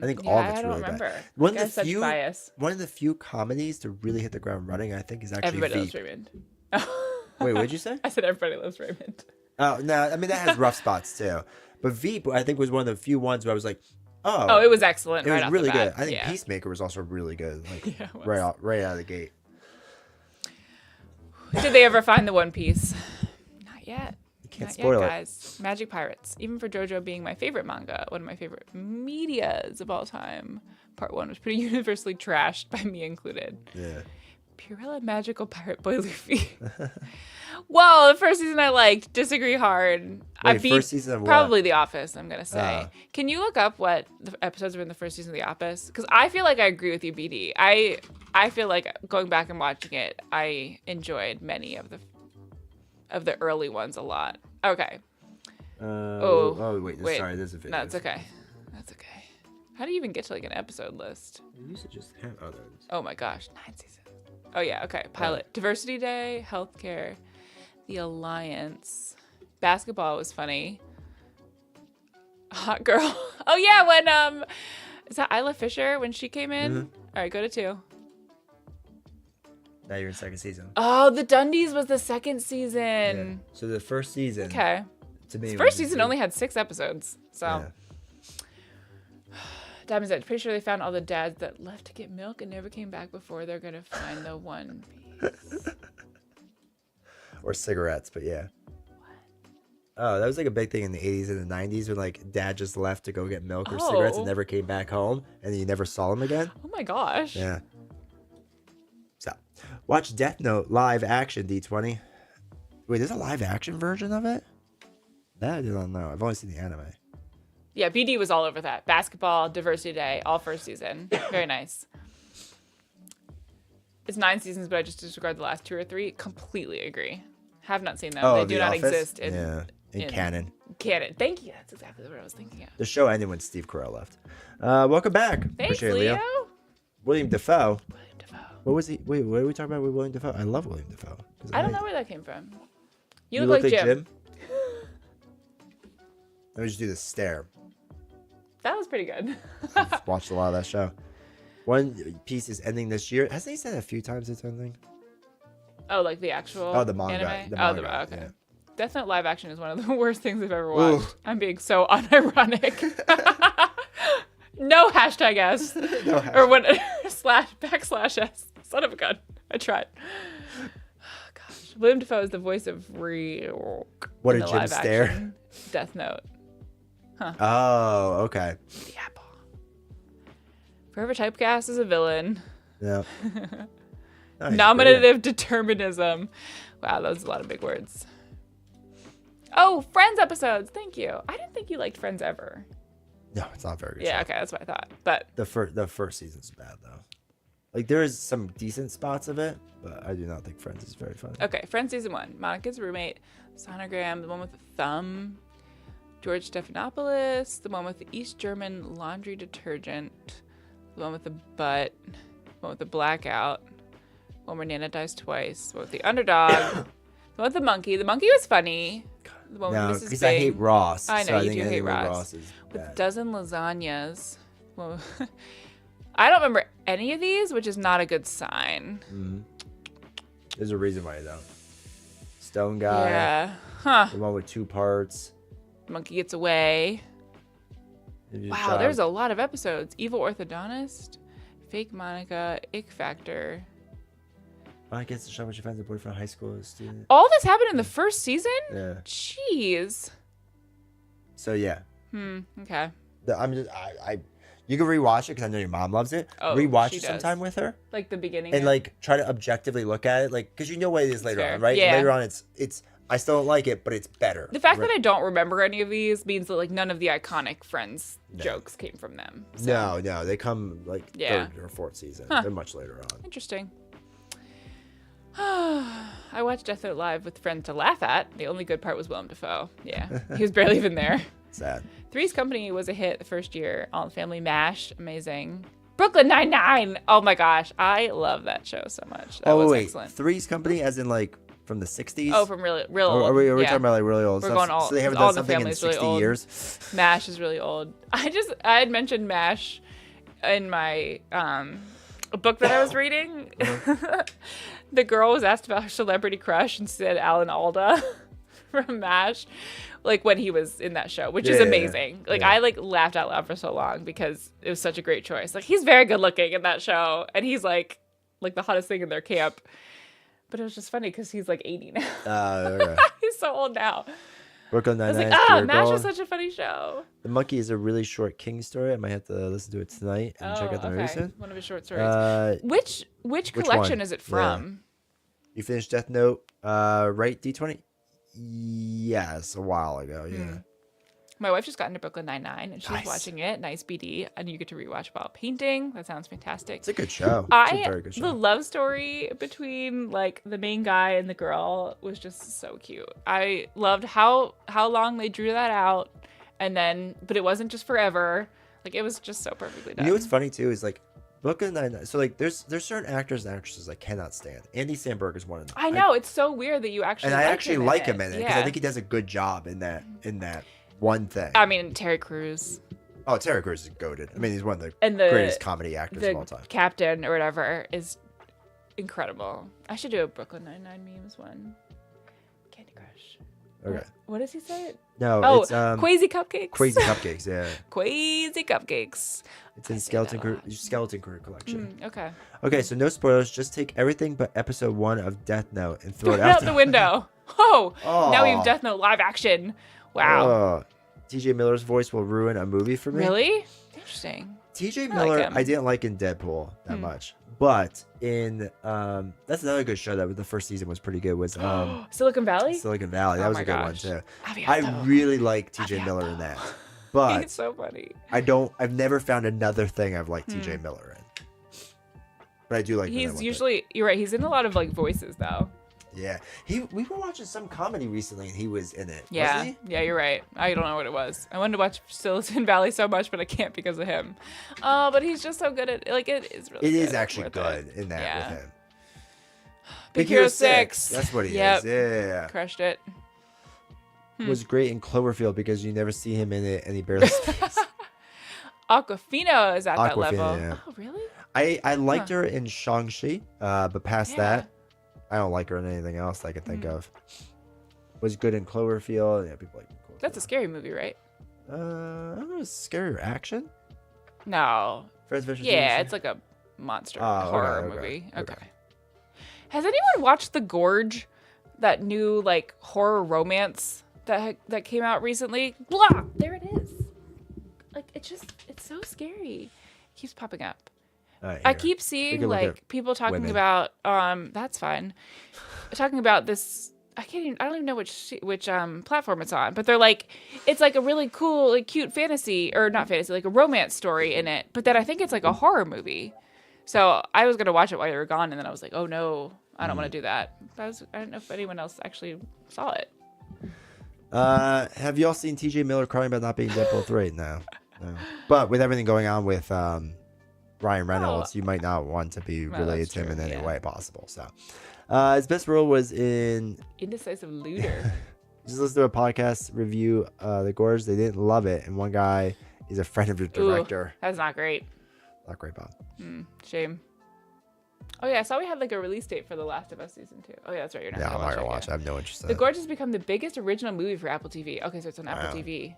I think Yeah, all of it's I don't really remember. bad. One I have such bias. One of the few comedies to really hit the ground running, I think, is actually Everybody Veep. Loves Raymond. Wait, what'd you say? I said Everybody Loves Raymond. Oh no, I mean that has rough spots too. But Veep, I think, was one of the few ones where I was like, oh, it was excellent. It right was off really the bat. good. I think Peacemaker was also really good. Like Yeah, it was. right out of the gate. Did they ever find the One Piece? Not yet. You can't Not spoil yet, it. guys. Magic Pirates. Even for JoJo being my favorite manga, one of my favorite medias of all time. Part 1 was pretty universally trashed by me included. Yeah. Purella Magical Pirate Boy Luffy. Well, the first season I liked. Disagree hard. I Wait, beat first season of what? probably The Office, I'm going to say. Can you look up what the episodes were in the first season of The Office? Because I feel like I agree with you, BD. I feel like going back and watching it, I enjoyed many of the early ones a lot. Okay. Wait, sorry, there's a video. No, it's okay. That's okay. How do you even get to like an episode list? We used to just have others. Oh my gosh, 9 seasons. Oh yeah, okay. Pilot. Diversity Day, Healthcare, The Alliance. Basketball was funny. Hot Girl. Oh yeah, when is that Isla Fisher when she came in? Mm-hmm. All right, go to 2. Now you're in second season. Oh, the Dundies was the second Yeah. season. So the first season. Okay. To me, First season only had 6 episodes. So. Yeah. Diamond's Edge. Pretty sure they found all the dads that left to get milk and never came back before they're gonna find the One Piece. Or cigarettes, but yeah. Oh, that was like a big thing in the 80s and the 90s when like dad just left to go get milk or cigarettes and never came back home, and then you never saw him again. Oh my gosh. Yeah. So, watch Death Note live action, D20. Wait, there's a live action version of it? That I do not know. I've only seen the anime. Yeah, BD was all over that. Basketball, Diversity Day, all first season. Very nice. It's 9 seasons, but I just disregard the last 2 or 3. Completely agree. Have not seen them. Oh, they do The not Office? exist in canon. Canon. Thank you. That's exactly what I was thinking of. The show ended when Steve Carell left. Welcome back. Thanks, Appreciate it, Leo. William Dafoe. William Dafoe. What was he? Wait, what are we talking about with William Dafoe? I love William Dafoe. I don't know where that came from. You look like Jim. Let me just do this stare. That was pretty good. I've watched a lot of that show. One Piece is ending this year. Hasn't he said it a few times it's ending? Oh, like the actual Oh, the manga. anime? The manga, okay. yeah. Death Note live action is one of the worst things I've ever watched. Ooh. I'm being so unironic. No hashtag S. No Or what? // S. Son of a gun. I tried. Oh, gosh. William Dafoe is the voice of Ryuk. What in a the Jim live stare. action Death Note. Oh, okay. The apple. Forever typecast as a villain. Yeah. Nice, Nominative determinism. Wow, that was a lot of big words. Oh, Friends episodes. Thank you. I didn't think you liked Friends ever. No, it's not very good. Yeah, show. okay, that's what I thought. But The first season's bad though. Like there is some decent spots of it, but I do not think Friends is very funny. okay, Friends season 1. Monica's roommate, Sonogram, the one with the thumb. George Stephanopoulos, the one with the East German laundry detergent, the one with the butt, the one with the blackout, the one where Nana dies twice, the one with the underdog, the one with the monkey. The monkey was funny. The one No, with Mrs. because Bing. I hate Ross. I know, so I you think do hate anything with Ross. is With bad. dozen lasagnas. Well, I don't remember any of these, which is not a good sign. There's a reason why you don't. Stone Guy. Yeah. Huh. The one with 2 parts. Monkey gets away. Ninja Wow, Child. there's a lot of episodes. Evil Orthodontist, Fake Monica, Ick Factor. I guess the show when she finds a boyfriend in high school as a student. All this happened in the first season? Yeah. Jeez. So yeah. Okay. I'm just you can rewatch it because I know your mom loves it. Oh, rewatch she it does. sometime with her Like the beginning. and of- like try to objectively look at it, like because you know what it is later fair. on, right? Yeah. Later on, it's I still don't like it, but it's better. The fact Right. that I don't remember any of these means that like none of the iconic Friends jokes came from them. So, No, they come like Yeah. 3rd or 4th season. Huh. They're much later on. Interesting. I watched Death Note live with friends to laugh at. The only good part was Willem Dafoe. Yeah, he was barely even there. Sad. Three's Company was a hit the first year. All in the Family, MASH, amazing. Brooklyn Nine-Nine. Oh my gosh, I love that show so much. That was excellent. Three's Company, as in like from the 60s. Oh, from real Or old. are we yeah. talking about like really old We're stuff? going all- so they haven't All done in the something in Family's really 60 old. years. MASH is really old. I had mentioned MASH in my a book that I was reading. The girl was asked about her celebrity crush and said Alan Alda from MASH, like when he was in that show, which is Yeah. amazing. Like Yeah. I like laughed out loud for so long because it was such a great choice. Like he's very good looking in that show, and he's like the hottest thing in their camp. But it was just funny because he's like 80 now. Okay. He's so old now. Brooklyn I was Nine-Nine. like, Pure MASH Gold. was such a funny show. The Monkey is a really short King story. I might have to listen to it tonight and check out the movie soon. One of his short stories. Which collection one? is it from? You finished Death Note, right, D20? Yes, a while ago, yeah. My wife just got into Brooklyn Nine-Nine, and she's Nice. watching it. Nice BD, and you get to rewatch while painting. That sounds fantastic. It's a good show. It's a very good The show. love story between like the main guy and the girl was just so cute. I loved how long they drew that out, and then but it wasn't just forever. Like it was just so perfectly done. You know what's funny too is like Brooklyn Nine-Nine. So like there's certain actors and actresses I cannot stand. Andy Samberg is one of them. I know it's so weird that you actually And I like actually him like him in it because I Yeah. think he does a good job in that one thing. I mean, Terry Crews Oh, Terry Crews is goated. I mean, he's one of the and the greatest comedy actors of all time. captain or whatever is incredible. I should do a Brooklyn Nine-Nine memes one. Candy Crush. Okay. What does he say? No, Oh, it's Quasi Cupcakes. Crazy Cupcakes. Yeah. Quasi Cupcakes. It's in I say Skeleton that a lot. Skeleton Crew collection. Okay. Okay, so no spoilers. Just take everything but episode 1 of Death Note and throw Throw it it out out the window. Oh, now we have Oh. Death Note live action. Wow. Oh, TJ Miller's voice will ruin a movie for me. Really? Interesting. TJ I like Miller, him. I didn't like in Deadpool that much, but in that's another good show that the first season was pretty good. Was Silicon Valley? Silicon Valley? That Oh was my a good gosh. one too. Aviato. I really like TJ Miller in that, but He's so funny. I've never found another thing I've liked TJ Miller in. But I do like. He's usually, you're right. He's in a lot of like voices though. Yeah, we were watching some comedy recently, and he was in it. Yeah, wasn't he? yeah, you're right. I don't know what it was. I wanted to watch Silicon Valley so much, but I can't because of him. But he's just so good at like it is really. It good. is actually Worth good it. in that Yeah. with him. Big Hero 6. That's what he Yep. is. Yeah. Crushed it. Was great in Cloverfield because you never see him in it, and he barely speaks. Aquafina is at that Awkwafina, level. yeah. Oh, really? I liked her in Shang-Chi, but past Yeah. that, I don't like her in anything else I can think of. Was good in Cloverfield. Yeah, people like Cloverfield. That's a scary movie, right? I don't know, scarier action? No. Friends vs. Yeah, Fantasy? it's like a monster Oh, horror okay, movie. okay. Okay. Has anyone watched The Gorge? That new like horror romance that came out recently? Blah! There it is. Like it's so scary. It keeps popping up. I Here. keep We seeing can look like at people talking women. about that's fine. Talking about this I don't even know which platform it's on, but they're like it's like a really cool like cute fantasy or not fantasy, like a romance story in it. But then I think it's like a horror movie. So I was gonna watch it while you were gone, and then I was like, oh no, I don't want to do that. I don't know if anyone else actually saw it. Have y'all seen TJ Miller crying about not being Deadpool 3? No. But with everything going on with Ryan Reynolds, you might not want to be Well, related that's to him in true, any yeah. way possible. So, his best role was in. Indecisive looter. Just listen to a podcast review, The Gorge. They didn't love it, and one guy is a friend of the director. Ooh, that's not great. Not great, Bob. Shame. Oh yeah, I saw we had like a release date for The Last of Us season 2. Oh yeah, that's right. You're not Yeah, I'm gonna not gonna watch watch it. I have no interest in The it. Gorge has become the biggest original movie for Apple TV. Okay, so it's on Apple Wow. TV.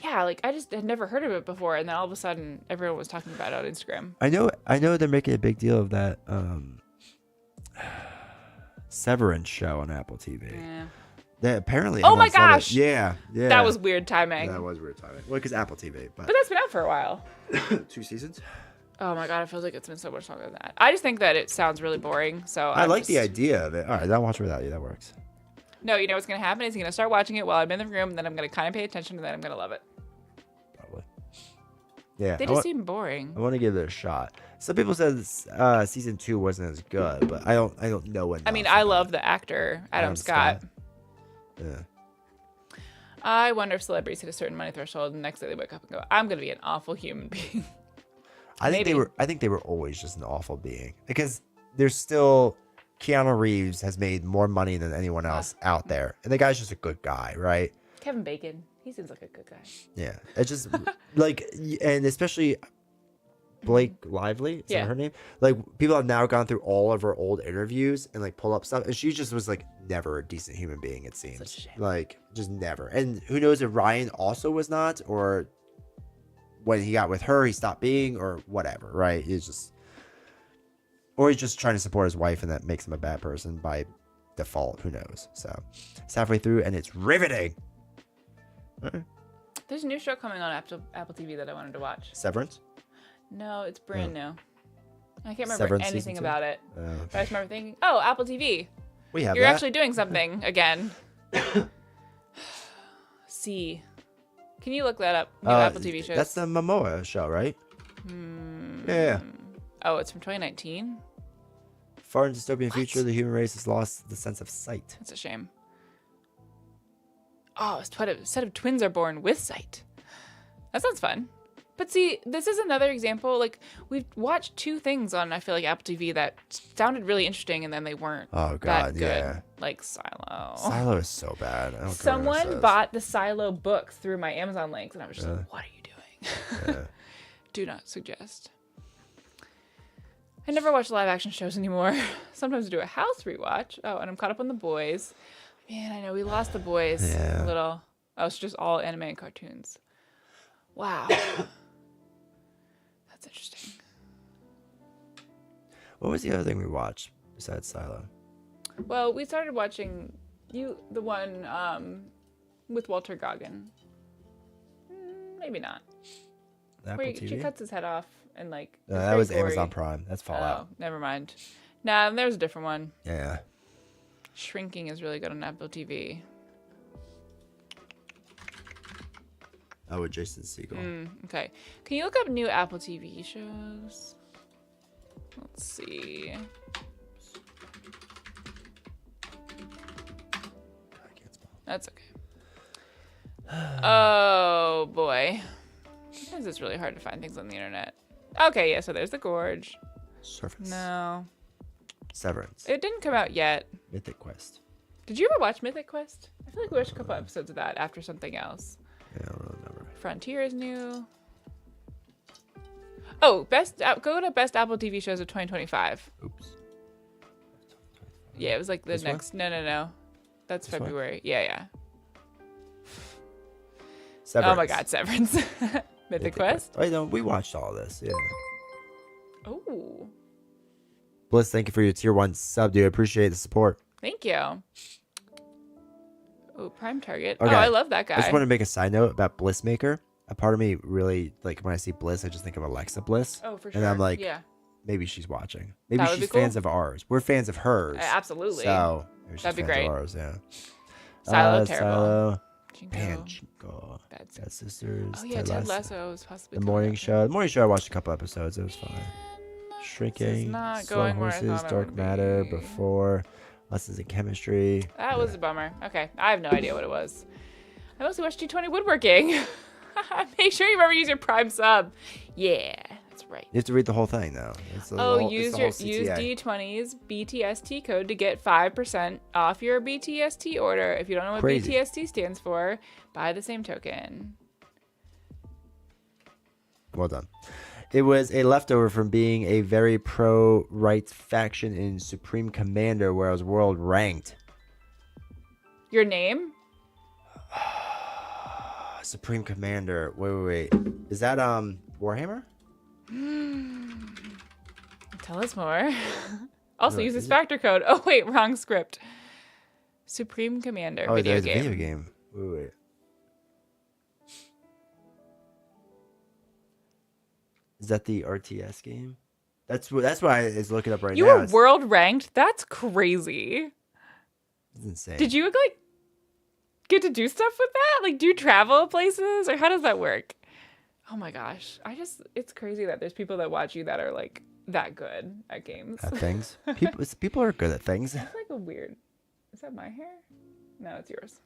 Yeah, like I just had never heard of it before, and then all of a sudden everyone was talking about it on Instagram. I know they're making a big deal of that Severance show on Apple TV. Yeah. That apparently. Oh my everyone's loving it. gosh! Yeah. That was weird timing. That was weird timing. Well, because Apple TV, But that's been out for a while. 2 seasons. Oh my god, it feels like it's been so much longer than that. I just think that it sounds really boring. So I like the idea of it. All right, I'll watch it without you. That works. No, you know what's gonna happen is he's gonna start watching it while I'm in the room, and then I'm gonna kind of pay attention, and then I'm gonna love it. Probably. Yeah. They just seem boring. I want to give it a shot. Some people said season 2 wasn't as good, but I don't know when. I mean, I love the actor Adam Scott. Yeah. I wonder if celebrities hit a certain money threshold, and the next day they wake up and go, "I'm gonna be an awful human being." I think they were always just an awful being because there's still Keanu Reeves has made more money than anyone else out there, and the guy's just a good guy, right? Kevin Bacon, he seems like a good guy. Yeah, it's just like, and especially Blake Lively, is Yeah. that her name? Like people have now gone through all of her old interviews and like pull up stuff, and she just was like never a decent human being. It seems Such a shame. like just never. And who knows if Ryan also was not, or when he got with her, he stopped being, or whatever. Right? He's just, or he's just trying to support his wife, and that makes him a bad person by default. Who knows? So it's halfway through, and it's riveting. All right. There's a new show coming on Apple TV that I wanted to watch. Severance. No, it's brand new. I can't remember Severance season anything 2? about it. But I just remember thinking, oh, Apple TV. We have You're that. actually doing something again. See. Can you look that up? New Apple TV shows. That's the Momoa show, right? Yeah. Oh, it's from 2019? Far in dystopian future, the human race has lost the sense of sight. That's a shame. Oh, a set of twins are born with sight. That sounds fun. But see, this is another example. Like, we've watched 2 things on, I feel like, Apple TV that sounded really interesting, and then they weren't Oh, that God, good. yeah. Like Silo. Silo is so bad. I don't care what it Someone says. bought the Silo books through my Amazon links, and I was just like, what are you doing? Yeah. Do not suggest. I never watch live action shows anymore. Sometimes I do a house rewatch. Oh, and I'm caught up on The Boys. Man, I know we lost The Boys a little. Oh, it's just all anime and cartoons. Wow. That's interesting. What was the other thing we watched besides Silo? Well, we started watching the one with Walter Goggin. Maybe not. Apple Where TV? she cuts his head off and like. No, it's that very was gory. Amazon Prime. That's Fallout. Oh, never mind. Nah, there's a different one. Yeah. Shrinking is really good on Apple TV. Oh, with Jason Segel. Okay. Can you look up new Apple TV shows? Let's see. I can't spell. That's okay. Oh, boy. Sometimes it's really hard to find things on the internet. Okay, yeah, so there's The Gorge. Surface. No. Severance. It didn't come out yet. Mythic Quest. Did you ever watch Mythic Quest? I feel like we watched a couple episodes of that after something else. Yeah, I don't really remember. Frontier is new. Oh, go to best Apple TV shows of 2025. Oops. Yeah, it was like the This one? next. No. That's This one? February. Yeah. Severance. Oh my God, Severance. Mythic Quest. Oh, no, we watched all this. Yeah. Oh, Bliss, thank you for your tier 1 sub, dude. I appreciate the support. thank you. Oh, Prime Target. Okay. Oh, I love that guy. I just want to make a side note about Bliss Maker. A part of me really, like, when I see Bliss, I just think of Alexa Bliss. Oh, for sure. And I'm like, yeah, maybe she's watching. Maybe That would she's be cool. fans of ours. We're fans of hers. absolutely. So, maybe she's That'd be fans great. of ours, yeah. Silo, terrible. Silo. Jingo. Panchico. Bad Bad Sisters. Oh yeah, Ted Lasso is possibly The coming Morning out. Show. The Morning Show, I watched a couple episodes. It was fine. Shrinking. not Slow going where I Horses. thought it Dark would Matter. be. Before. Lessons in Chemistry. That was a bummer. Okay, I have no idea what it was. I mostly watched D20 Woodworking. Make sure you remember to use your Prime sub. Yeah, that's right. You have to read the whole thing, though. It's the Oh, whole, use it's the whole use CTA. D20's BTST code to get 5% off your BTST order. If you don't know what Crazy. BTST stands for, buy the same token. Well done. It was a leftover from being a very pro-rights faction in Supreme Commander, where I was world ranked. Your name? Supreme Commander. Wait. Is that Warhammer? Tell us more. Also, No, use is this it? factor code. Oh wait, wrong script. Supreme Commander Oh, video there's game. a video game. Wait. Is that the RTS game? That's why it's looking up right You now. were world ranked? That's crazy. It's insane. Did you like get to do stuff with that? Like, do you travel places or how does that work? Oh my gosh. It's crazy that there's people that watch you that are like that good at games. At things? People are good at things. It's like a weird. Is that my hair? No, it's yours.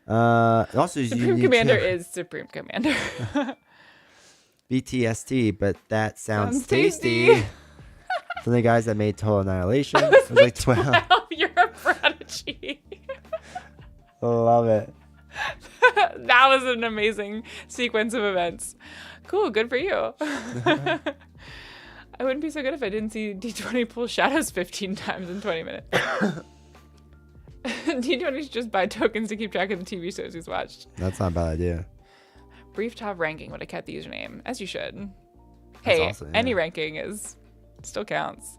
Also, you Supreme need Commander to- is Supreme Commander. BTST, but that sounds Sounds tasty. tasty. From the guys that made Total Annihilation. I It was like 12. 12. You're a prodigy. Love it. That was an amazing sequence of events. Cool, good for you. I wouldn't be so good if I didn't see D20 pull shadows 15 times in 20 minutes. D20 should just buy tokens to keep track of the TV shows he's watched. That's not a bad idea. Brief top ranking would have kept the username, as you should. Hey, awesome, any yeah. ranking still counts.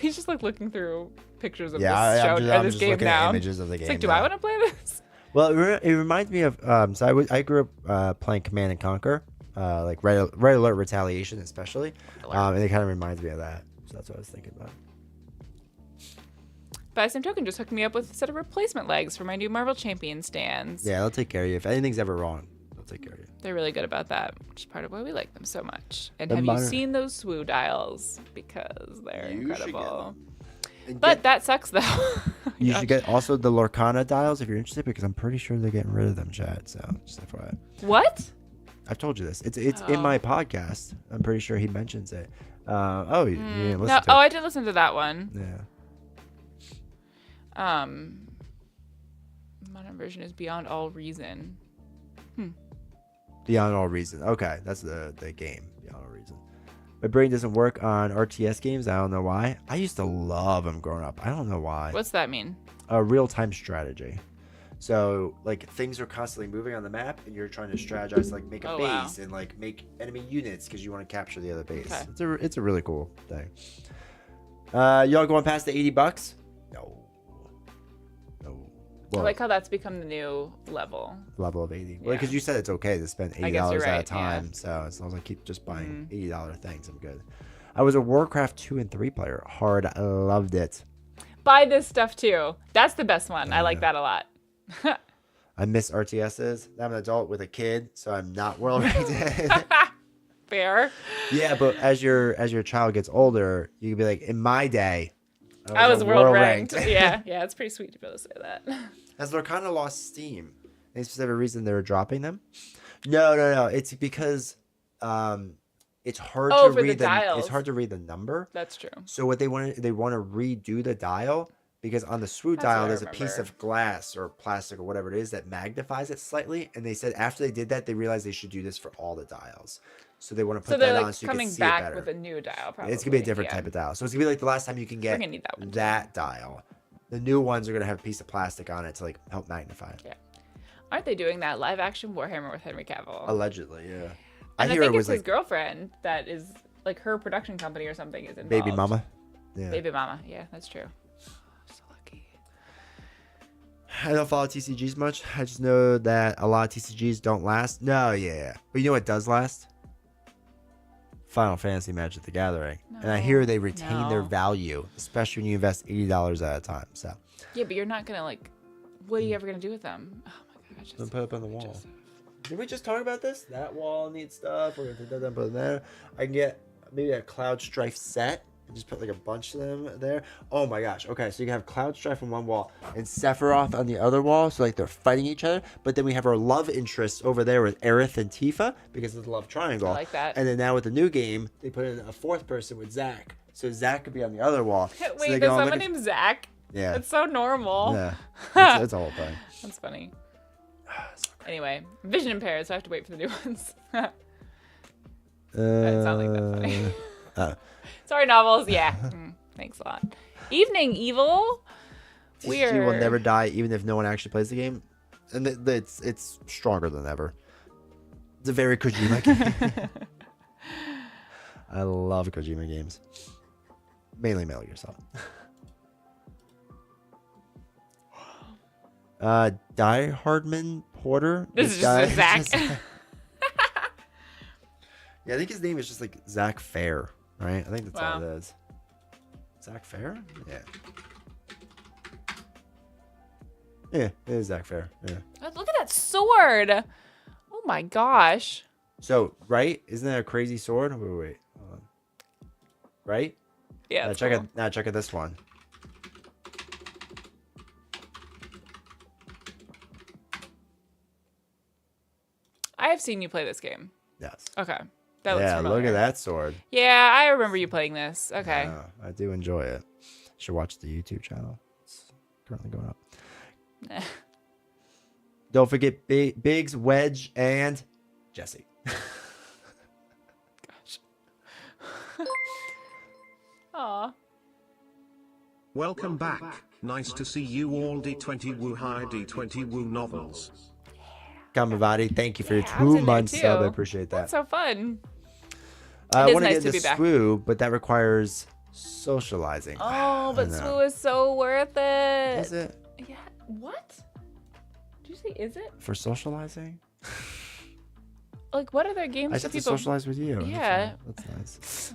He's just like looking through pictures of Yeah, this show I'm or this just game looking now. at images of the game. It's like, do now. I want to play this? Well, it reminds me of so I grew up playing Command and Conquer, like Red Alert Retaliation especially, and it kind of reminds me of that. So that's what I was thinking about. By the same token, just hook me up with a set of replacement legs for my new Marvel Champion stands. Yeah, they'll take care of you if anything's ever wrong. They'll take care of you. They're really good about that, which is part of why we like them so much. And The have modern- you seen those SWU dials? Because they're You should get incredible. And But that sucks, though. you should get also the Lorcana dials if you're interested, because I'm pretty sure they're getting rid of them, Chad. So just FYI. What? I've told you this. It's in my podcast. I'm pretty sure he mentions it. You didn't listen No, to it. I did listen to that one. Yeah. Modern version is beyond all reason. Beyond All Reason. Okay, that's the game. Beyond All Reason. My brain doesn't work on RTS games. I don't know why. I used to love them growing up. I don't know why. What's that mean? A real-time strategy. So like things are constantly moving on the map, and you're trying to strategize, like make a base and like make enemy units because you want to capture the other base. Okay. It's a really cool thing. Y'all going past the $80? No. Well, I like how that's become the new level. Level of 80. Well, because you said it's okay to spend $80 at a time. Yeah. So as long as I keep just buying $80 things, I'm good. I was a Warcraft 2 and 3 player. Hard. I loved it. Buy this stuff too. That's the best one. I like that a lot. I miss RTSs. I'm an adult with a kid, so I'm not world ranked. Fair. Yeah, but as your child gets older, you can be like, in my day, I was world ranked. Yeah, it's pretty sweet to be able to say that. As they're kind of lost steam. Any specific reason they were dropping them? No. It's because it's hard to read it's hard to read the number. That's true. So what they want to redo the dial, because on the SWU dial there's a piece of glass or plastic or whatever it is that magnifies it slightly, and they said after they did that they realized they should do this for all the dials. So they want to put that on so you can see it better. So they're coming back with a new dial, probably. It's going to be a different type of dial. So it's going to be like the last time you can get that dial. The new ones are going to have a piece of plastic on it to like help magnify it. Yeah. Aren't they doing that live action Warhammer with Henry Cavill? Allegedly, yeah. And I think it's his girlfriend that is like her production company or something is involved. Baby mama. Yeah. Baby mama. Yeah, that's true. So lucky. I don't follow TCGs much. I just know that a lot of TCGs don't last. No, yeah. But you know what does last? Final Fantasy Magic the Gathering. No, and I hear they retain their value, especially when you invest $80 at a time. So. Yeah, but you're not going to like, what are you ever going to do with them? Oh my gosh. Don't put it up on the wall. Did we just talk about this? That wall needs stuff. We're going to put that in there. I can get maybe a Cloud Strife set and just put like a bunch of them there. Oh my gosh. Okay, so you can have Cloud Strife on one wall and Sephiroth on the other wall. So like they're fighting each other. But then we have our love interests over there with Aerith and Tifa because of the love triangle. I like that. And then now with the new game, they put in a fourth person with Zack. So Zack could be on the other wall. Wait, so there's someone named Zack? Yeah. It's so normal. Yeah. It's a whole thing. That's funny. Anyway, vision impaired, so I have to wait for the new ones. It's not like that funny. Sorry, novels. Yeah. Thanks a lot. Evening Evil. TCG will never die, even if no one actually plays the game, and it's stronger than ever. It's a very Kojima game. I love Kojima games, mainly Metal Gear Solid. Die Hardman Porter. This is just Zach. Yeah, I think his name is just like Zach Fair, right? I think that's all it is. Zach Fair? Yeah. Yeah, it is Zach Fair. Yeah. Look at that sword. Oh my gosh. So, right? Isn't that a crazy sword? Wait. Hold on. Right? Yeah. Check out this one. I have seen you play this game. Yes. Okay. Yeah, look at that sword. Yeah, I remember you playing this. Okay. Yeah, I do enjoy it. You should watch the YouTube channel. It's currently going up. Don't forget Biggs, Wedge, and Jesse. Gosh. Aw. Welcome back. Nice to see you all. D20 Woo Hi D20 Woo novels. Kamavati, thank you for your 2 months sub. I appreciate that. That's so fun. I want to get into SWU, but that requires socializing. Oh, but SWU is so worth it. Is it? Yeah. What? Did you say is it? For socializing? Like, what other games I just have to socialize with you. Yeah. That's nice.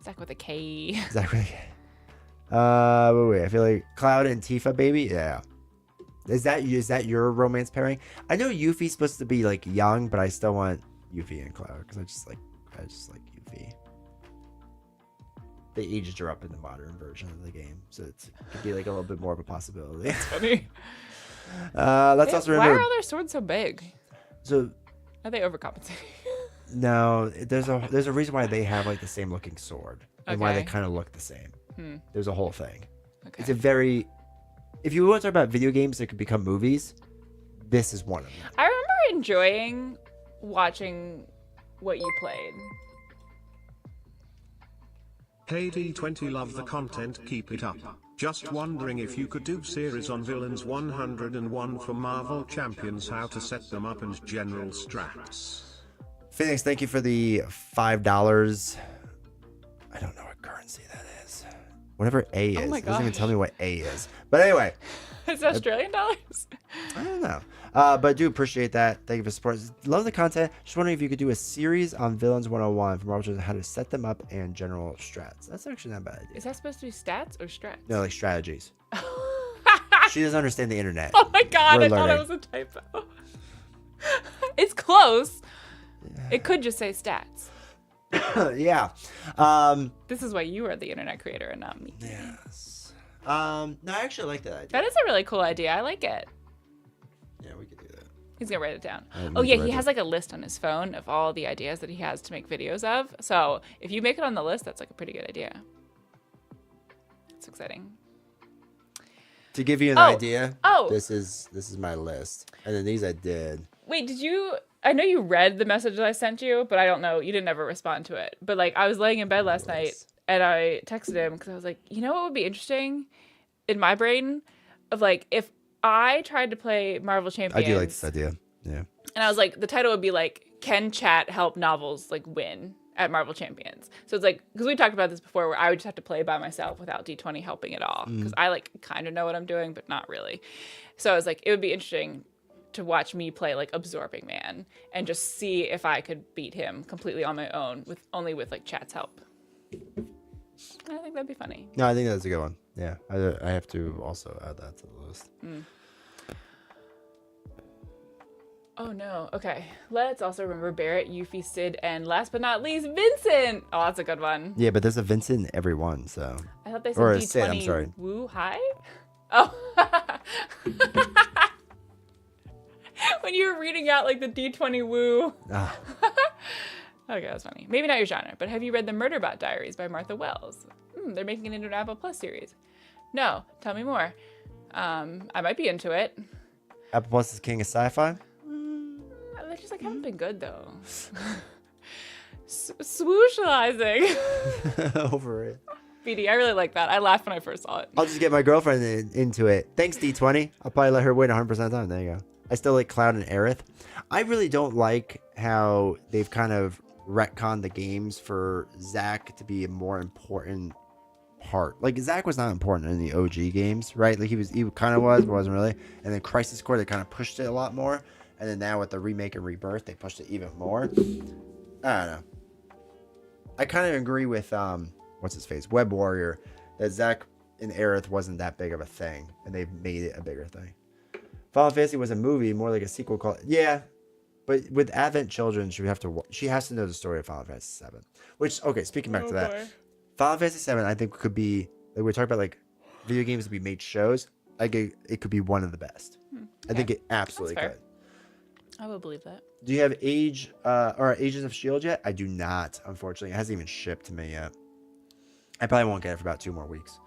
Zach with a K. Zach with a K. Wait. I feel like Cloud and Tifa, baby. Yeah. Is that your romance pairing? I know Yuffie's supposed to be like young, but I still want Yuffie and Cloud because I just like Yuffie. They aged her up in the modern version of the game, so it could be like a little bit more of a possibility. That's funny. Let's also remember. Why are all their swords so big? So are they overcompensating? No, there's a reason why they have like the same looking sword and why they kind of look the same. There's a whole thing. Okay. It's a very. If you want to talk about video games that could become movies, this is one of them. I remember enjoying watching what you played. Hey D20, love the content, keep it up. Just wondering if you could do series on villains 101 for Marvel Champions, how to set them up and general strats. Phoenix, thank you for the $5. I don't know what currency that is. Whatever A is. Oh my It doesn't even gosh. tell me what A is. But anyway. It's Australian dollars. I don't know. But I do appreciate that. Thank you for support. Love the content. Just wondering if you could do a series on Villains 101 from Marvel Champions, how to set them up and general strats. That's actually not a bad idea. Is that supposed to be stats or strats? No, like strategies. She doesn't understand the internet. Oh my god, We're I thought learning. it was a typo. It's close. It could just say stats. Yeah. This is why you are the internet creator and not me. Yes. No, I actually like that idea. That is a really cool idea. I like it. Yeah, we could do that. He's gonna write it down. I Oh need yeah, to he write has like a list on his phone of all the ideas that he has to make videos of. So if you make it on the list, that's like a pretty good idea. It's exciting. To give you an Oh. idea, Oh. this is my list. And then these I did. Wait, did you? I know you read the message that I sent you, but I don't know. You didn't ever respond to it. But like, I was laying in bed last night and I texted him because I was like, you know what would be interesting in my brain of like if I tried to play Marvel Champions. I do like this idea. Yeah. And I was like, the title would be like, can chat help novels like win at Marvel Champions? So it's like, because we talked about this before, where I would just have to play by myself without D20 helping at all, because I like kind of know what I'm doing, but not really. So I was like, it would be interesting to watch me play like Absorbing Man and just see if I could beat him completely on my own with like chat's help. I think that'd be funny. No, I think that's a good one. Yeah. I have to also add that to the list. Oh no. Okay. Let's also remember Barrett, Yuffie, Sid, and last but not least, Vincent. Oh, that's a good one. Yeah, but there's a Vincent in every one, so. I thought they said Or a D20 Sid, I'm sorry. Woo Hi? Oh. When you were reading out like the D20 Woo. Ah. Okay, that's funny. Maybe not your genre, but have you read the Murderbot Diaries by Martha Wells? They're making it into an Apple Plus series. No, tell me more. I might be into it. Apple Plus is king of sci-fi. They just like haven't been good though. Swooshalizing. Over it. BD, I really like that. I laughed when I first saw it. I'll just get my girlfriend into it. Thanks, D20. I'll probably let her win 100% of the time. There you go. I still like Cloud and Aerith. I really don't like how they've kind of retconned the games for Zach to be a more important part. Like, Zach was not important in the OG games, right? Like, he kind of was, but wasn't really. And then Crisis Core, they kind of pushed it a lot more. And then now with the remake and rebirth, they pushed it even more. I don't know. I kind of agree with, what's his face? Web Warrior, that Zach and Aerith wasn't that big of a thing. And they've made it a bigger thing. Final Fantasy was a movie, more like a sequel called... Yeah, but with Advent Children, she has to know the story of Final Fantasy VII. Which, okay, speaking back to that. Boy. Final Fantasy VII, I think could be... Like, we're talking about, like, video games to be made shows. Like, it could be one of the best. I think it absolutely That's could. fair. I would believe that. Do you have Agents of S.H.I.E.L.D. yet? I do not, unfortunately. It hasn't even shipped to me yet. I probably won't get it for about 2 more weeks.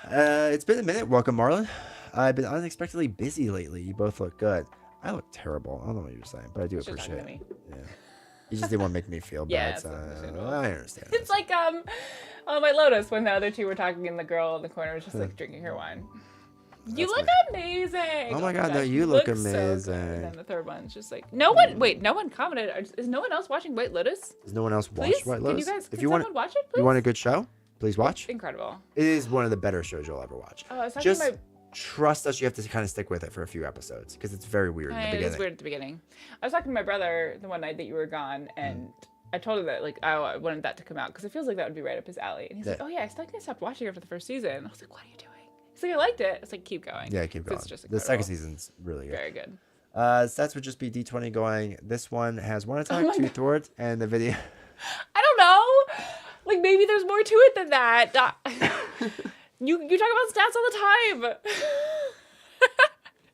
It's been a minute. Welcome, Marlon. I've been unexpectedly busy lately. You both look good. I look terrible. I don't know what you're saying, but I do Just appreciate talking it. to me. Yeah. You just didn't want to make me feel Yeah, bad. it's So understandable. I understand. It's like on my Lotus when the other two were talking and the girl in the corner was just like drinking her wine. You look amazing. Oh my God, no, gosh, you look so good. amazing. And then the third one's just like no one commented. Is no one else watching White Lotus? Does no one else watch Please, White can Lotus? you guys? If Can you want, someone watch it? Please? you want a good show, please watch. Incredible. It is one of the better shows you'll ever watch. Oh, I was talking Just to my. trust us. You have to kind of stick with it for a few episodes because it's very weird in the It beginning. was weird at the beginning. I was talking to my brother the one night that you were gone, and I told him that like I wanted that to come out because it feels like that would be right up his alley. And he's like, "Oh yeah, I still think I stopped watching after the first season." I was like, "What are you doing?" He's like, "I liked it." It's like, "Keep going." Yeah, keep going. It's just The second incredible. season's really good. Very good. Stats would just be D20 going. This one has 1 attack, 2 thwarts, and the video. I don't know. Like maybe there's more to it than that. You talk about stats all the time.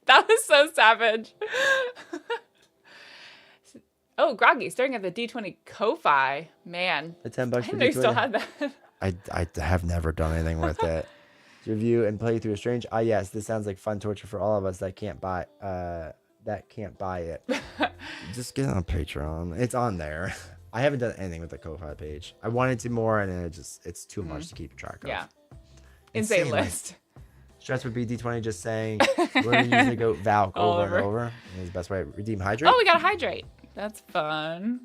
That was so savage. Oh, Groggy, staring at the D20 Ko-Fi. Man. The $10 I for didn't know you still D20. had that. I have never done anything with it. To review and play through a strange. Yes, this sounds like fun torture for all of us that can't buy it. Just get on Patreon. It's on there. I haven't done anything with the Ko-Fi page. I wanted to more, and it's too much to keep track of. Yeah. Insane list. Stress would be D20 just saying we're going to usually go Valk over and over. And it's the best way. Redeem Hydrate. Oh, we got a Hydrate. That's fun.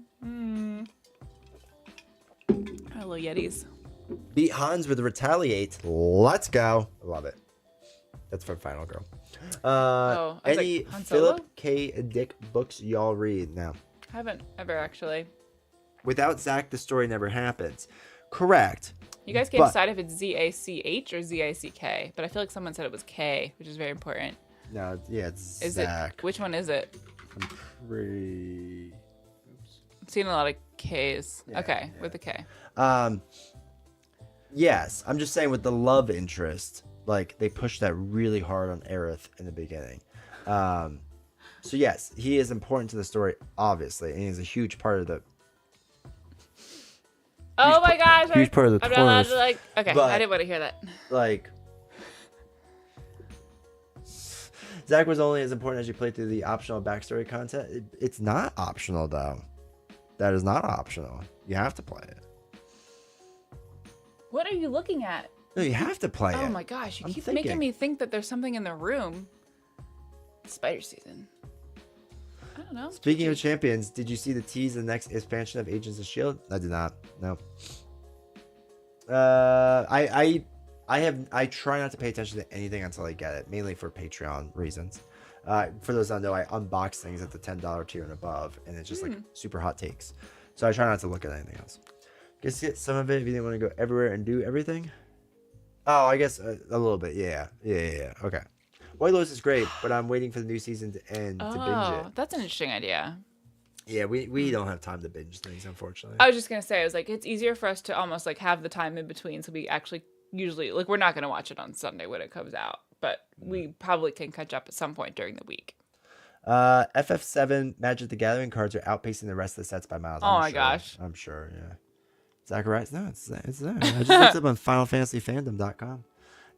Hello, Yetis. Beat Hans with Retaliate. Let's go. I love it. That's from Final Girl. Any Han Solo? Philip K. Dick books y'all read now? Haven't ever actually. Without Zach, the story never happens. Correct. You guys can't decide if it's Z-A-C-H or Z-I-C-K, but I feel like someone said it was K, which is very important. No, yeah, it's Is Zach. it? Which one is it? I'm pretty... I'm seeing a lot of Ks. Yeah, okay, yeah. with the K. Yes, I'm just saying with the love interest, like they pushed that really hard on Aerith in the beginning. So yes, he is important to the story, obviously, and he's a huge part of the... Oh my gosh! Huge part of the I'm not allowed Taurus. to like. Okay, But- I didn't want to hear that. Like... Zach was only as important as you played through the optional backstory content. It's not optional, though. That is not optional. You have to play it. What are you looking at? No, you have to play it. Oh my gosh! You I'm keep thinking. making me think that there's something in the room. Spider season. I don't know. Speaking of champions, did you see the tease of the next expansion of Agents of S.H.I.E.L.D.? I did not. No. I try not to pay attention to anything until I get it, mainly for Patreon reasons. For those that don't know, I unbox things at the $10 tier and above, and it's just like super hot takes. So I try not to look at anything else. Guess get some of it if you didn't want to go everywhere and do everything. Oh, I guess a little bit. Yeah. Okay. White Lotus is great, but I'm waiting for the new season to end to binge Oh, it. that's an interesting idea. Yeah, we don't have time to binge things, unfortunately. I was just gonna say, I was like, it's easier for us to almost like have the time in between, so we actually usually like we're not gonna watch it on Sunday when it comes out, but we probably can catch up at some point during the week. FF7 Magic the Gathering cards are outpacing the rest of the sets by miles. Oh my gosh. I'm sure, yeah. Zacharias? No, it's there. I just looked up on FinalFantasyFandom.com.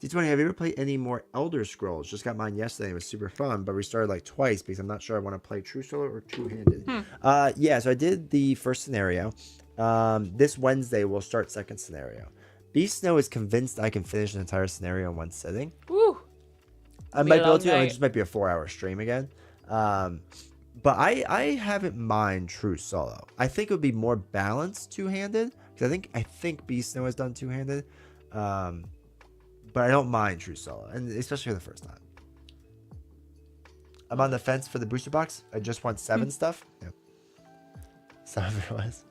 D20, have you ever played any more Elder Scrolls? Just got mine yesterday. It was super fun, but we started like twice because I'm not sure I want to play True Solo or Two-Handed. Yeah, so I did the first scenario. This Wednesday, we'll start second scenario. Beast Snow is convinced I can finish an entire scenario in one sitting. Woo! I might be able to. It just might be a 4-hour stream again. But I haven't mind True Solo. I think it would be more balanced two-handed because I think Beast Snow has done two-handed. But I don't mind True Solo, and especially for the first time. I'm on the fence for the booster box. I just want 7 stuff. Yep. Some of it was.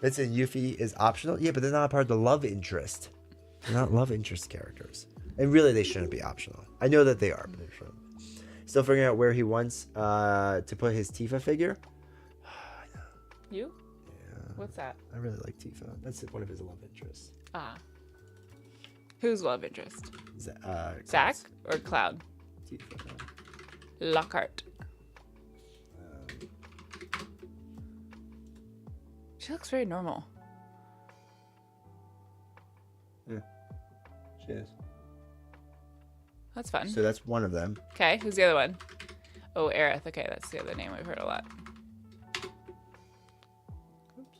Vincent and Yuffie is optional. Yeah, but they're not a part of the love interest. They're not love interest characters. And really, they shouldn't be optional. I know that they are, but they shouldn't. Still figuring out where he wants to put his Tifa figure. You? Yeah. What's that? I really like Tifa. That's one of his love interests. Ah. Whose love interest? Cloud's. Zach or Cloud? Tifa. Lockhart. She looks very normal. Yeah. She is. That's fun. So that's one of them. Okay, who's the other one? Oh, Aerith. Okay, that's the other name we've heard a lot. Oops.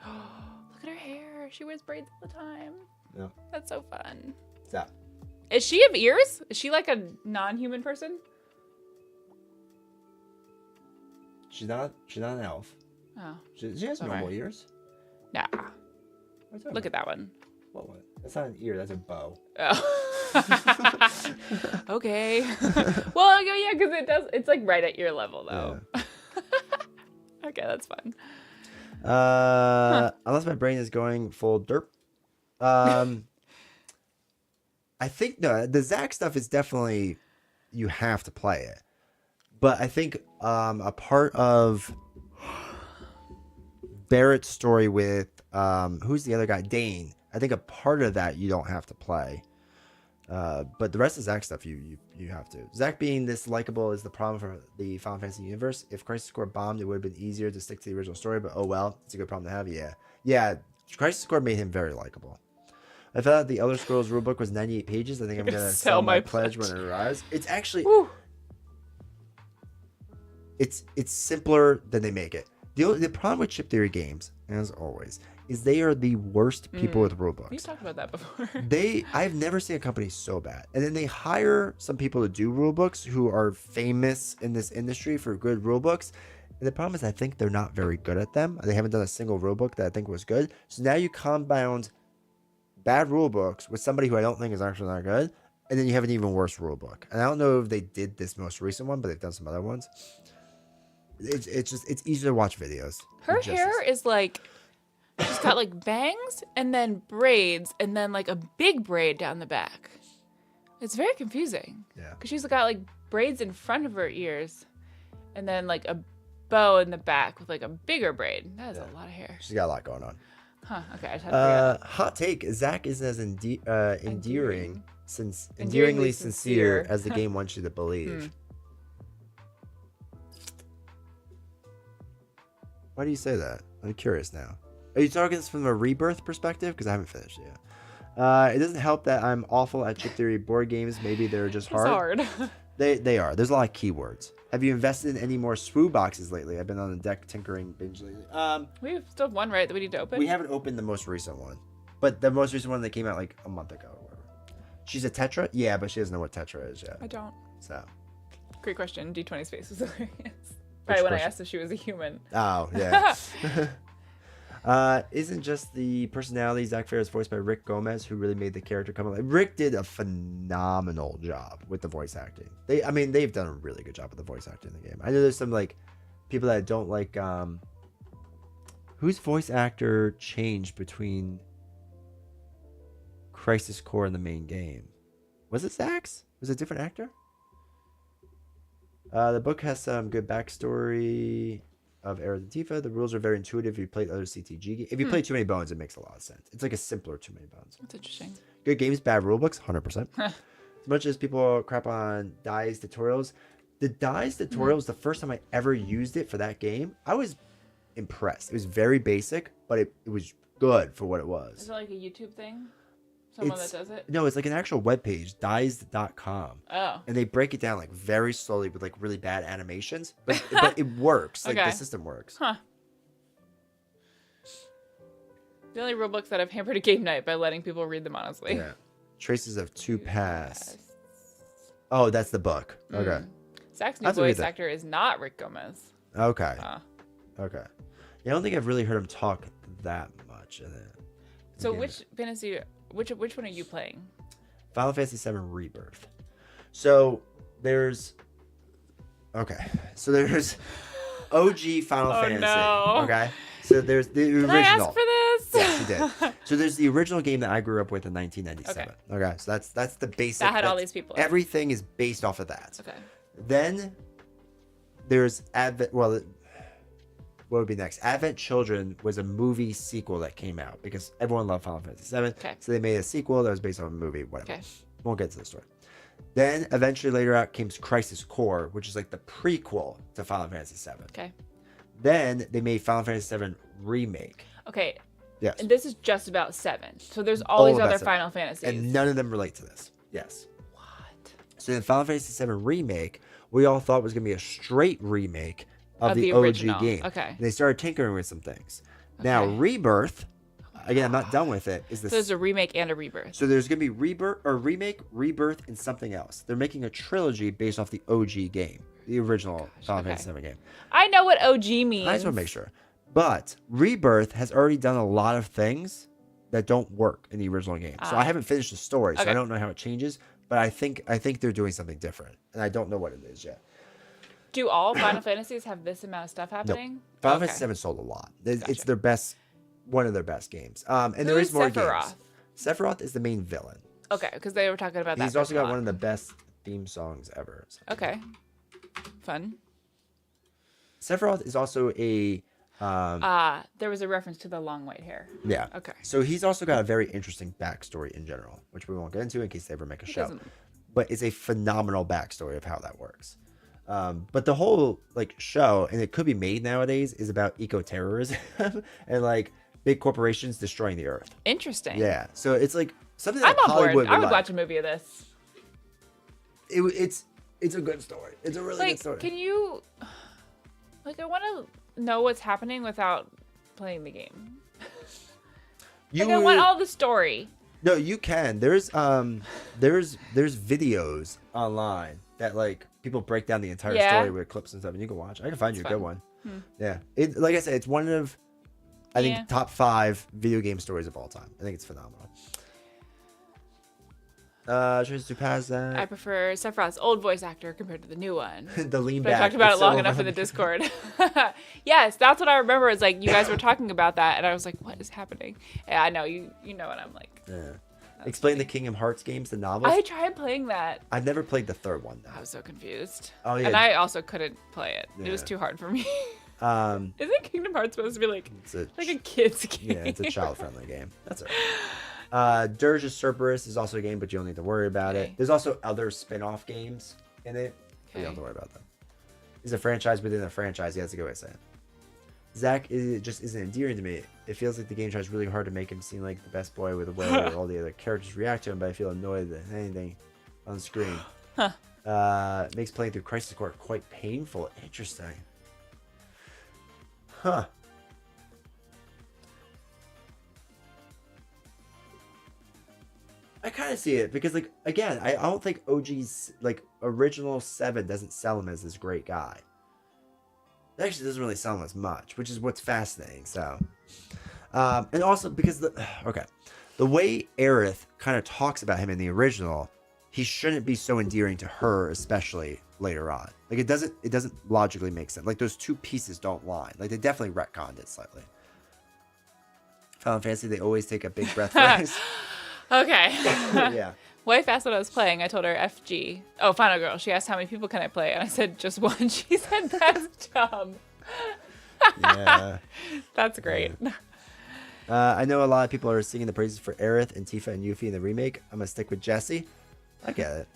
Look at her hair. She wears braids all the time. No. That's so fun. Stop. Is she have ears? Is she like a non-human person? She's not an elf. Oh, She has Okay. normal ears. nah. What are you Look at that one. What? That's not an ear. That's a bow. Oh. Okay. Well, yeah, because it does. It's like right at your level, though. Okay, that's fun. Unless my brain is going full derp. I think no, the Zach stuff is definitely you have to play it. But I think a part of Barrett's story with who's the other guy? Dane. I think a part of that you don't have to play. But the rest of Zach stuff you have to. Zach being this likable is the problem for the Final Fantasy universe. If Crisis Core bombed, it would have been easier to stick to the original story, but oh well, it's a good problem to have. Yeah. Crisis Core made him very likable. I found out the Elder Scrolls rulebook was 98 pages. I think I'm gonna sell my pledge when it arrives. It's actually Whew. it's simpler than they make it. The problem with chip theory games, as always, is they are the worst people with rule books. We've talked about that before. I've never seen a company so bad. And then they hire some people to do rule books who are famous in this industry for good rule books. And the problem is I think they're not very good at them. They haven't done a single rule book that I think was good. So now you compound bad rule books with somebody who I don't think is actually that good. And then you have an even worse rule book. And I don't know if they did this most recent one, but they've done some other ones. It's easier to watch videos. Her hair is like, she's got like bangs and then braids and then like a big braid down the back. It's very confusing. Yeah. Because she's got like braids in front of her ears and then like a bow in the back with like a bigger braid. That is a lot of hair. She's got a lot going on. Huh. Okay. I just had to figure it out. Hot take. Zach is as endearingly sincere as the game wants you to believe. Why do you say that? I'm curious now. Are you talking this from a rebirth perspective? Because I haven't finished yet. It doesn't help that I'm awful at chip theory board games. Maybe they're just hard. It's hard. They are. There's a lot of keywords. Have you invested in any more SWU boxes lately? I've been on the deck tinkering binge lately. We still have one, right, that we need to open? We haven't opened the most recent one. But the most recent one that came out like a month ago or whatever. She's a Tetra? Yeah, but she doesn't know what Tetra is yet. I don't. So. Great question. D20 space was hilarious. Probably when I asked if she was a human. Oh, yeah. Isn't just the personality Zach Fair is voiced by Rick Gomez who really made the character come alive. Rick did a phenomenal job with the voice acting. They've done a really good job with the voice acting in the game. I know there's some like people that don't like whose voice actor changed between Crisis Core and the main game. Was it Zach's? Was it a different actor? The book has some good backstory of Era Tifa. The rules are very intuitive if you played other CTG games. If you play Too Many Bones, it makes a lot of sense. It's like a simpler Too Many Bones. That's interesting. Good games, bad rulebooks, 100%. As much as people crap on Dice tutorials, the Dice tutorials, the first time I ever used it for that game, I was impressed. It was very basic, but it was good for what it was. Is it like a YouTube thing? Someone that does it? No, it's like an actual webpage, dice.com. Oh. And they break it down like very slowly with like really bad animations, but it works. Like the system works. Huh. The only rule books that have hampered a game night by letting people read them honestly. Yeah. Traces of Two Paths. Oh, that's the book. Okay. Zach's new voice actor is not Rick Gomez. Okay. Okay. Yeah, I don't think I've really heard him talk that much in it. So which one are you playing? Final Fantasy VII Rebirth. So there's OG Final Fantasy. No. Okay. So there's the original. Did I ask for this? Yes, you did. So there's the original game that I grew up with in 1997. Okay. So that's the basic. That had all these people. Everything is based off of that. Okay. Then there's Advent. Well, what would be next? Advent Children was a movie sequel that came out because everyone loved Final Fantasy VII. Okay. So they made a sequel that was based on a movie, whatever. Okay. Won't get to the story. Then eventually later out came Crisis Core, which is like the prequel to Final Fantasy VII. Okay. Then they made Final Fantasy VII Remake. Okay. Yes. And this is just about 7. So there's all these other Final Fantasies. And none of them relate to this. Yes. What? So in Final Fantasy VII Remake, we all thought was going to be a straight remake of the original. OG game. Okay. And they started tinkering with some things. Now, Rebirth, again, I'm not done with it. So there's a remake and a rebirth. So there's going to be remake, rebirth, and something else. They're making a trilogy based off the OG game, the original Final Fantasy VII game. I know what OG means. I just want to make sure. But Rebirth has already done a lot of things that don't work in the original game. So I haven't finished the story, so I don't know how it changes. But I think they're doing something different, and I don't know what it is yet. Do all Final Fantasies have this amount of stuff happening? Nope. Final Fantasy VII sold a lot. It's their best, one of their best games. And there is more games. Sephiroth is the main villain. Okay, because they were talking about that. He's also got one of the best theme songs ever. So. Okay. Fun. Sephiroth is also a... there was a reference to the long white hair. Yeah. Okay. So he's also got a very interesting backstory in general, which we won't get into in case they ever make a show. But it's a phenomenal backstory of how that works. But the whole show, and it could be made nowadays, is about eco-terrorism and big corporations destroying the earth. Interesting. Yeah. So it's like something that I'm on Hollywood board. I would like. watch a movie of this. It's a good story. It's a really good story. Can you I want to know what's happening without playing the game. You Like, I want all the story. No, you can. There's videos online that like people break down the entire story with clips and stuff, and you can watch. I can find you a good one. Yeah, like I said, it's one of I think top 5 video game stories of all time. I think it's phenomenal. Choose to pass that. I prefer Sephiroth's old voice actor compared to the new one. The lean But back. I talked about It's it long so enough in funny. the Discord. Yes, that's what I remember. Is like you guys were talking about that, and I was like, "What is happening?" Yeah, I know you know what I'm like. Yeah. Explain the Kingdom Hearts games, the novels. I tried playing that. I've never played the third one though. I was so confused. Oh yeah. And I also couldn't play it. It was Yeah. too hard for me. Um, Isn't Kingdom Hearts supposed to be like a a kid's game? yeah, it's a child-friendly game. That's it. Dirge of Cerberus is also a game, but you don't need to worry about it. Okay. There's also other spin-off games in it, but you don't have to worry about them. It's a franchise within a franchise. Yeah, that's a good way to say it. Zach just isn't endearing to me. It feels like the game tries really hard to make him seem like the best boy with the way all the other characters react to him, but I feel annoyed that anything on screen makes playing through Crisis Core quite painful. Interesting. Huh. I kind of see it because, like, again, I don't think OG's like original 7 doesn't sell him as this great guy. It actually doesn't really sell him as much, which is what's fascinating. So, and also because the way Aerith kind of talks about him in the original, he shouldn't be so endearing to her, especially later on. Like it doesn't logically make sense. Like those two pieces don't line. Like they definitely retconned it slightly. Final Fantasy, they always take a big breath phrase. Okay. Yeah. Wife asked what I was playing. I told her FG. Oh, Final Girl. She asked how many people can I play, and I said just one. She said that's dumb. Yeah. That's great. I know a lot of people are singing the praises for Aerith and Tifa and Yuffie in the remake. I'm gonna stick with Jessie. I get it.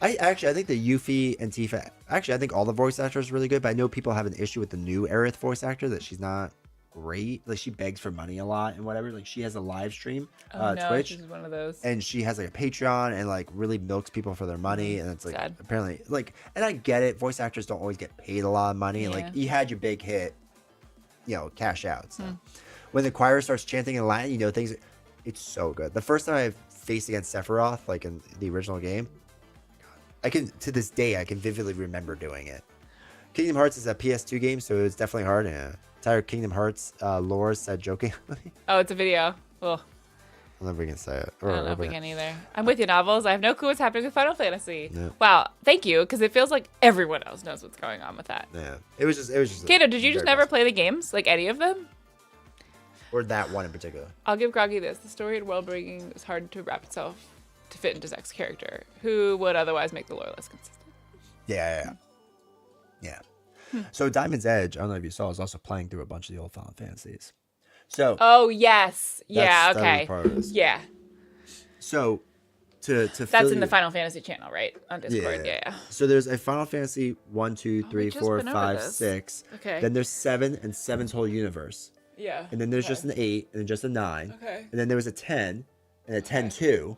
I think the Yuffie and Tifa. Actually, I think all the voice actors are really good, but I know people have an issue with the new Aerith voice actor that she's not great. Like she begs for money a lot and whatever. Like she has a live stream, Oh no, Twitch, she's one of those. and she has like a Patreon and like really milks people for their money. And it's like Sad. apparently like, and I get it. Voice actors don't always get paid a lot of money. And Yeah. like you had your big hit, cash out. So when the choir starts chanting in Latin, things. It's so good. The first time I faced against Sephiroth, like in the original game, to this day I can vividly remember doing it. Kingdom Hearts is a PS2 game, so it's definitely hard. Yeah. Entire Kingdom Hearts lore said jokingly. Oh, it's a video. Well, I don't know if we can say it. I don't know if we can either. I'm with you, Novels. I have no clue what's happening with Final Fantasy. Yeah. Wow, thank you, because it feels like everyone else knows what's going on with that. Yeah, it was just. Kato, did you just very never basic. play the games? Like any of them? Or that one in particular? I'll give Groggy this. The story and world building is hard to wrap itself to fit into Zach's character, who would otherwise make the lore less consistent. Yeah. So Diamond's Edge, I don't know if you saw, is also playing through a bunch of the old Final Fantasies. So Oh, yes. Yeah, that was okay. part of this. Yeah. So to That's fill in the you- Final Fantasy channel, right? On Discord. Yeah. So there's a Final Fantasy 1, 2, 3, just 4, been over 5, this. 6. Okay. Then there's 7 and 7's whole universe. Yeah. And then there's just an 8 and then just a 9. Okay. And then there was a 10 and a 10-2.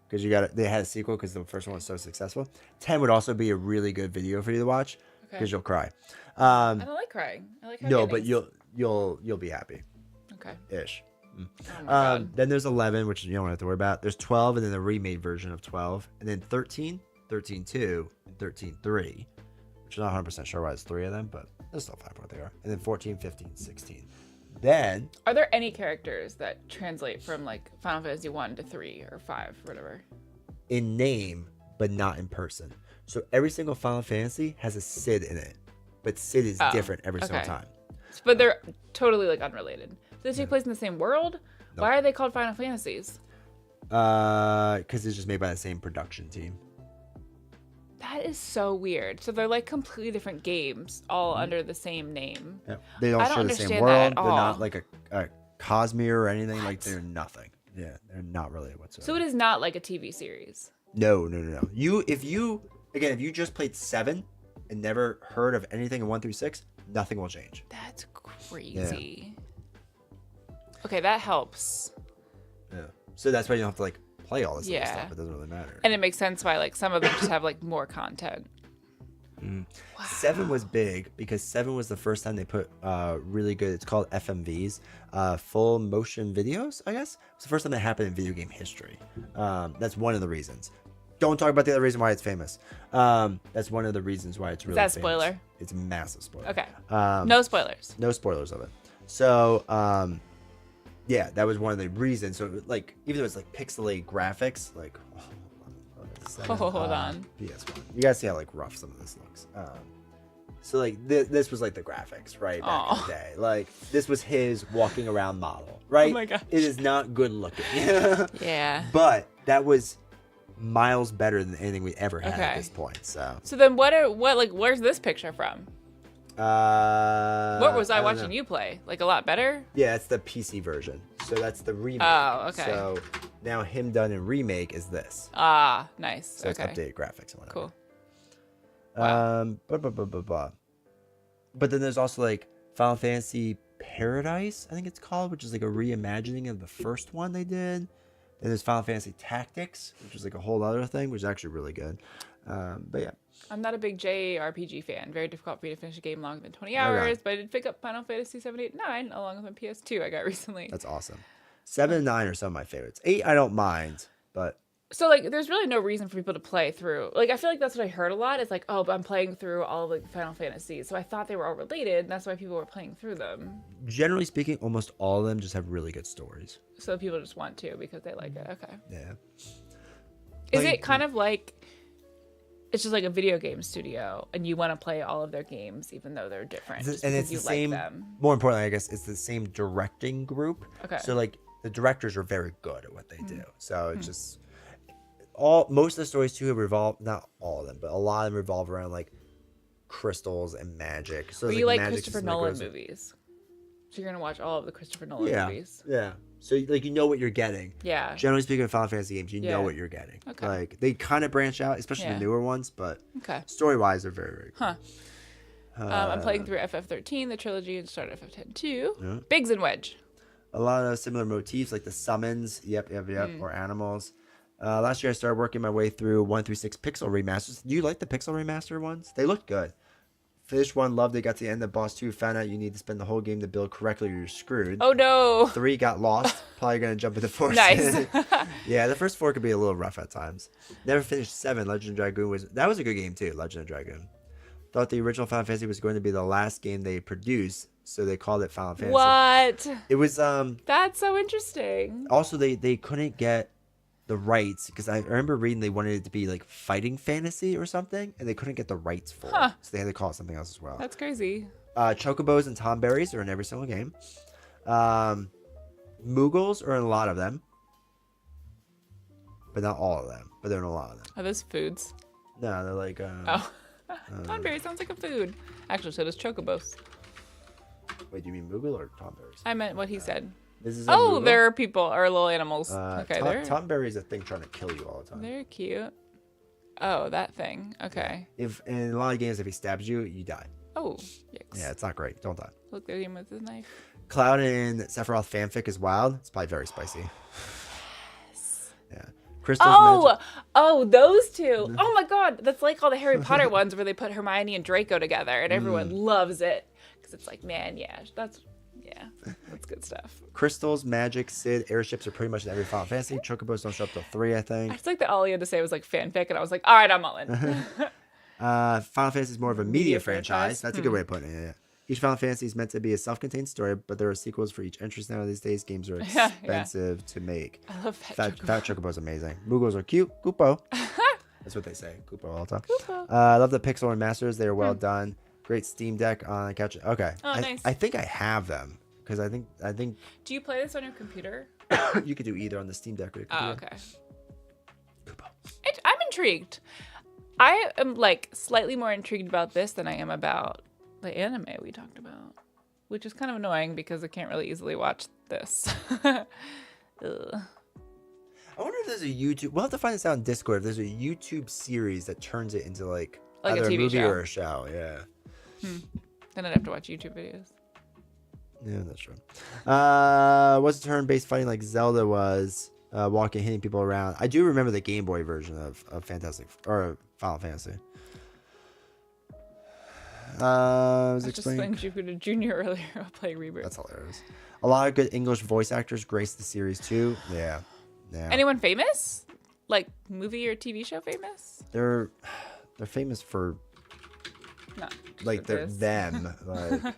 Because they had a sequel because the first one was so successful. 10 would also be a really good video for you to watch because you'll cry. I don't like crying. I like No, happy but endings. you'll be happy Okay. ish. Oh my God. Then there's 11, which you don't have to worry about. There's 12, and then the remade version of 12, and then 13, 13.2, and 13.3, which I'm not 100% sure why it's 3 of them, but that's still fine for what they are. And then 14, 15, 16. Then Are there any characters that translate from like Final Fantasy 1 to 3 or 5 or whatever? in name, but not in person. So every single Final Fantasy has a Cid in it, but Cid is different every single okay. time. But they're totally like unrelated. Do they take place in the same world? No. Why are they called Final Fantasies? Because it's just made by the same production team. That is so weird. So they're like completely different games, all under the same name. Yep. They don't I don't share the same understand that world. at They're all. not like a Cosmere or anything. Like What? they're nothing. Yeah, they're not really whatsoever. So it is not like a TV series. No. If you just played 7 and never heard of anything in 1 through 6, nothing will change. That's crazy. Okay, that helps. Yeah. So that's why you don't have to like play all this other Yeah. stuff. It doesn't really matter. And it makes sense why like some of them just have like more content. Wow. 7 was big because 7 was the first time they put really good. It's called FMVs, full motion videos. I guess it's the first time that happened in video game history. That's one of the reasons. Don't talk about the other reason why it's famous. That's one of the reasons why it's really. Is that famous. spoiler? It's a massive spoiler. Okay. No spoilers. No spoilers of it. So, yeah, that was one of the reasons. So, like, even though it's like pixelated graphics, like, Hold on. PS1. You guys see how like rough some of this looks. So like this was like the graphics, right? Back in the day. Like this was his walking around model, right? Oh my gosh. It is not good looking. Yeah. But that was miles better than anything we ever had at Okay. this point. So then where's this picture from? What was I don't watching know. you play? Like a lot better? Yeah, it's the PC version. So that's the remake. Oh, okay. So now him done in remake is this. Ah, nice. So okay. it's updated graphics and whatever. Cool. But then there's also like Final Fantasy Paradise, I think it's called, which is like a reimagining of the first one they did. Then there's Final Fantasy Tactics, which is like a whole other thing, which is actually really good. But yeah. I'm not a big JRPG fan. Very difficult for me to finish a game longer than 20 hours, but I did pick up Final Fantasy 7, 8, 9 along with my PS2 I got recently. That's awesome. 7 and 9 are some of my favorites. 8 I don't mind, but So like there's really no reason for people to play through. Like I feel like that's what I heard a lot. It's like, oh, but I'm playing through all of like Final Fantasies. So I thought they were all related, and that's why people were playing through them. generally speaking, almost all of them just have really good stories. So people just want to because they like it. Okay. Yeah. Is Like- it kind of like it's just like a video game studio and you want to play all of their games even though they're different just And because it's you the same, like them? more importantly, I guess, it's the same directing group. Okay. So like the directors are very good at what they do. So Hmm. it's just most of the stories too revolve, not all of them, but a lot of them revolve around like crystals and magic. So Or it's you like magic Christopher system that Nolan goes- movies. So you're going to watch all of the Christopher Nolan Yeah. movies. Yeah. So like you know what you're getting. Yeah. Generally speaking, of Final Fantasy games, you Yeah. know what you're getting. Okay. Like they kind of branch out, especially Yeah. the newer ones, but Okay. story wise, they're very, very good. Huh. I'm playing through FF13, the trilogy, and started FF10 too. Yeah. Biggs and Wedge. A lot of similar motifs like the summons, or animals. Last year I started working my way through 1 through 6 pixel remasters. Do you like the pixel remaster ones? They look good. Finished 1, loved it, got to the end of boss 2, found out you need to spend the whole game to build correctly or you're screwed. Oh no. 3 got lost, probably gonna jump into 4. Nice. Yeah, the first 4 could be a little rough at times. Never finished 7, Legend of Dragoon was a good game too, Legend of Dragoon. Thought the original Final Fantasy was going to be the last game they produced, so they called it Final Fantasy. What? It was That's so interesting. also they couldn't get the rights because I remember reading they wanted it to be like fighting fantasy or something, and they couldn't get the rights for it, so they had to call it something else as well. That's crazy. Chocobos and tomberries are in every single game. Moogles are in a lot of them, but not all of them. But they're in a lot of them. Are those foods? No, they're like. Oh. Tonberry sounds like a food. Actually, so does Chocobos. Wait, do you mean Moogle or tomberries? I meant what he said. This is a Oh, Moogle? there are people or little animals. Okay, Tomberry is a thing trying to kill you all the time. they're cute. Oh, that thing. Okay. If in a lot of games, if he stabs you, you die. Oh, yikes. Yeah, it's not great. Don't die. Look at him with his knife. Cloud and Sephiroth fanfic is wild. It's probably very spicy. Yeah. Crystal's magic. Oh, those two. Oh my God, that's like all the Harry Potter ones where they put Hermione and Draco together, and everyone loves it because it's like, man, that's good stuff. Crystals, magic, Sid, airships are pretty much in every Final Fantasy. Chocobos don't show up till 3, I I think. just like that all he had to say was like fanfic, and I was like, all right, I'm all in. Final Fantasy is more of a media franchise. franchise? That's a good way of putting it. Yeah. Each Final Fantasy is meant to be a self-contained story, but there are sequels for each entry. Now these days, games are Yeah. expensive to make. I love that. Fat Chocobo's amazing. Moogles are cute. Goopo. That's what they say. Goopo all the time. Goopo. I love the pixel remasters. They are well done. Great Steam Deck on the couch. Okay. Oh, nice. I think I have them because I think Do you play this on your computer? you could do either on the Steam Deck or your Oh, computer. okay. Goopo. I'm intrigued. I am like slightly more intrigued about this than I am about the anime we talked about, which is kind of annoying because I can't really easily watch this. Ugh. I wonder if there's a YouTube. We'll have to find this out on Discord. If there's a YouTube series that turns it into like Like a either a TV movie show. or a show. Yeah. Then I'd have to watch YouTube videos. Yeah, that's true. Was it turn-based fighting like Zelda was, walking, hitting people around? I do remember the Game Boy version of Fantastic or Final Fantasy. I was I just explaining. think Jupiter Jr. earlier while playing Rebirth. That's hilarious. A lot of good English voice actors grace the series too. Yeah. Anyone famous? Like movie or TV show famous? They're famous for No. like they're this. them. Like 10.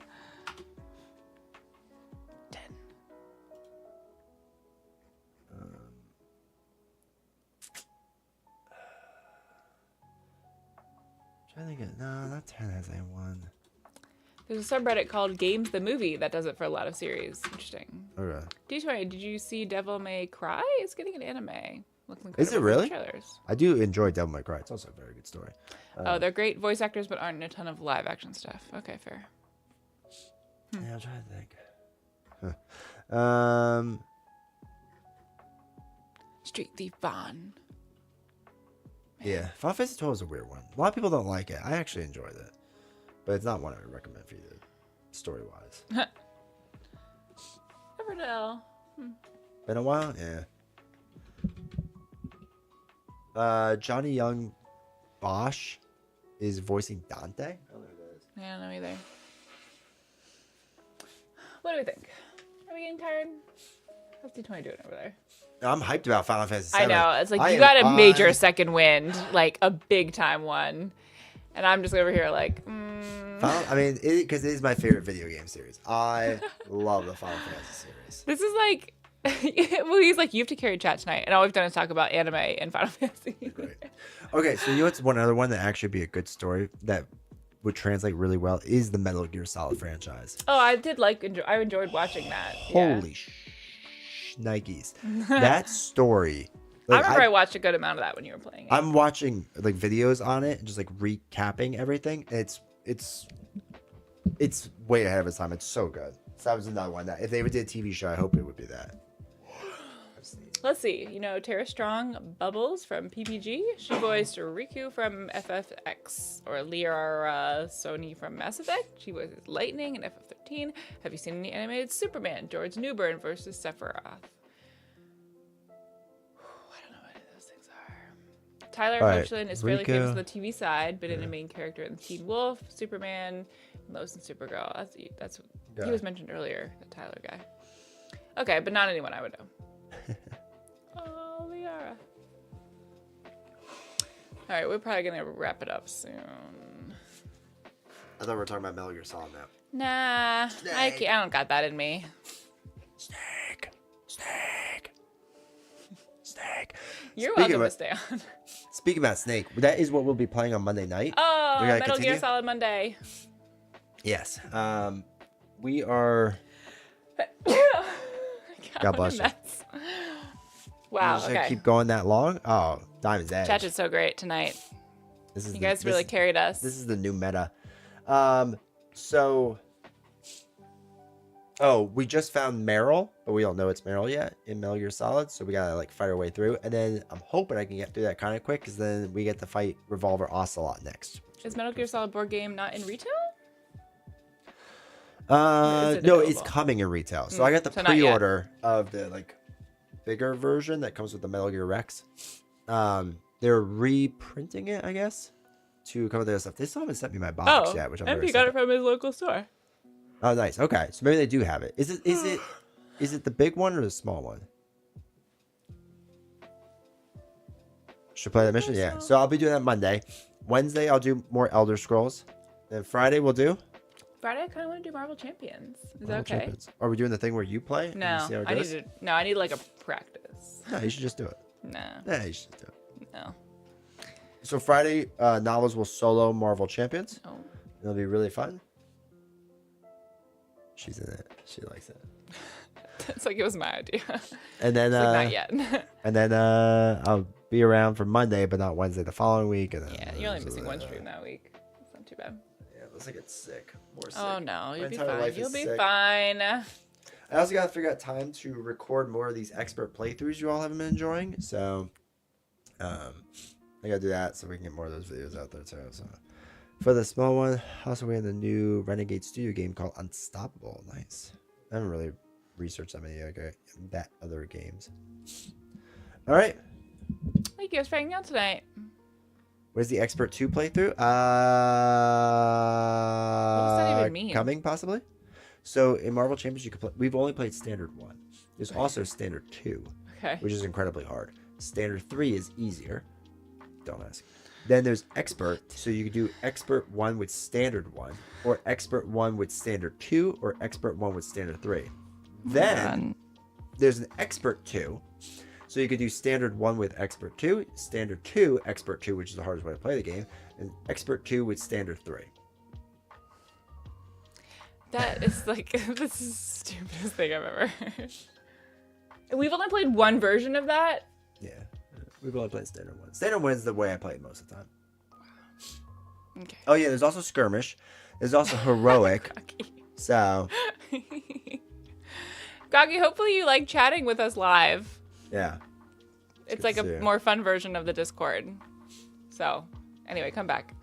trying to think. No, not 10 has anyone. There's a subreddit called Games the Movie that does it for a lot of series. Interesting. Okay. D20, did you see Devil May Cry? It's getting an anime. Looks incredible Is it from the really? trailers. I do enjoy Devil May Cry. It's also a very good story. Oh, they're great voice actors, but aren't in a ton of live action stuff. Okay, fair. Yeah, I'm trying to think. Street Thief Vaughn. Yeah, Final Fantasy 12 is a weird one. A lot of people don't like it. I actually enjoyed it, but it's not one I would recommend for you, story-wise. Everdell. Been a while, yeah. Johnny Young Bosch is voicing Dante. I don't know who that is. Yeah, I don't know either. What do we think? Are we getting tired? How's D20 doing over there? I'm hyped about Final Fantasy 7. I know. It's like you got a major second wind, like a big time one. And I'm just over here like, I mean, because it is my favorite video game series. I love the Final Fantasy series. This is like, well, he's like, you have to carry chat tonight. And all we've done is talk about anime and Final Fantasy. Great. Okay, so you know what's one other one that actually be a good story that would translate really well is the Metal Gear Solid franchise. Oh, I did I enjoyed watching that. Holy Nikes. That story. I remember I watched a good amount of that when you were playing it. I'm watching like videos on it and just like recapping everything. It's way ahead of its time. It's so good. So that was another one that if they ever did a TV show, I hope it would be that. Let's see. You know, Tara Strong Bubbles from PPG. She voiced Riku from FFX. Or Liara Sony from Mass Effect. She voices Lightning in FF13. Have you seen any animated Superman? George Newbern versus Sephiroth. I don't know what any of those things are. Tyler Hoechlin is fairly famous on the TV side, but in a main character in Teen Wolf, Superman, Lois and Supergirl. That's he was mentioned earlier, the Tyler guy. Okay, but not anyone I would know. Oh, Liara. All right, we're probably gonna wrap it up soon. I thought we were talking about Metal Gear Solid now. Nah, I don't got that in me. Snake. You're Speaking welcome to of- stay on. Speaking about Snake, that is what we'll be playing on Monday night. Oh, We gotta Metal continue? Gear Solid Monday. Yes. We are. God bless you. Mess. Wow. Just gonna Okay. keep going that long. Oh, Diamond's Edge. Chat is so great tonight. This is You guys really carried us. This is the new meta. We just found Meryl, but we don't know it's Meryl yet in Metal Gear Solid, so we gotta like fight our way through. And then I'm hoping I can get through that kind of quick, because then we get to fight Revolver Ocelot next. Is Metal Gear Solid board game not in retail? No, available? it's coming in retail. So I got the so not yet. pre-order of the like bigger version that comes with the Metal Gear Rex. They're reprinting it, I guess, to come with their stuff. They still haven't sent me my box yet, which I'm very MP got excited it from his local store. Oh, nice. Okay, so maybe they do have it. Is it the big one or the small one? Should play that mission? Yeah. So I'll be doing that Monday. Wednesday I'll do more Elder Scrolls. Then Friday we'll do Friday, I kind of want to do Marvel Champions. Is that Marvel okay? Champions. Are we doing the thing where you play? and you No, see how it I need goes? to. No, I need like a practice. No, you should just do it. No, Yeah, you should do it. no. So Friday, Novels will solo Marvel Champions. Oh, It'll be really fun. She's in it. She likes it. it's like it was my idea. And then It's like not yet. And then I'll be around for Monday, but not Wednesday the following week. And then, Yeah, you're only missing one stream that week. It's not too bad. Yeah, unless I get sick. More sick. Oh no, My you'll be entire fine. life You'll is be sick. fine. I also got to figure out time to record more of these expert playthroughs you all have been enjoying. So, I got to do that so we can get more of those videos out there too. So, for the small one, also we have the new Renegade Studio game called Unstoppable. Nice. I haven't really researched that many other games. All right. Thank you guys for hanging out tonight. Where's the Expert 2 playthrough? mean? coming possibly. So in Marvel Champions, you could play. We've only played Standard 1. There's also Standard 2, Okay. which is incredibly hard. Standard 3 is easier. Don't ask. Then there's Expert, so you could do Expert 1 with Standard 1, or Expert 1 with Standard 2, or Expert 1 with Standard 3. Then there's an Expert 2, so you could do Standard 1 with Expert 2, Standard 2, Expert 2, which is the hardest way to play the game, and Expert 2 with Standard 3. That is like this is the stupidest thing I've ever heard. We've only played one version of that. Yeah, we've only played Standard 1. Standard 1 is the way I play it most of the time. Okay. Oh yeah, there's also Skirmish. There's also Heroic. So Goggy, hopefully you like chatting with us live. yeah. It's good like to a see you. more fun version of the Discord. So, anyway, come back.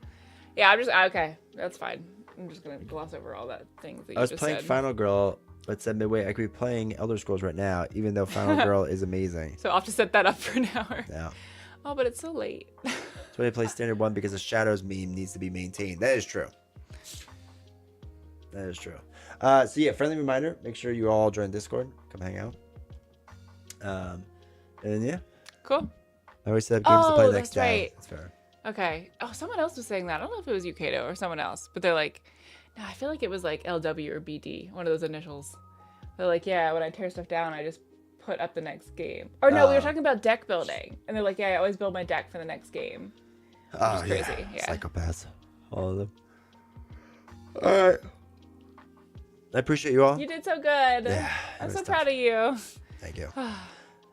Yeah, I'm just okay. That's fine. I'm just gonna gloss over all that things that you I was just playing said. Final Girl, but said midway I could be playing Elder Scrolls right now, even though Final Girl is amazing. So I'll have to set that up for an hour. Yeah. Oh, but it's so late. That's why I play Standard 1 because the Shadows meme needs to be maintained. That is true. That is true. So yeah, friendly reminder, make sure you all join Discord. Come hang out. And yeah, Cool. I always set up games to play Oh, next that's day. right. That's fair. Okay. Oh, someone else was saying that. I don't know if it was Yukato or someone else, but they're like, no, I feel like it was like LW or BD, one of those initials. They're like, yeah, when I tear stuff down, I just put up the next game. Or no, we were talking about deck building, and they're like, yeah, I always build my deck for the next game. Oh, is crazy, yeah. Psychopaths. All of them. All right. I appreciate you all. You did so good. Yeah, I'm it so was proud of you. Thank you.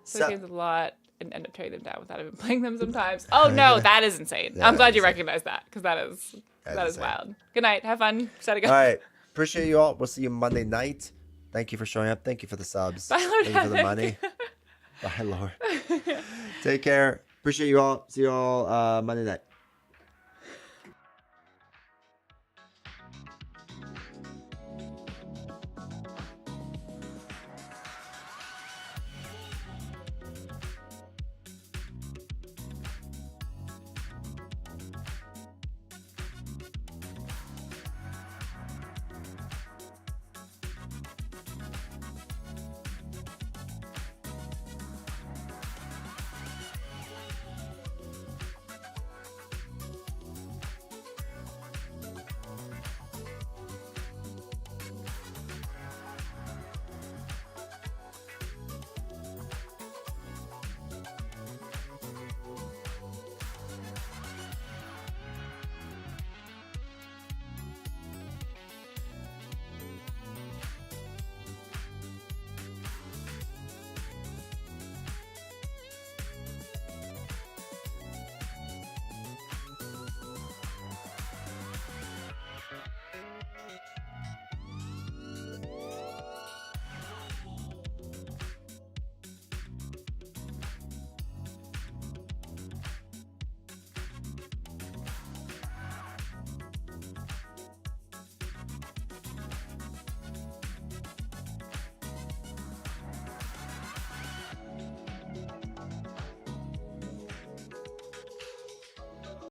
So games a lot and end up tearing them down without even playing them sometimes. Oh no, that is insane. Yeah, I'm glad you insane. recognize that because that is insane. wild. Good night. Have fun. Setting All up. right. Appreciate you all. We'll see you Monday night. Thank you for showing up. Thank you for the subs. Bye, Lord Thank you for the money. Bye, Lord. Take care. Appreciate you all. See you all Monday night.